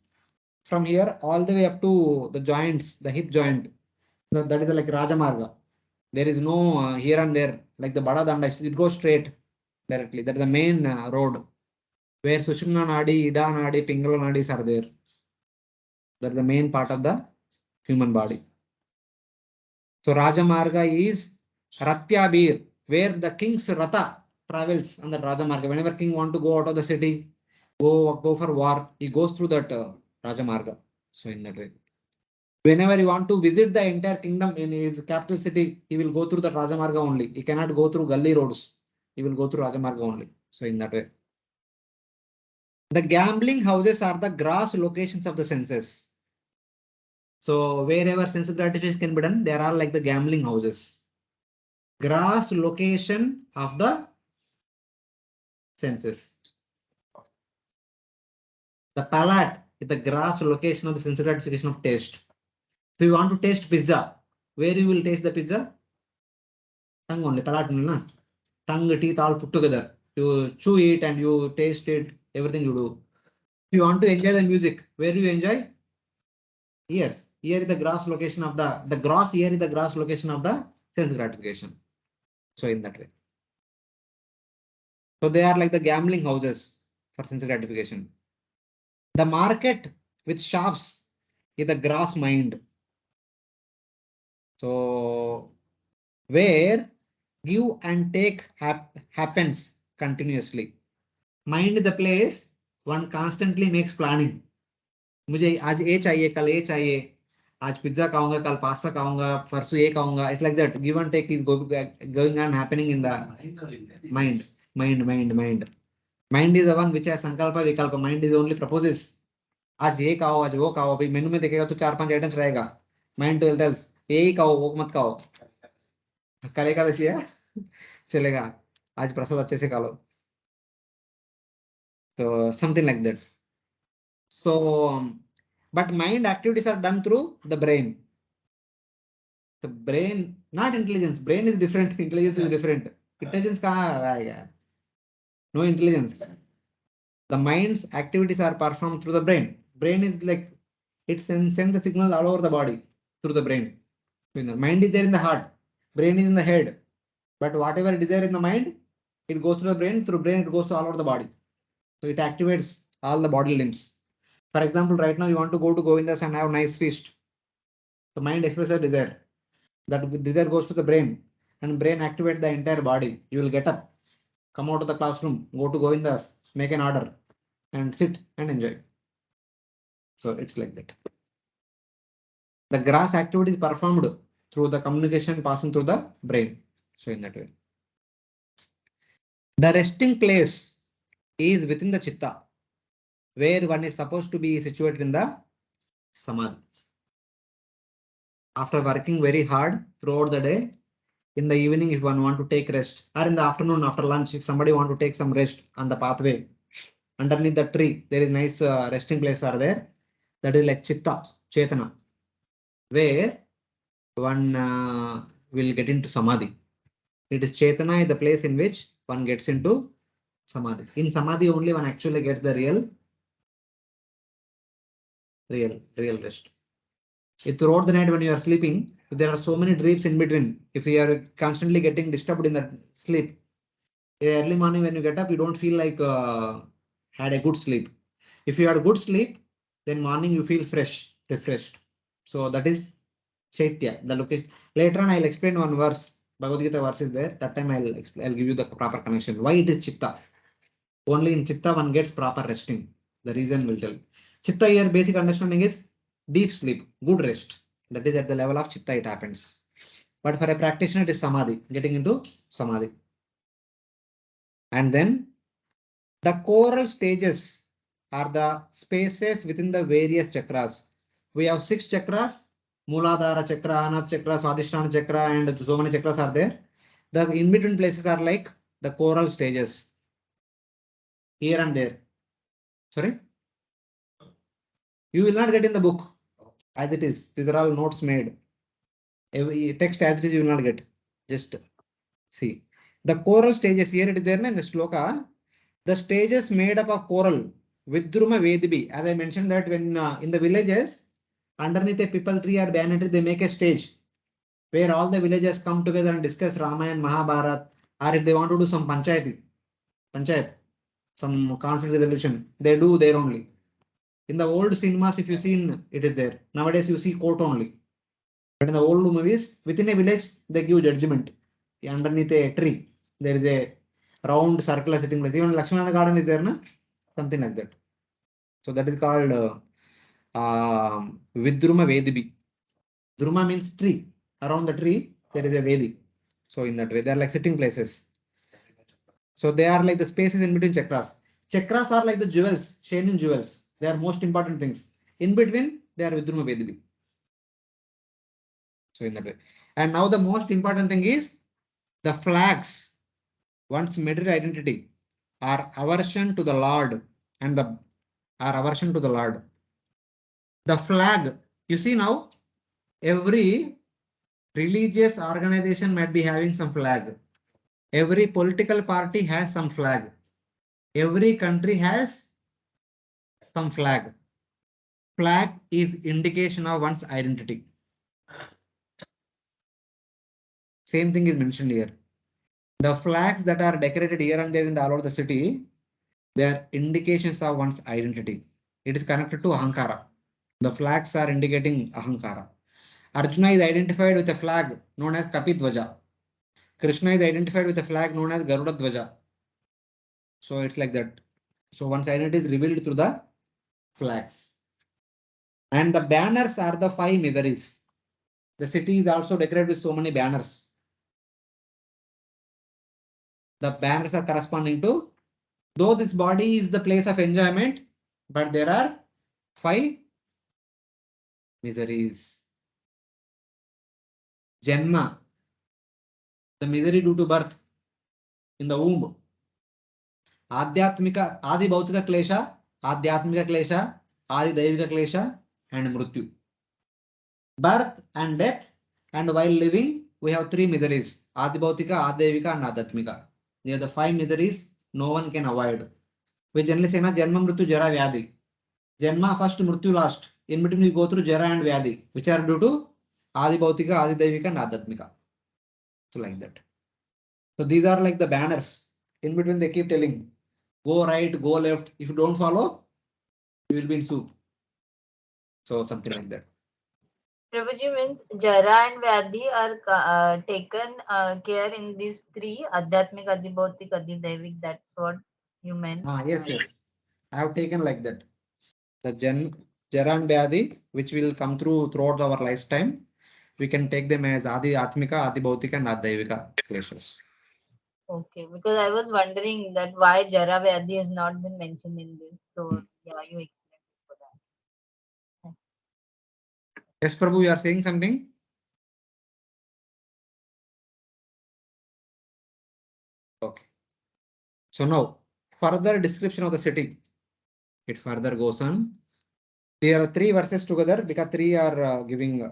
from here all the way up to the joints, the hip joint, that is like Rajamarga. There is no here and there like the Bada Danda. It goes straight directly. That is the main road where Sushumna Nadi, Ida Nadi, Pingala Nadis are there. That is the main part of the human body. So Rajamarga is Ratyabir, where the king's Ratha travels on the Rajamarga. Whenever king want to go out of the city, go for war, he goes through that Rajamarga. So in that way, whenever you want to visit the entire kingdom in his capital city, he will go through the Rajamarga only. He cannot go through gully roads. He will go through Rajamarga only. So in that way. The gambling houses are the gross locations of the senses. So wherever sense gratification can be done, there are like the gambling houses. Gross location of the senses. The palate is the gross location of the sense gratification of taste. If you want to taste pizza, where you will taste the pizza? Tongue only, palate only, na? Tongue, teeth all put together. You chew it and you taste it, everything you do. If you want to enjoy the music, where do you enjoy? ears. Ear is the gross location of the gross ear is the gross location of the sense gratification. So in that way. So they are like the gambling houses for sense gratification. The market with shops is the gross mind. So where give and take happens continuously. Mind is the place one constantly makes planning. मुझे आज ये चाहिए, कल ये चाहिए, आज pizza खाऊंगा, कल पास्ता खाऊंगा, परसों ये खाऊंगा. It's like that. Give and take is going on happening in the mind. Mind. Mind is the one which has sankalpa vikalpa. Mind is only proposes. आज ये खाओ, आज वो खाओ. अभी मेनू में देखेगा तो 4-5 आइटम्स रहेगा. माइंड टेल्स ये ही खाओ, वो मत खाओ. कल एकादशी है, चलेगा. आज प्रसाद अच्छे से खा लो. So something like that. So, but mind activities are done through the brain. The brain, not intelligence. Brain is different. Intelligence is different. Intelligence kahan aayega? No intelligence. The mind's activities are performed through the brain. Brain is like it sends the signal all over the body through the brain. The mind is there in the heart. Brain is in the head. But whatever it is there in the mind, it goes through the brain. Through brain, it goes to all over the body. So it activates all the body limbs. For example, right now you want to go to Govinda's and have nice feast. The mind expresses desire. That desire goes to the brain, and brain activates the entire body. You will get up, come out of the classroom, go to Govinda's, make an order, and sit and enjoy. So it's like that. The gross activity is performed through the communication passing through the brain. So in that way. The resting place is within the chitta, where one is supposed to be situated in the samadhi. After working very hard throughout the day, in the evening, if one want to take rest, or in the afternoon after lunch, if somebody want to take some rest on the pathway, underneath the tree, there is nice resting place are there. That is like chitta, chetana, where one will get into samadhi. It is chetana is the place in which one gets into samadhi. In samadhi only one actually gets the real rest. If throughout the night when you are sleeping, if there are so many dreams in between, if you are constantly getting disturbed in that sleep, early morning when you get up, you don't feel like had a good sleep. If you had good sleep, then morning you feel fresh, refreshed. So that is Chaitya, the location. Later on, I'll explain one verse. Bhagavad Gita verse is there. That time I'll give you the proper connection. Why it is Chitta? Only in Chitta one gets proper resting. The reason will tell. Chitta here basic understanding is deep sleep, good rest. That is at the level of Chitta it happens. But for a practitioner, it is Samadhi, getting into Samadhi. And then the choral stages are the spaces within the various chakras. We have 6 chakras, Muladhara chakra, Anahata chakra, Swadhisthana chakra, and so many chakras are there. The in between places are like the choral stages. Here and there. Sorry? You will not get in the book as it is. These are all notes made. Every text as it is you will not get. Just see. The choral stages here it is there in the sloka. The stages made up of choral. Vidruma Vedibi. As I mentioned that when in the villages, underneath a pipal tree or banyan tree, they make a stage where all the villagers come together and discuss Ramayana, Mahabharat, or if they want to do some panchayat, some conflict resolution, they do there only. In the old cinemas, if you see, it is there. Nowadays, you see court only. But in the old movies, within a village, they give judgment. Underneath a tree, there is a round circular sitting place. Even Lakshmana garden is there, na? Something like that. So that is called Vidruma Vedibi. Druma means tree. Around the tree, there is a Vedi. So in that way, they are like sitting places. So they are like the spaces in between chakras. Chakras are like the jewels, shining jewels. They are most important things. In between, they are Vidruma Vedibi. So in that way. And now the most important thing is the flags. One's material identity are aversion to the Lord and the aversion to the Lord. The flag, you see now, every religious organization might be having some flag. Every political party has some flag. Every country has some flag. Flag is indication of one's identity. Same thing is mentioned here. The flags that are decorated here and there in the all over the city, they are indications of one's identity. It is connected to Ahankara. The flags are indicating Ahankara. Arjuna is identified with a flag known as Kapidvaja. Krishna is identified with a flag known as Garuda Dvaja. So it's like that. So one's identity is revealed through the flags. And the banners are the 5 miseries. The city is also decorated with so many banners. The banners are corresponding to, though this body is the place of enjoyment, but there are 5 miseries. Janma, the misery due to birth in the womb. Adhyatmika, Adi Bhautika Klesha, Adhyatmika Klesha, Adi Daivika Klesha, and Mrityu. Birth and death, and while living, we have 3 miseries: Adi Bhautika, Adi Daivika, and Adhyatmika. They are the 5 miseries no one can avoid. We generally say na Janma, Mrityu, Jara, Vyadhi. Janma first, Mrityu last. In between, we go through Jara and Vyadhi, which are due to Adi Bhautika, Adi Daivika, and Adhyatmika. So, like that. So, these are like the banners. In between, they keep telling go right, go left. If you don't follow, you will be in soup. So, something like that. Prabhuji, means Jara and Vyadhi are taken care in these 3, Adhyatmik, Adhibhautik, Adhidaivik. That's what you meant. Yes, yes. I have taken like that. The Jara and Vyadhi, which will come throughout our lifetime, we can take them as Adi Atmika, Adi Bhautika, and Adi Daivika kleshas. Okay, because I was wondering that why Jara Vyadhi has not been mentioned in this. So yeah, you explained for that. Yes, Prabhu, you are saying something? Okay. So now, further description of the city. It further goes on. There are 3 verses together because 3 are giving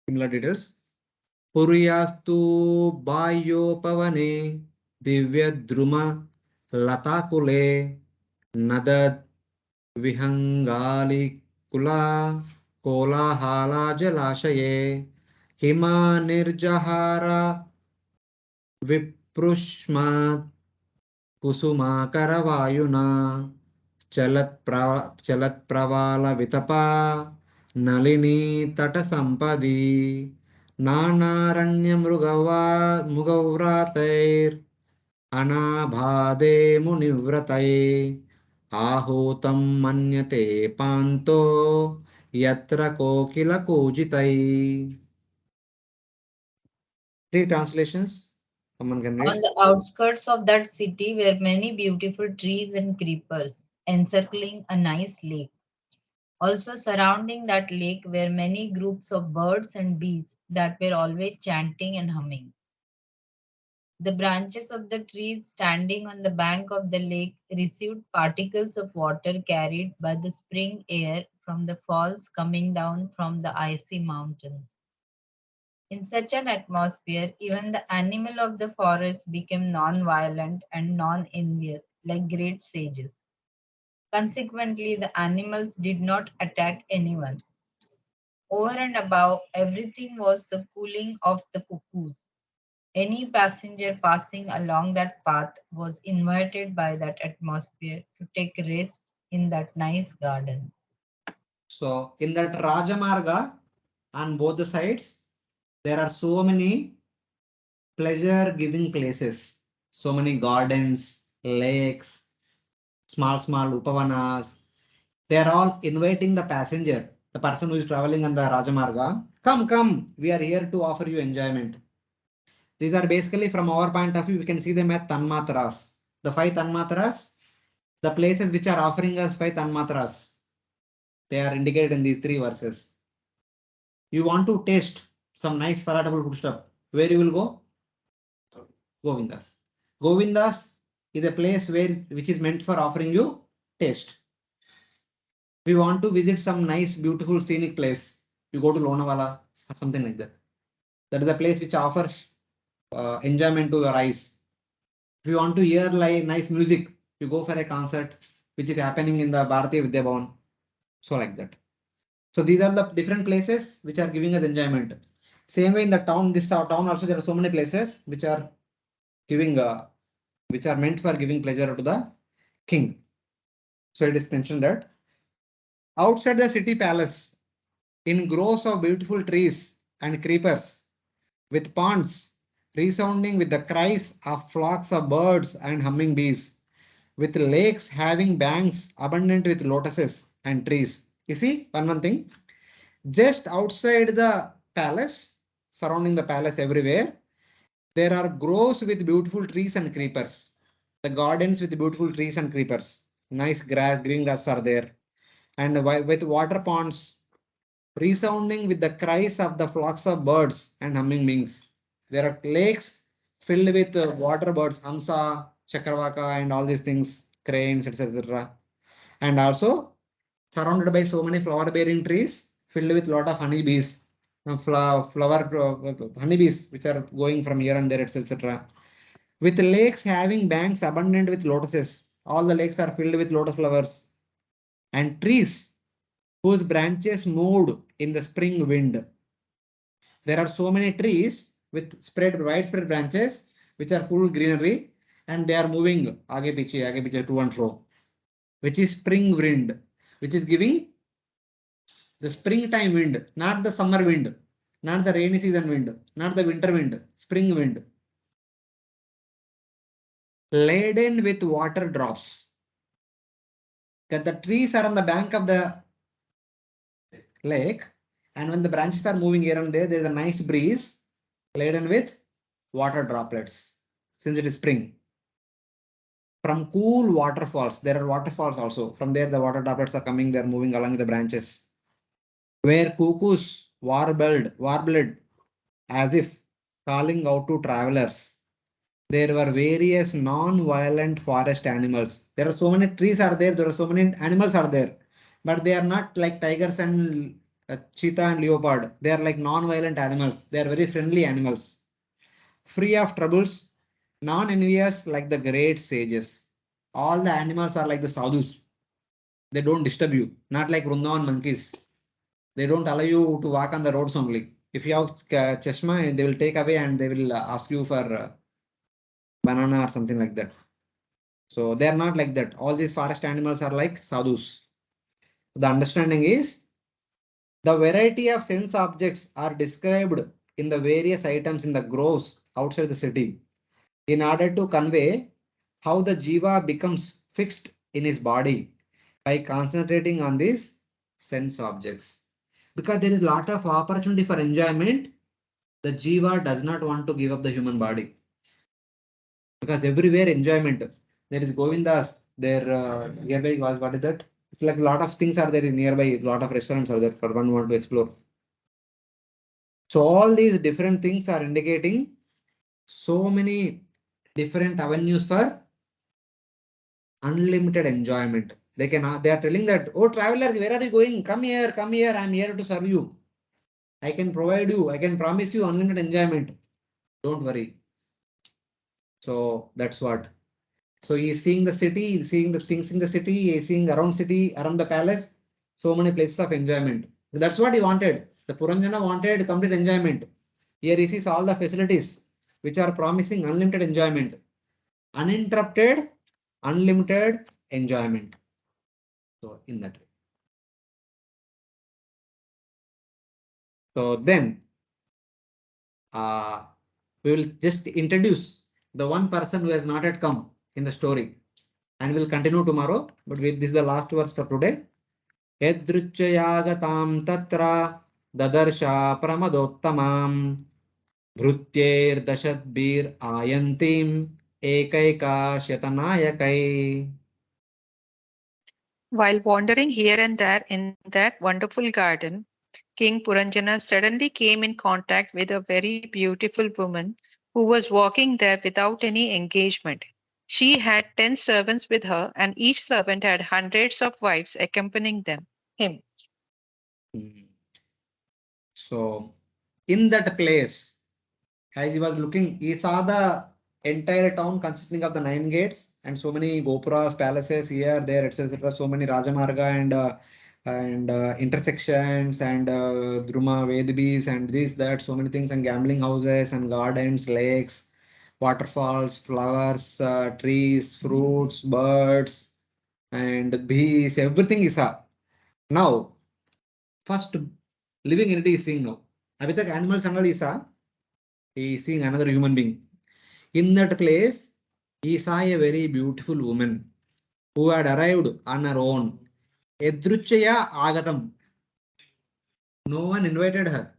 similar details. Puryastu Bayopavane Divya Druma Latakule Nadad Vihangali Kula Kolahala Jalashaye Hima Nirjahara Viprushmat Kusumakarvayuna Chalat Pravala Vitapa Nalini Tata Sampadi Nanaranya Mugavrater Anabhade Munivratai Ahutam Manyate Panto Yatra Kokila Kojitai. 3 translations. Someone can On read. the outskirts of that city were many beautiful trees and creepers encircling a nice lake. Also surrounding that lake were many groups of birds and bees that were always chanting and humming. The branches of the trees standing on the bank of the lake received particles of water carried by the spring air from the falls coming down from the icy mountains. In such an atmosphere, even the animal of the forest became non-violent and non-envious, like great sages. Consequently, the animals did not attack anyone. Over and above everything was the cooling of the cuckoos. Any passenger passing along that path was invited by that atmosphere to take rest in that nice garden. So in that Rajamarga, on both the sides, there are so many pleasure giving places, so many gardens, lakes, small upavanas. They are all inviting the passenger, the person who is traveling on the Rajamarga. Come, we are here to offer you enjoyment. These are basically, from our point of view, we can see them as Tanmatras. The 5 Tanmatras, the places which are offering us 5 Tanmatras, they are indicated in these 3 verses. You want to taste some nice palatable food stuff. Where you will go? Govindas. Govindas is a place which is meant for offering you taste. We want to visit some nice, beautiful, scenic place. You go to Lonavala or something like that. That is a place which offers enjoyment to your eyes. If you want to hear like nice music, you go for a concert which is happening in the Bharatiya Vidya Bhavan. So like that. So these are the different places which are giving us enjoyment. Same way in the town, this town also there are so many places which are giving, which are meant for giving pleasure to the king. So it is mentioned that outside the city palace, in groves of beautiful trees and creepers, with ponds resounding with the cries of flocks of birds and humming bees, with lakes having banks abundant with lotuses and trees. You see, one thing, just outside the palace, surrounding the palace everywhere, there are groves with beautiful trees and creepers. The gardens with beautiful trees and creepers. Nice grass, green grass are there. And with water ponds resounding with the cries of the flocks of birds and humming bees. There are lakes filled with water birds, hamsa, chakravaka, and all these things, cranes, etc. And also surrounded by so many flower bearing trees filled with lot of honeybees, honeybees which are going from here and there, etc. With lakes having banks abundant with lotuses. All the lakes are filled with lotus flowers and trees whose branches moved in the spring wind. There are so many trees with widespread branches which are full greenery and they are moving aage piche to and fro, which is spring wind, which is giving the springtime wind, not the summer wind, not the rainy season wind, not the winter wind, spring wind. Laden with water drops. That the trees are on the bank of the lake, and when the branches are moving here and there is a nice breeze laden with water droplets, since it is spring. From cool waterfalls, there are waterfalls also. From there, the water droplets are coming, they're moving along the branches. Where cuckoos warbled as if calling out to travelers. There were various non-violent forest animals. There are so many trees are there. There are so many animals are there, but they are not like tigers and cheetah and leopard. They are like non-violent animals. They are very friendly animals, free of troubles, non-envious like the great sages. All the animals are like the sadhus. They don't disturb you, not like Vrindavan monkeys. They don't allow you to walk on the roads only. If you have chashma, they will take away and they will ask you for banana or something like that. So they are not like that. All these forest animals are like sadhus. The understanding is the variety of sense objects are described in the various items in the groves outside the city in order to convey how the jiva becomes fixed in his body by concentrating on these sense objects. Because there is a lot of opportunity for enjoyment, the jiva does not want to give up the human body. Because everywhere enjoyment. There is Govindas, there nearby was what is that? It's like a lot of things are there in nearby, a lot of restaurants are there for one who want to explore. So all these different things are indicating so many different avenues for unlimited enjoyment. They are telling that, oh traveler, where are you going? Come here, I'm here to serve you. I can provide you, I can promise you unlimited enjoyment. Don't worry. So that's what. So he's seeing the city, seeing the things in the city, he's seeing around city, around the palace, so many places of enjoyment. That's what he wanted. The Puranjana wanted complete enjoyment. Here he sees all the facilities which are promising unlimited enjoyment. Uninterrupted, unlimited enjoyment. So in that way. So then we will just introduce the one person who has not yet come in the story. And we'll continue tomorrow. But this is the last verse for today. यदृच्छयागतां तत्र ददर्शा प्रमदोत्तमां भृत्यैर्दशद्भिरायन्तीं एकैकाशतनायकै. While wandering here and there in that wonderful garden, King Puranjana suddenly came in contact with a very beautiful woman who was walking there without any engagement. She had 10 servants with her, and each servant had hundreds of wives accompanying him. So in that place, as he was looking, he saw the entire town consisting of the 9 gates and so many gopuras, palaces here, there, etc. So many Rajamarga and and intersections and Druma, Vedbis and this, that, so many things, and gambling houses and gardens, lakes, waterfalls, flowers, trees, fruits, birds, and bees, everything is a. Now, first living entity is seeing now. Abhi tak animals and all he is seeing another human being. In that place, he saw a very beautiful woman who had arrived on her own. Edruchaya Agatam. No one invited her.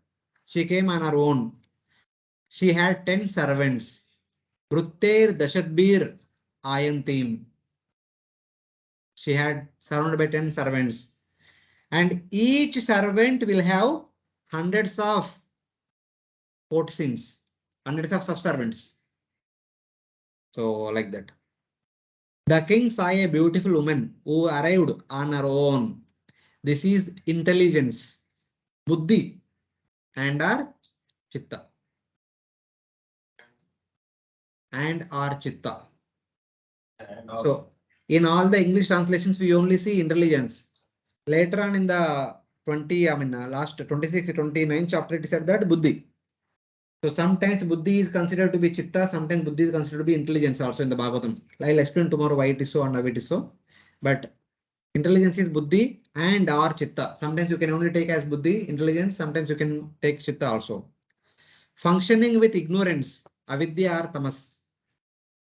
She came on her own. She had 10 servants. Brutteir Dashadbir Ayantim. She had surrounded by 10 servants. And each servant will have hundreds of courtesans, hundreds of subservants. So, like that. The king saw a beautiful woman who arrived on her own. This is intelligence, buddhi, and our chitta. And our chitta. And So, in all the English translations, we only see intelligence. Later on in the last 26, 29 chapter, it said that buddhi. So sometimes buddhi is considered to be chitta, sometimes buddhi is considered to be intelligence also in the Bhagavatam. I'll explain tomorrow why it is so and how it is so. But intelligence is buddhi and or chitta. Sometimes you can only take as buddhi, intelligence, sometimes you can take chitta also. Functioning with ignorance, avidya or tamas.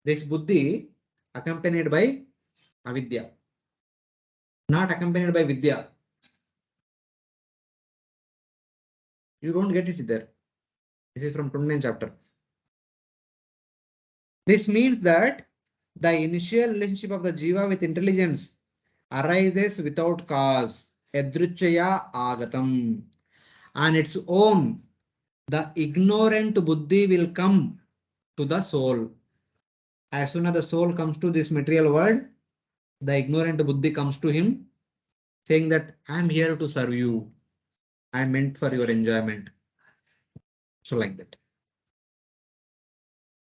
This buddhi accompanied by avidya, not accompanied by vidya. You don't get it there. This is from 29 chapter. This means that the initial relationship of the jiva with intelligence arises without cause. Edruchaya agatam. On its own, the ignorant buddhi will come to the soul. As soon as the soul comes to this material world, the ignorant buddhi comes to him saying that I am here to serve you. I am meant for your enjoyment. So like that.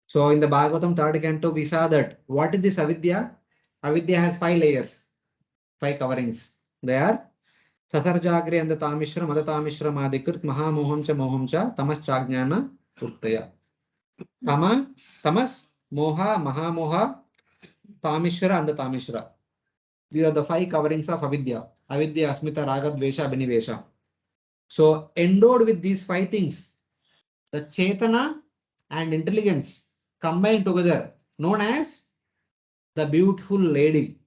So in the Bhagavatam 3rd canto, we saw that what is this avidya? Avidya has 5 layers, 5 coverings. They are Satarjagre and the Tamishra, Madatamishra Madikrit, Mahamoham cha Moham cha, Tamas Chagnana, Uttaya. Tama, Tamas, Moha, Mahamoha, Tamishra and the Tamishra. These are the 5 coverings of avidya. Avidya, Asmita, Raga, Dvesha, Abhinivesha. So endowed with these 5 things, the Chetana and intelligence combined together, known as the beautiful lady,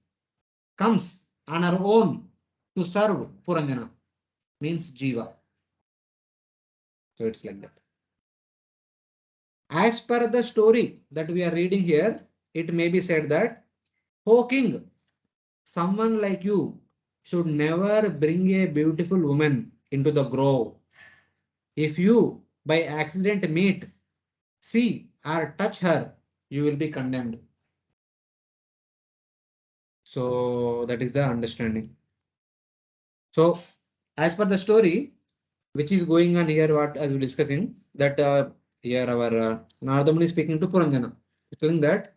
comes on her own to serve Puranjana, means Jiva. So it's like that. As per the story that we are reading here, it may be said that, O king, someone like you should never bring a beautiful woman into the grove. If you by accident meet, see or touch her, you will be condemned. So that is the understanding. So as per the story, which is going on here, what as we discussing, that here our Narada Muni is speaking to Puranjana, telling that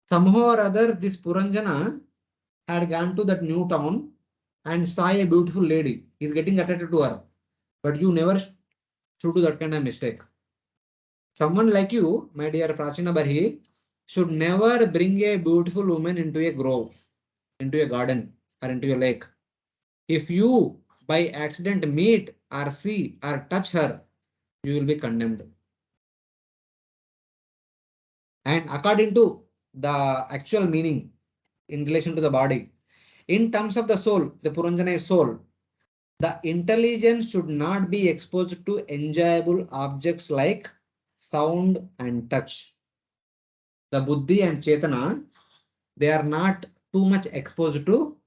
somehow or other this Puranjana had gone to that new town and saw a beautiful lady. He's getting attracted to her, but you never should do that kind of mistake. Someone like you, my dear Prachina Barhi, should never bring a beautiful woman into a grove, into a garden, or into a lake. If you by accident meet or see or touch her, you will be condemned. And according to the actual meaning in relation to the body, in terms of the soul, the Puranjana is soul, the intelligence should not be exposed to enjoyable objects like sound and touch. The buddhi and chetana, they are not too much exposed to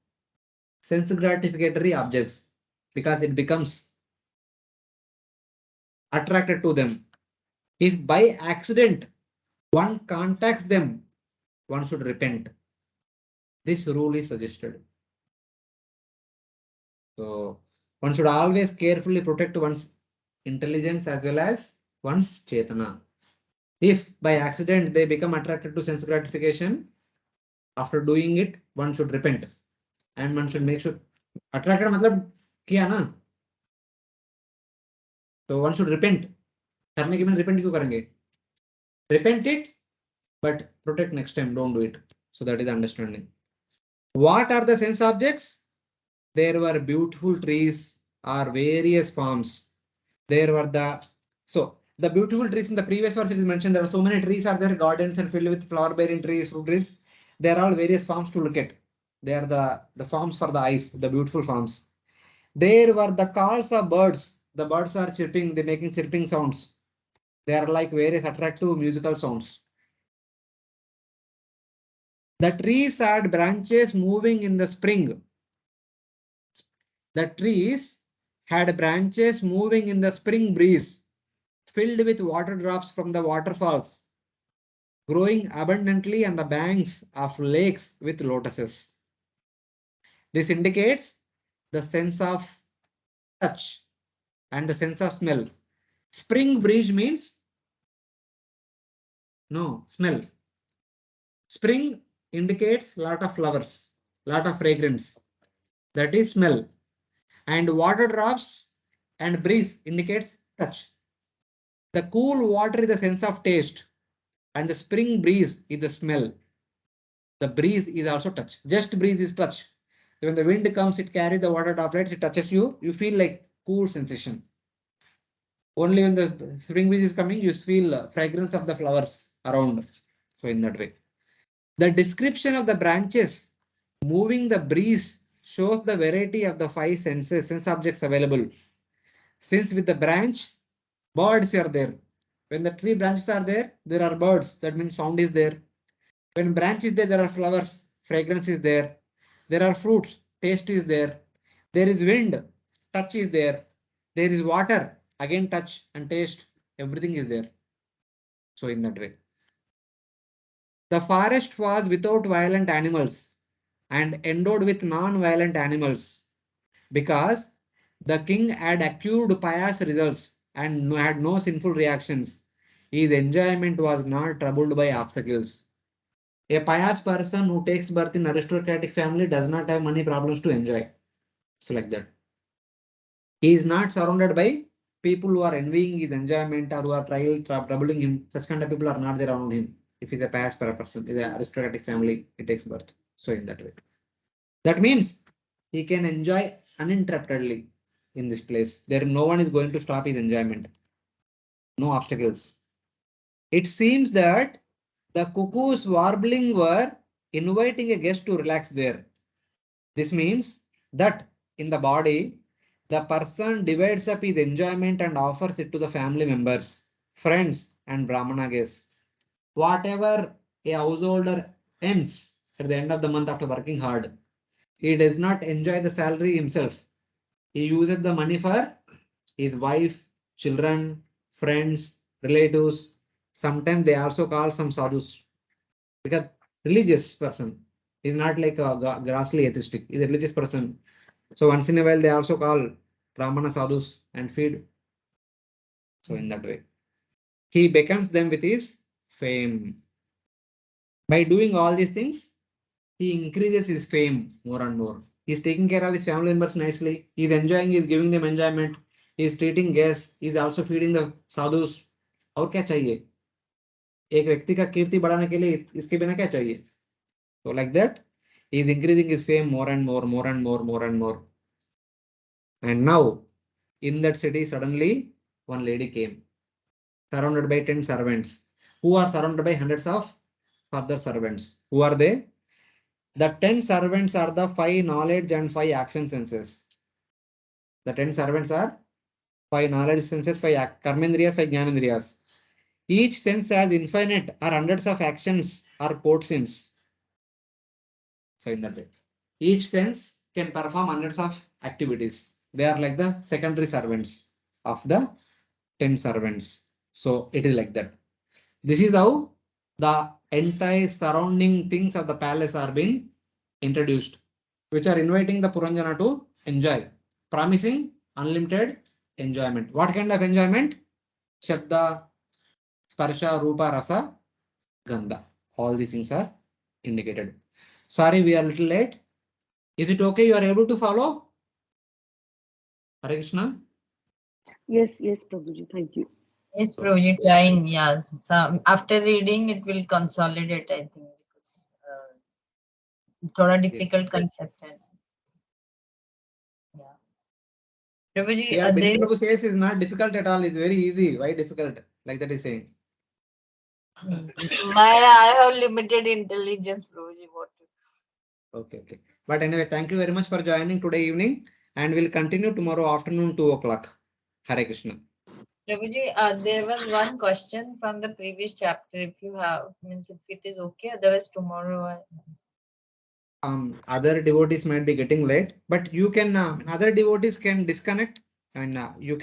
sense gratificatory objects because it becomes attracted to them. If by accident one contacts them, one should repent. This rule is suggested. So one should always carefully protect one's intelligence as well as one's chetana. If by accident they become attracted to sense gratification, after doing it, one should repent and one should make sure Attracted मतलब किया ना, तो one should repent. करने के बाद repent क्यों करेंगे? Repent it, but protect next time. Don't do it. So that is understanding. What are the sense objects? There were beautiful trees or various farms. There were the beautiful trees in the previous verse it is mentioned. There are so many trees are there, gardens and filled with flower bearing trees, fruit trees. There are all various farms to look at. They are the farms for the eyes, the beautiful farms. There were the calls of birds. The birds are chirping, they're making chirping sounds. They are like various attractive musical sounds. The trees had branches moving in the spring. The trees had branches moving in the spring breeze, filled with water drops from the waterfalls, growing abundantly on the banks of lakes with lotuses. This indicates the sense of touch and the sense of smell. Spring breeze means no smell. Spring indicates lot of flowers, lot of fragrance. That is smell. And water drops and breeze indicates touch. The cool water is the sense of taste and the spring breeze is the smell. The breeze is also touch. Just breeze is touch. So when the wind comes, it carries the water droplets, it touches you, you feel like cool sensation. Only when the spring breeze is coming, you feel fragrance of the flowers around. So in that way. The description of the branches moving the breeze shows the variety of the five sense objects available. Since with the branch, birds are there. When the tree branches are there, there are birds. That means sound is there. When branch is there, there are flowers. Fragrance is there. There are fruits. Taste is there. There is wind. Touch is there. There is water. Again, touch and taste. Everything is there. So in that way. The forest was without violent animals and endowed with non-violent animals because the king had accrued pious results and had no sinful reactions. His enjoyment was not troubled by obstacles. A pious person who takes birth in aristocratic family does not have money problems to enjoy. So like that. He is not surrounded by people who are envying his enjoyment or who are troubling him. Such kind of people are not there around him. If he's a pious person, in an aristocratic family, he takes birth. So in that way. That means he can enjoy uninterruptedly in this place. There no one is going to stop his enjoyment. No obstacles. It seems that the cuckoos warbling were inviting a guest to relax there. This means that in the body, the person divides up his enjoyment and offers it to the family members, friends, and Brahmana guests. Whatever a householder earns at the end of the month after working hard, he does not enjoy the salary himself. He uses the money for his wife, children, friends, relatives. Sometimes they also call some sadhus because religious person is not like a grossly atheistic. He's a religious person. So once in a while they also call Brahmana sadhus and feed. So in that way, he beckons them with his fame. By doing all these things, he increases his fame more and more. He's taking care of his family members nicely. He's enjoying, he's giving them enjoyment. He's treating guests. He's also feeding the sadhus. और क्या चाहिए? एक व्यक्ति का कीर्ति बढ़ाने के लिए इसके बिना क्या चाहिए? So like that, he is increasing his fame more and more, more and more, more and more. And now, in that city, suddenly one lady came, surrounded by 10 servants, who are surrounded by hundreds of further servants. Who are they? The 10 servants are the 5 knowledge and 5 action senses. The 10 servants are 5 knowledge senses, 5 karmendriyas, 5 jnanendriyas. Each sense has infinite or hundreds of actions or portions. So in that way, each sense can perform hundreds of activities. They are like the secondary servants of the 10 servants. So it is like that. This is how the entire surrounding things of the palace are being introduced, which are inviting the Puranjana to enjoy, promising unlimited enjoyment. What kind of enjoyment? Shabda, Sparsha, Rupa, Rasa, Gandha. All these things are indicated. Sorry, we are a little late. Is it okay? You are able to follow? Hare Krishna. Yes, yes, Prabhuji, thank you. Yes, Prabhuji, trying. Yeah. Some after reading, it will consolidate. I think because thoda difficult concept. Yeah. Prabhuji, Yeah, Bindu there Prabhu says it's not difficult at all. It's very easy. Why difficult? Like that is saying. I have limited intelligence, Prabhuji. What to Okay, okay. But anyway, thank you very much for joining today evening, and we'll continue tomorrow afternoon 2 o'clock. Hare Krishna. Prabhuji, there was one question from the previous chapter. If you have, means if it is okay, otherwise tomorrow. Other devotees might be getting late, but you can other devotees can disconnect and you can